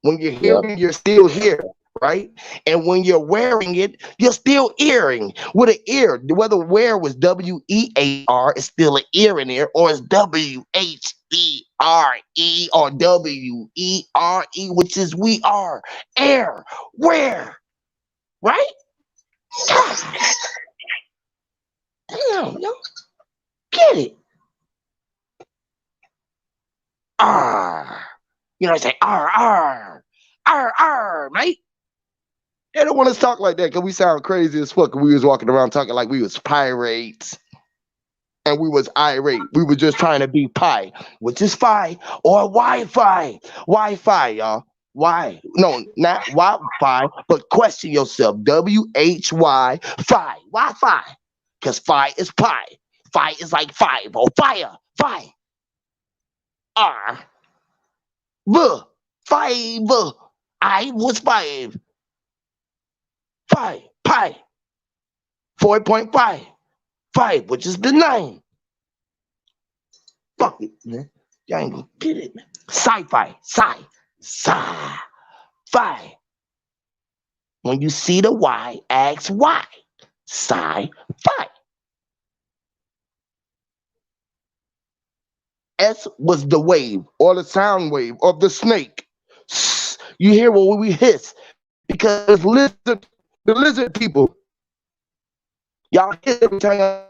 When you're Yeah. hearing, you're still here, right? And when you're wearing it, you're still earring with an ear. Whether wear was WEAR, it's still an ear in there, or it's WHERE or WERE, which is we are. Air, where, right? God damn, yo, get it. R. You know, I say R, mate. They don't want us to talk like that because we sound crazy as fuck. We was walking around talking like we was pirates and we was irate. We were just trying to be pi, which is fi or Wi-Fi. Wi-Fi, y'all. Why? No, not why phi, but question yourself. WHY phi. Why phi? Because phi is pi. Phi is like five or fire. Phi. R. V. Five. I was five. Phi. Pi. 4.5. 5, which is the 9. Fuck it, man. Y'all ain't gonna get it, man. Sci-fi. Sci-fi. When you see the Y, ask why. Sci-fi. S was the wave or the sound wave of the snake. You hear what we hiss because the lizard people, y'all hiss every time y'all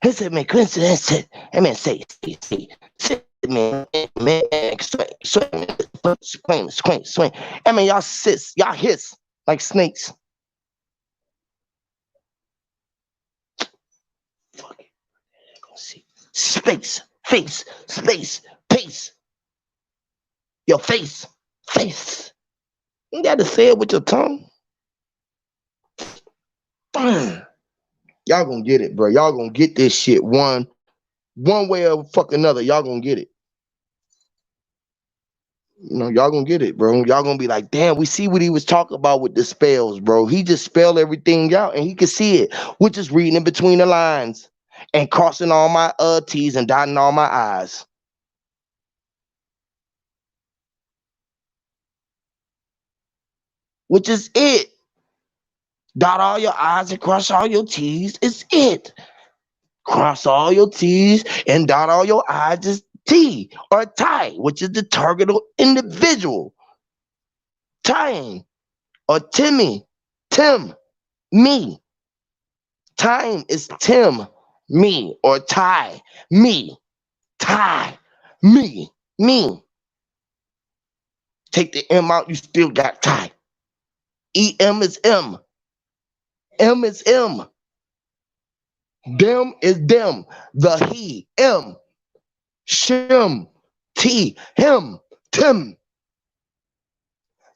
hiss it, man. Coincidence. I mean, say, man, swing. I mean, y'all hiss like snakes. Fuck it. See. Space, face, space, pace. Your face. You gotta say it with your tongue. Y'all gonna get it, bro. Y'all gonna get this shit one way or fuck another. Y'all gonna get it. You know, y'all gonna get it, bro. Y'all gonna be like, damn, we see what he was talking about with the spells, bro. He just spelled everything out and he could see it. We're just reading in between the lines and crossing all my T's and dotting all my I's. Which is it. Dot all your I's and cross all your T's is it. Cross all your T's and dot all your I's is T or tie, which is the target individual. Tying or Timmy, Tim, me. Time is Tim, me, or tie, me, tie, me. Take the M out, you still got tie. EM is M. M is M. Them is them. The he, M. Shim, T, him, Tim.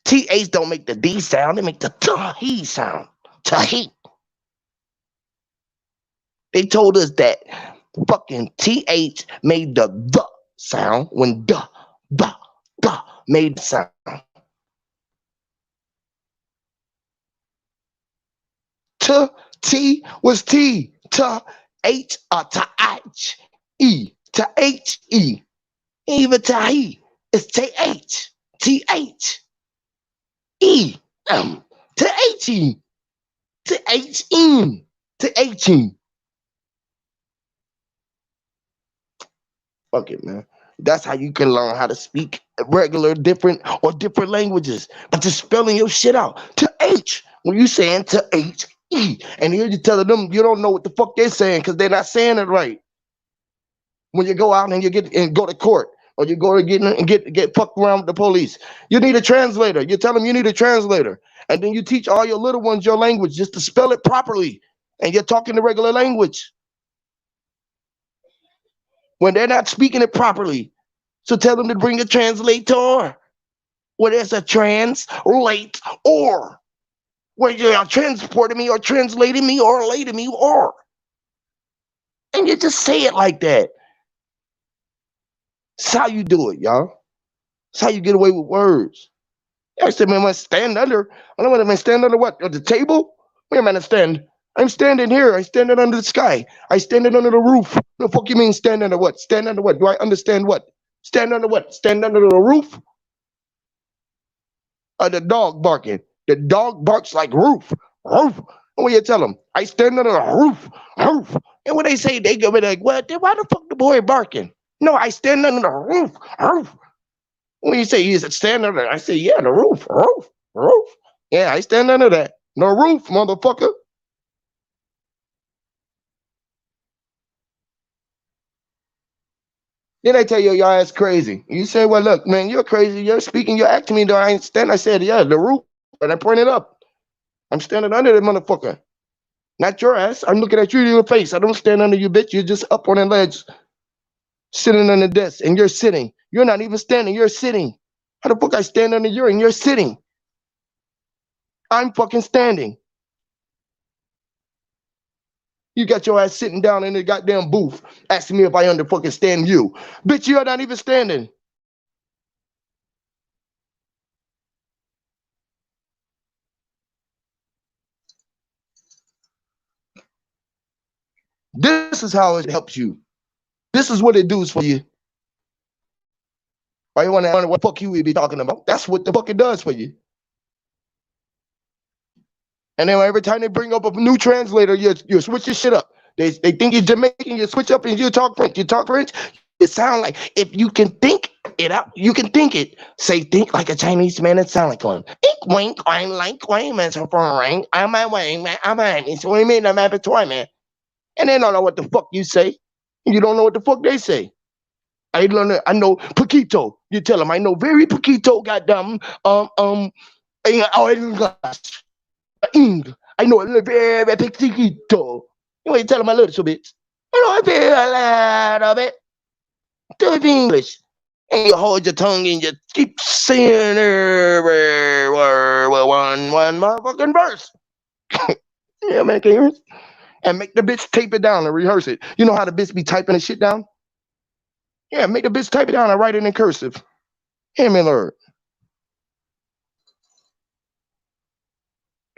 TH don't make the D sound, they make the he sound. Tahi. They told us that fucking TH made the sound when the made the sound. T was T. H to H. E to H-E. Even to he. It's TH. TH. E. To H-E. To H-E. To H-E. Fuck it, man. That's how you can learn how to speak regular, different languages. But just spelling your shit out. To H. When you saying to H-E. And you're just telling them you don't know what the fuck they're saying because they're not saying it right. When you go out and you go to court or you go to get fucked around with the police, you need a translator. You tell them you need a translator. And then you teach all your little ones your language just to spell it properly. And you're talking the regular language when they're not speaking it properly. So tell them to bring a translator. Where there's a translate or where you are transporting me or translating me or relating me or. And you just say it like that. That's how you do it, y'all. That's how you get away with words. I said, man, I stand under. I don't want to stand under what? At the table? Wait a minute, stand. I'm standing here. I'm standing under the sky. I standing under the roof. The fuck you mean stand under what? Stand under what? Do I understand what? Stand under what? Stand under the roof? Or the dog barking? The dog barks like roof. Roof. And when you tell them, I stand under the roof. Roof. And when they say they go be like, what? Then why the fuck the boy barking? No, I stand under the roof. Roof. When you say you stand under, I say, yeah, the roof. Roof. Yeah, I stand under that. No roof, motherfucker. Then they tell you your ass crazy. You say, well, look, man, you're crazy. You're speaking, you're acting me. Do I understand? I said, yeah, the roof. And I pointed up. I'm standing under the motherfucker. Not your ass. I'm looking at you in your face. I don't stand under you, bitch. You're just up on a ledge, sitting on the desk, and you're sitting. You're not even standing. You're sitting. How the fuck I stand under you and you're sitting? I'm fucking standing. You got your ass sitting down in the goddamn booth asking me if I under fucking stand you. Bitch, you're not even standing. This is how it helps you. This is what it does for you. Why you want to wonder what the fuck you would be talking about? That's what the fuck it does for you. And then every time they bring up a new translator, you switch your shit up. They think you're Jamaican, you switch up and you talk French. You talk French, it sound like, if you can think it out, you can think it. Say, think like a Chinese man and sound like one. Ink wink, I'm like man, so for ring, I'm a wing, man, I'm a so we mean I'm a toy man. And they don't know what the fuck you say. You don't know what the fuck they say. I know Paquito. You tell them I know very Paquito, goddamn English. I know a little very Paquito. You tell them a little bit. I know a very little bit. Do it in English. And you hold your tongue and you keep saying one motherfucking verse. Yeah, man, can you hear it? And make the bitch tape it down and rehearse it. You know how the bitch be typing the shit down? Yeah, make the bitch type it down and write it in cursive. Hear me, Lord.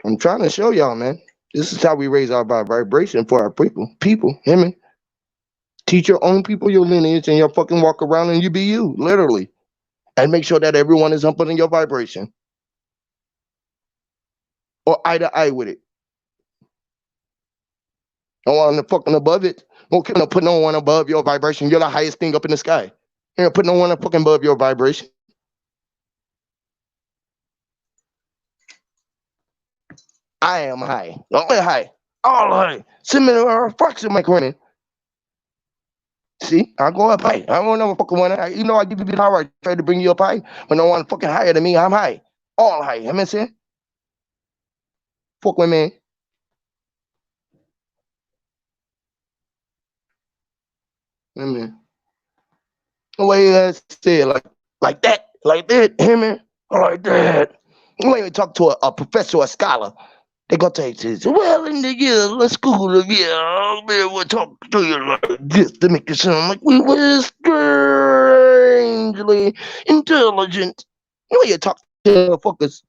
I'm trying to show y'all, man. This is how we raise our vibration for our people. People, hear me? Teach your own people your lineage and you'll fucking walk around and you be you, literally. And make sure that everyone is up in your vibration. Or eye to eye with it. Don't want to fucking above it. Don't put no one above your vibration. You're the highest thing up in the sky. You don't put no one fucking above your vibration. I am high. Only high. All high. Similar fraction my women. See, I go up high. I don't know fucking one high. You know I give you the power. I try to bring you up high. But no one fucking higher than me. I'm high. All high. You know what I'm saying? Fuck with me. The way you say it, like that, him, like that. When you talk to a professor or a scholar, they gonna tell you, well, in the year, let's school of year, we'll talk to you like this to make it sound like we were strangely intelligent. When you talk to motherfuckers,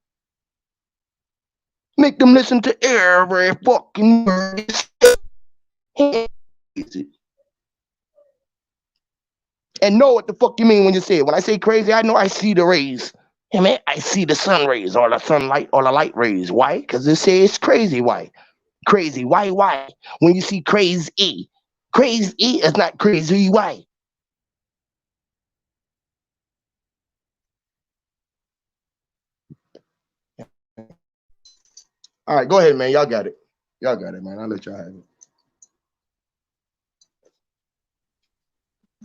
make them listen to every fucking word you say. And know what the fuck you mean when you say it. When I say crazy, I know I see the rays. Hey man, I see the sun rays or the sunlight or the light rays. Why? Because it says it's crazy. Why? Crazy. Why? Why? When you see crazy, crazy is not crazy. Why? All right, go ahead, man. Y'all got it. Y'all got it, man. I'll let y'all have it.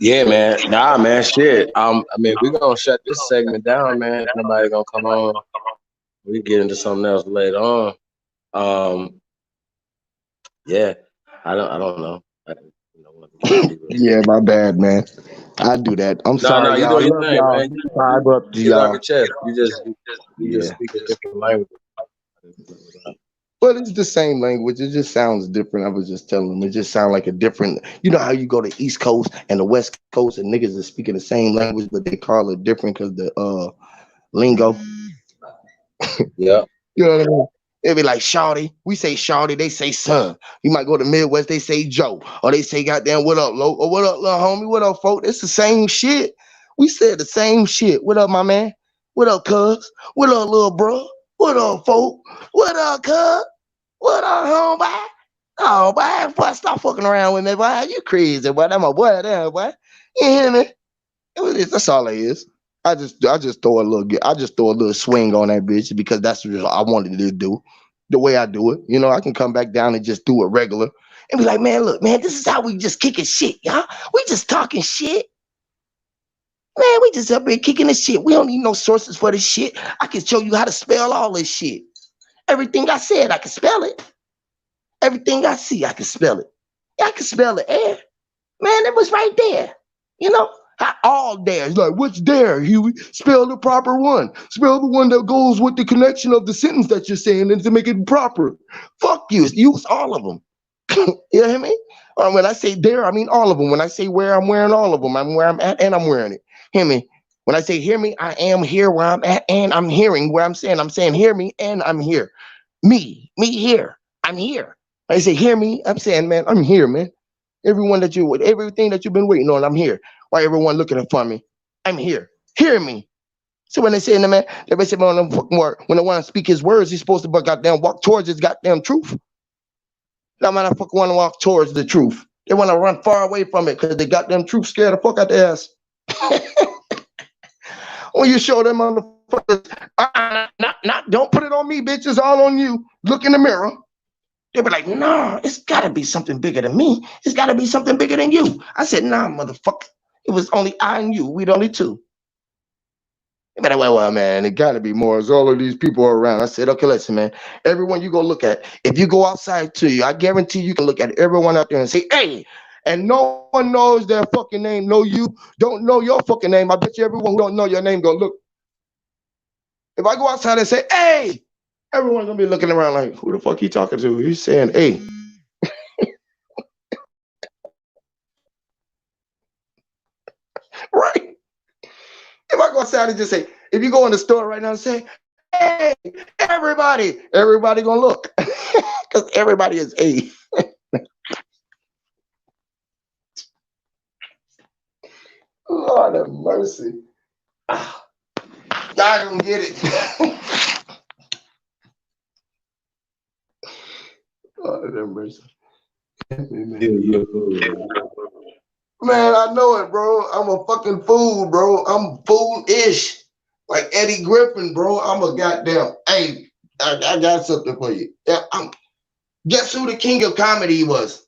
Yeah, man. Nah, man. Shit. I mean, we're gonna shut this segment down, man. If nobody gonna come on, we get into something else later on. Yeah. I don't know. Yeah, my bad, man. I do that. I'm sorry, No, you y'all. doing your Love thing, y'all. man. Vibe up to Get it off y'all. your chest. You just Yeah. speak a different language. Well, it's the same language. It just sounds different. I was just telling them. It just sounds like a different. You know how you go to East Coast and the West Coast and niggas are speaking the same language, but they call it different because the lingo. Yeah. You know what I mean? They be like shawty. We say shawty. They say son. You might go to Midwest. They say Joe, or they say goddamn what up, lo, or what up, little homie. What up, folk? It's the same shit. We said the same shit. What up, my man? What up, cuz? What up, little bro? What up, folk? What up, cuz? What up, homie? Oh, boy, stop fucking around with me, boy. You crazy, boy. That's my boy there, boy. You hear me? That's all it is. I just throw a little swing on that bitch because that's what I wanted to do. The way I do it, you know, I can come back down and just do it regular and be like, man, look, man, this is how we just kicking shit, y'all. We just talking shit. Man, we just up here kicking this shit. We don't need no sources for this shit. I can show you how to spell all this shit. Everything I said, I can spell it. Everything I see, I can spell it. Yeah, I can spell it. Man, it was right there. You know, All dare. He's like, what's dare, Huey? Spell the proper one. Spell the one that goes with the connection of the sentence that you're saying and to make it proper. Fuck you. Use all of them. You hear me? Or when I say dare, I mean all of them. When I say where, I'm wearing all of them. I'm where I'm at and I'm wearing it. Hear me? When I say hear me, I am here where I'm at and I'm hearing where I'm saying. I'm saying hear me and I'm here. Me here. I'm here. I say hear me. I'm saying, man, I'm here, man. Everything that you've been waiting on, I'm here. Why everyone looking for me? I'm here. Hear me. So when they say, man, they say, man, when they want to speak his words, he's supposed to goddamn walk towards his goddamn truth. Now, motherfucker want to walk towards the truth. They want to run far away from it because they got them truth scared the fuck out their ass. When you show them motherfuckers, don't put it on me, bitch. It's all on you. Look in the mirror. They'll be like, nah, it's got to be something bigger than me. It's got to be something bigger than you. I said, nah, motherfucker. It was only I and you. We'd only two. They be like, well, man, it got to be more. There's all of these people around. I said, okay, listen, man. Everyone you go look at, if you go outside to you, I guarantee you can look at everyone out there and say, hey, and no one knows their fucking name. No, you don't know your fucking name. I bet you everyone who don't know your name gonna look. If I go outside and say, hey, everyone's gonna be looking around like, who the fuck he talking to? He's saying, hey. Right? If I go outside and just say, if you go in the store right now and say, hey, everybody gonna look. Because everybody is A. Lord have mercy. Y'all don't get it. Lord have mercy. Man, I know it, bro. I'm a fucking fool, bro. I'm foolish. Like Eddie Griffin, bro. I'm a goddamn. Hey, I got something for you. Yeah, guess who the king of comedy was?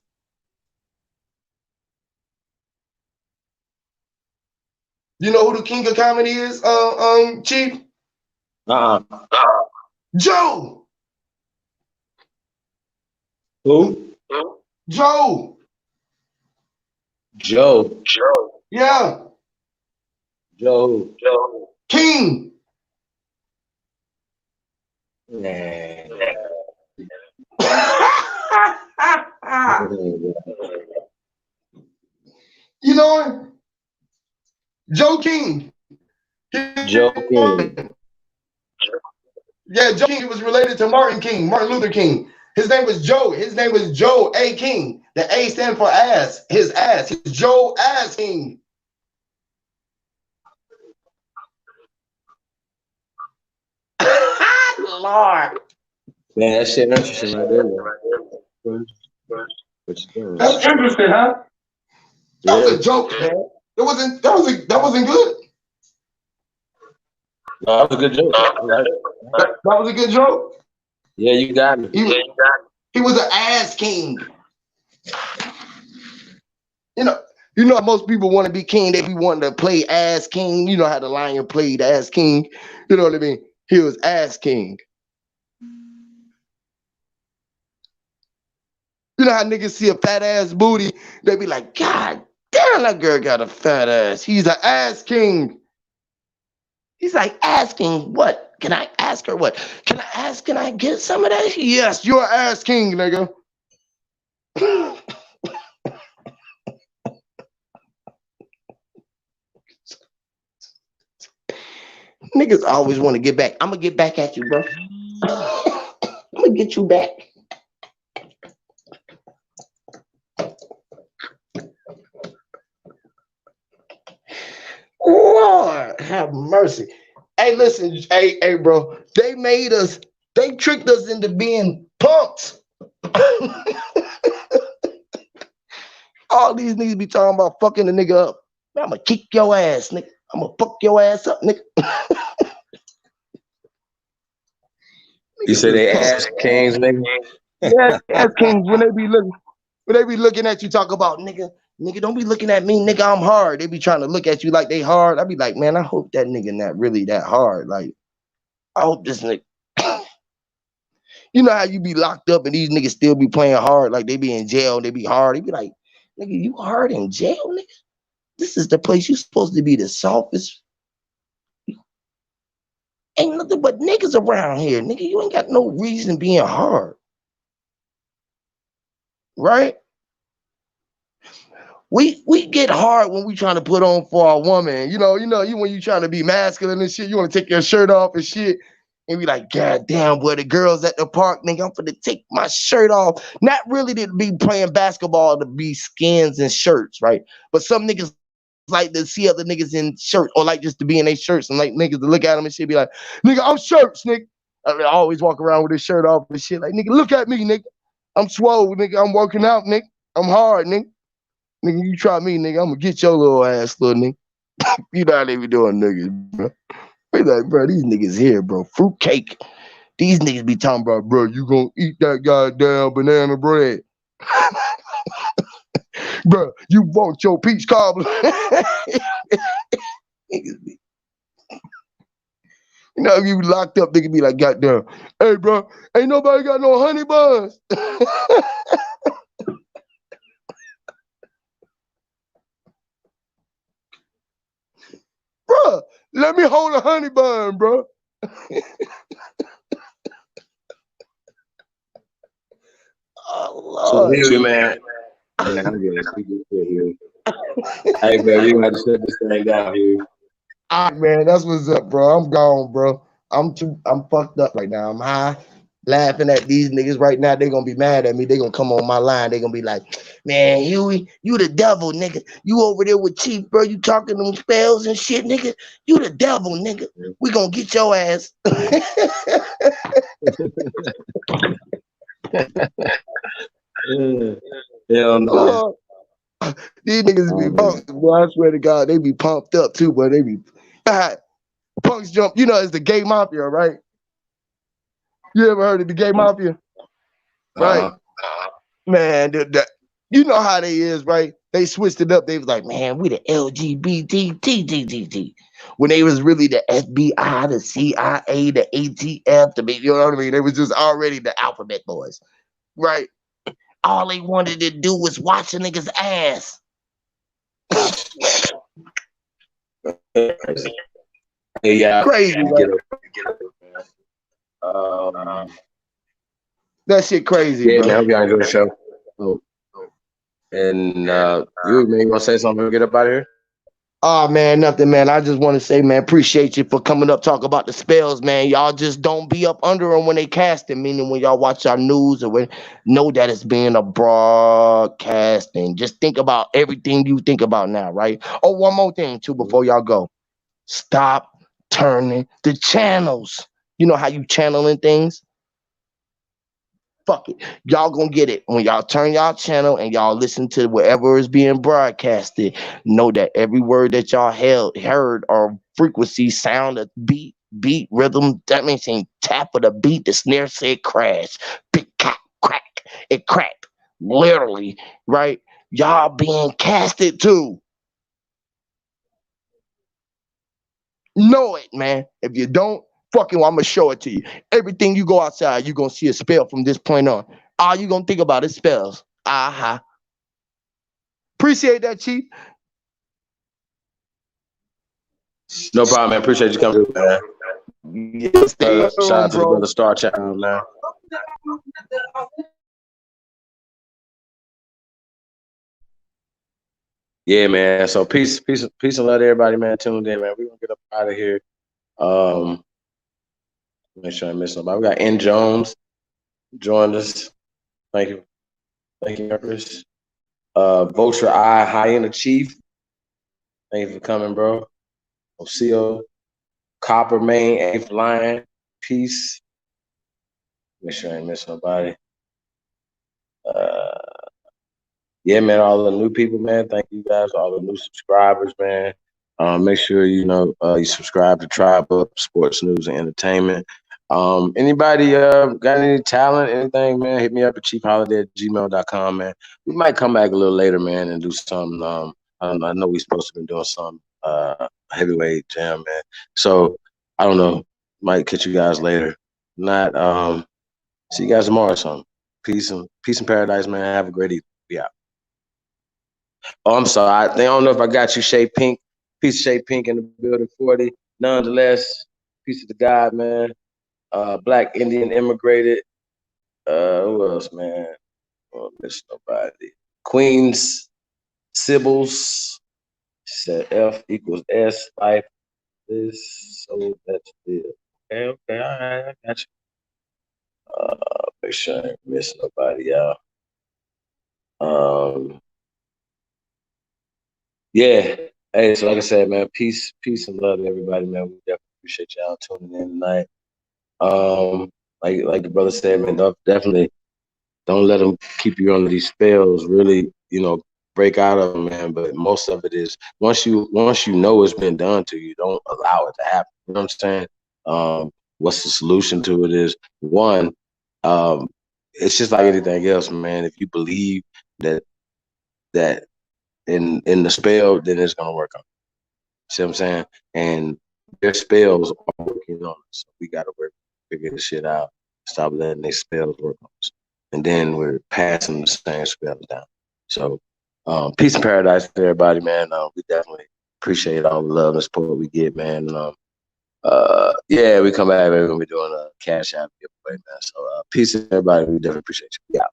You know who the king of comedy is, Chief? Joe. Who? Joe. Joe. Yeah. Joe. King. Nah. You know him? Joe King. Joe King. Yeah, Joe King was related to Martin Luther King. His name was Joe. His name was Joe A. King. The A stand for ass. His ass. He's Joe Ass King. Lord. Man, that shit interesting right there. What you doing? That's interesting, huh? That was a joke, man. That wasn't good. No, that was a good joke. That was a good joke. Yeah, you got me. He was an ass king. You know how most people want to be king, they be wanting to play ass king. You know how the lion played ass king. You know what I mean? He was ass king. You know how niggas see a fat ass booty, they be like, God damn, that girl got a fat ass. He's an ass king. He's like, asking what? Can I ask her what? Can I get some of that? Yes, you're an ass king, nigga. Niggas always want to get back. I'm gonna get back at you, bro. I'm gonna get you back. Lord have mercy. Hey, listen, hey, bro. They tricked us into being punks. All these niggas be talking about fucking the nigga up. Man, I'm gonna kick your ass, nigga. I'm gonna fuck your ass up, nigga. You say they ass kings, nigga? Yeah, ass kings when they be looking at you, talk about nigga, don't be looking at me, nigga, I'm hard. They be trying to look at you like they hard. I be like, man, I hope that nigga not really that hard. Like, I hope this nigga. You know how you be locked up and these niggas still be playing hard, like they be in jail, they be hard. They be like, nigga, you hard in jail, nigga? This is the place you're supposed to be the softest. Ain't nothing but niggas around here, nigga. You ain't got no reason being hard, right? We get hard when we trying to put on for our woman. You when you trying to be masculine and shit, you want to take your shirt off and shit. And be like, God damn, boy, the girls at the park, nigga, I'm finna take my shirt off. Not really to be playing basketball to be skins and shirts, right? But some niggas like to see other niggas in shirts or like just to be in their shirts and like niggas to look at them and shit be like, nigga, I'm shirts, nigga. I always walk around with his shirt off and shit. Like, nigga, look at me, nigga. I'm swole, nigga. I'm working out, nigga. I'm hard, nigga. Nigga, you try me, nigga. I'm gonna get your little ass, little nigga. You know how they be doing, niggas, bro. We like, bro, these niggas here, bro. Fruitcake. These niggas be talking about, bro, you gonna eat that goddamn banana bread. Bro, you want your peach cobbler. You know, if you locked up, they could be like, goddamn, hey, bro, ain't nobody got no honey buns. Bro, let me hold a honey bun, bro. Oh, Lord. So here, man. Man, I'm getting here. Hey, man, you got to shut this thing down here. All right, man, that's what's up, bro. I'm gone, bro. I'm fucked up right now. I'm high, laughing at these niggas right now. They gonna be mad at me. They gonna come on my line. They gonna be like, man, Huey, you the devil, nigga. You over there with Chief, bro. You talking them spells and shit, nigga. You the devil, nigga. We gonna get your ass. Hell no. These niggas be pumped. Boy, I swear to God, they be pumped up too, but they be punks jump. You know, it's the gay mafia, right? You ever heard of the gay mafia? Right. Man, you know how they is, right? They switched it up. They was like, man, we the LGBT. When they was really the FBI, the CIA, the ATF, you know what I mean? They was just already the alphabet boys, right? All they wanted to do was watch a nigga's ass. Yeah, crazy, right? That shit crazy, yeah, bro. man, I hope y'all enjoy the show. Oh. And you, man, you want to say something and get up out of here? Oh, man, nothing, man. I just want to say, man, appreciate you for coming up, talk about the spells, man. Y'all just don't be up under them when they cast it, meaning when y'all watch our news or when know that it's being a broadcasting. Just think about everything you think about now, right? Oh, one more thing, too, before y'all go. Stop turning the channels. You know how you channeling things? Fuck it. Y'all gonna get it. When y'all turn y'all channel and y'all listen to whatever is being broadcasted, know that every word that y'all heard or frequency, sound, a beat, rhythm, that means saying tap of the beat, the snare said crash. Big crack. It cracked. Literally, right? Y'all being casted too. Know it, man. If you don't, fucking, I'm gonna show it to you. Everything you go outside, you're gonna see a spell from this point on. All you gonna think about is spells. Aha. Appreciate that, Chief. No problem, man. Appreciate you coming through, man. Yes, Shout out to the brother Star Channel, man. Yeah, man. So peace and love to everybody, man. Tuned in, man. We're gonna get up out of here. Make sure I miss nobody. We got N Jones joined us. Thank you, Chris. Vulture Eye, Hyena Chief. Thank you for coming, bro. Oseo, Copper Main, Eighth Lion. Peace. Make sure I ain't miss nobody. Yeah, man, all the new people, man. Thank you guys, all the new subscribers, man. Make sure you subscribe to Tribe Up Sports News and Entertainment. Anybody got any talent, anything, man? Hit me up at cheapholiday@gmail.com, man. We might come back a little later, man, and do some. I know we're supposed to be doing some heavyweight jam, man. So I don't know. Might catch you guys later. Not see you guys tomorrow or something. Peace and paradise, man. Have a great evening. Be out. Oh, I'm sorry. I don't know if I got you, Shay Pink. Piece of Shay Pink in the building, 40. Nonetheless, piece of the God, man. Black Indian immigrated. Who else, man? Oh, miss nobody. Queens, Sybil's. Said F equals S. Life is so that's it. Okay, all right, I got you. Make sure I ain't miss nobody out. Um, yeah. Hey, so like I said, man, peace and love to everybody, man. We definitely appreciate y'all tuning in tonight. Like the brother said, man, definitely don't let them keep you under these spells. Really, break out of them, man. But most of it is once you know it's been done to you, don't allow it to happen. You know what I'm saying? What's the solution to it is one, it's just like anything else, man. If you believe that in the spell, then it's gonna work on. See what I'm saying? And their spells are working on us. So we gotta figure this shit out. Stop letting their spells work on us. And then we're passing the same spells down. So peace and paradise to everybody, man. We definitely appreciate all the love and support we get, man. Yeah, we come back, man. We're gonna be doing a cash out giveaway, man. So peace to everybody. We definitely appreciate you. Yeah.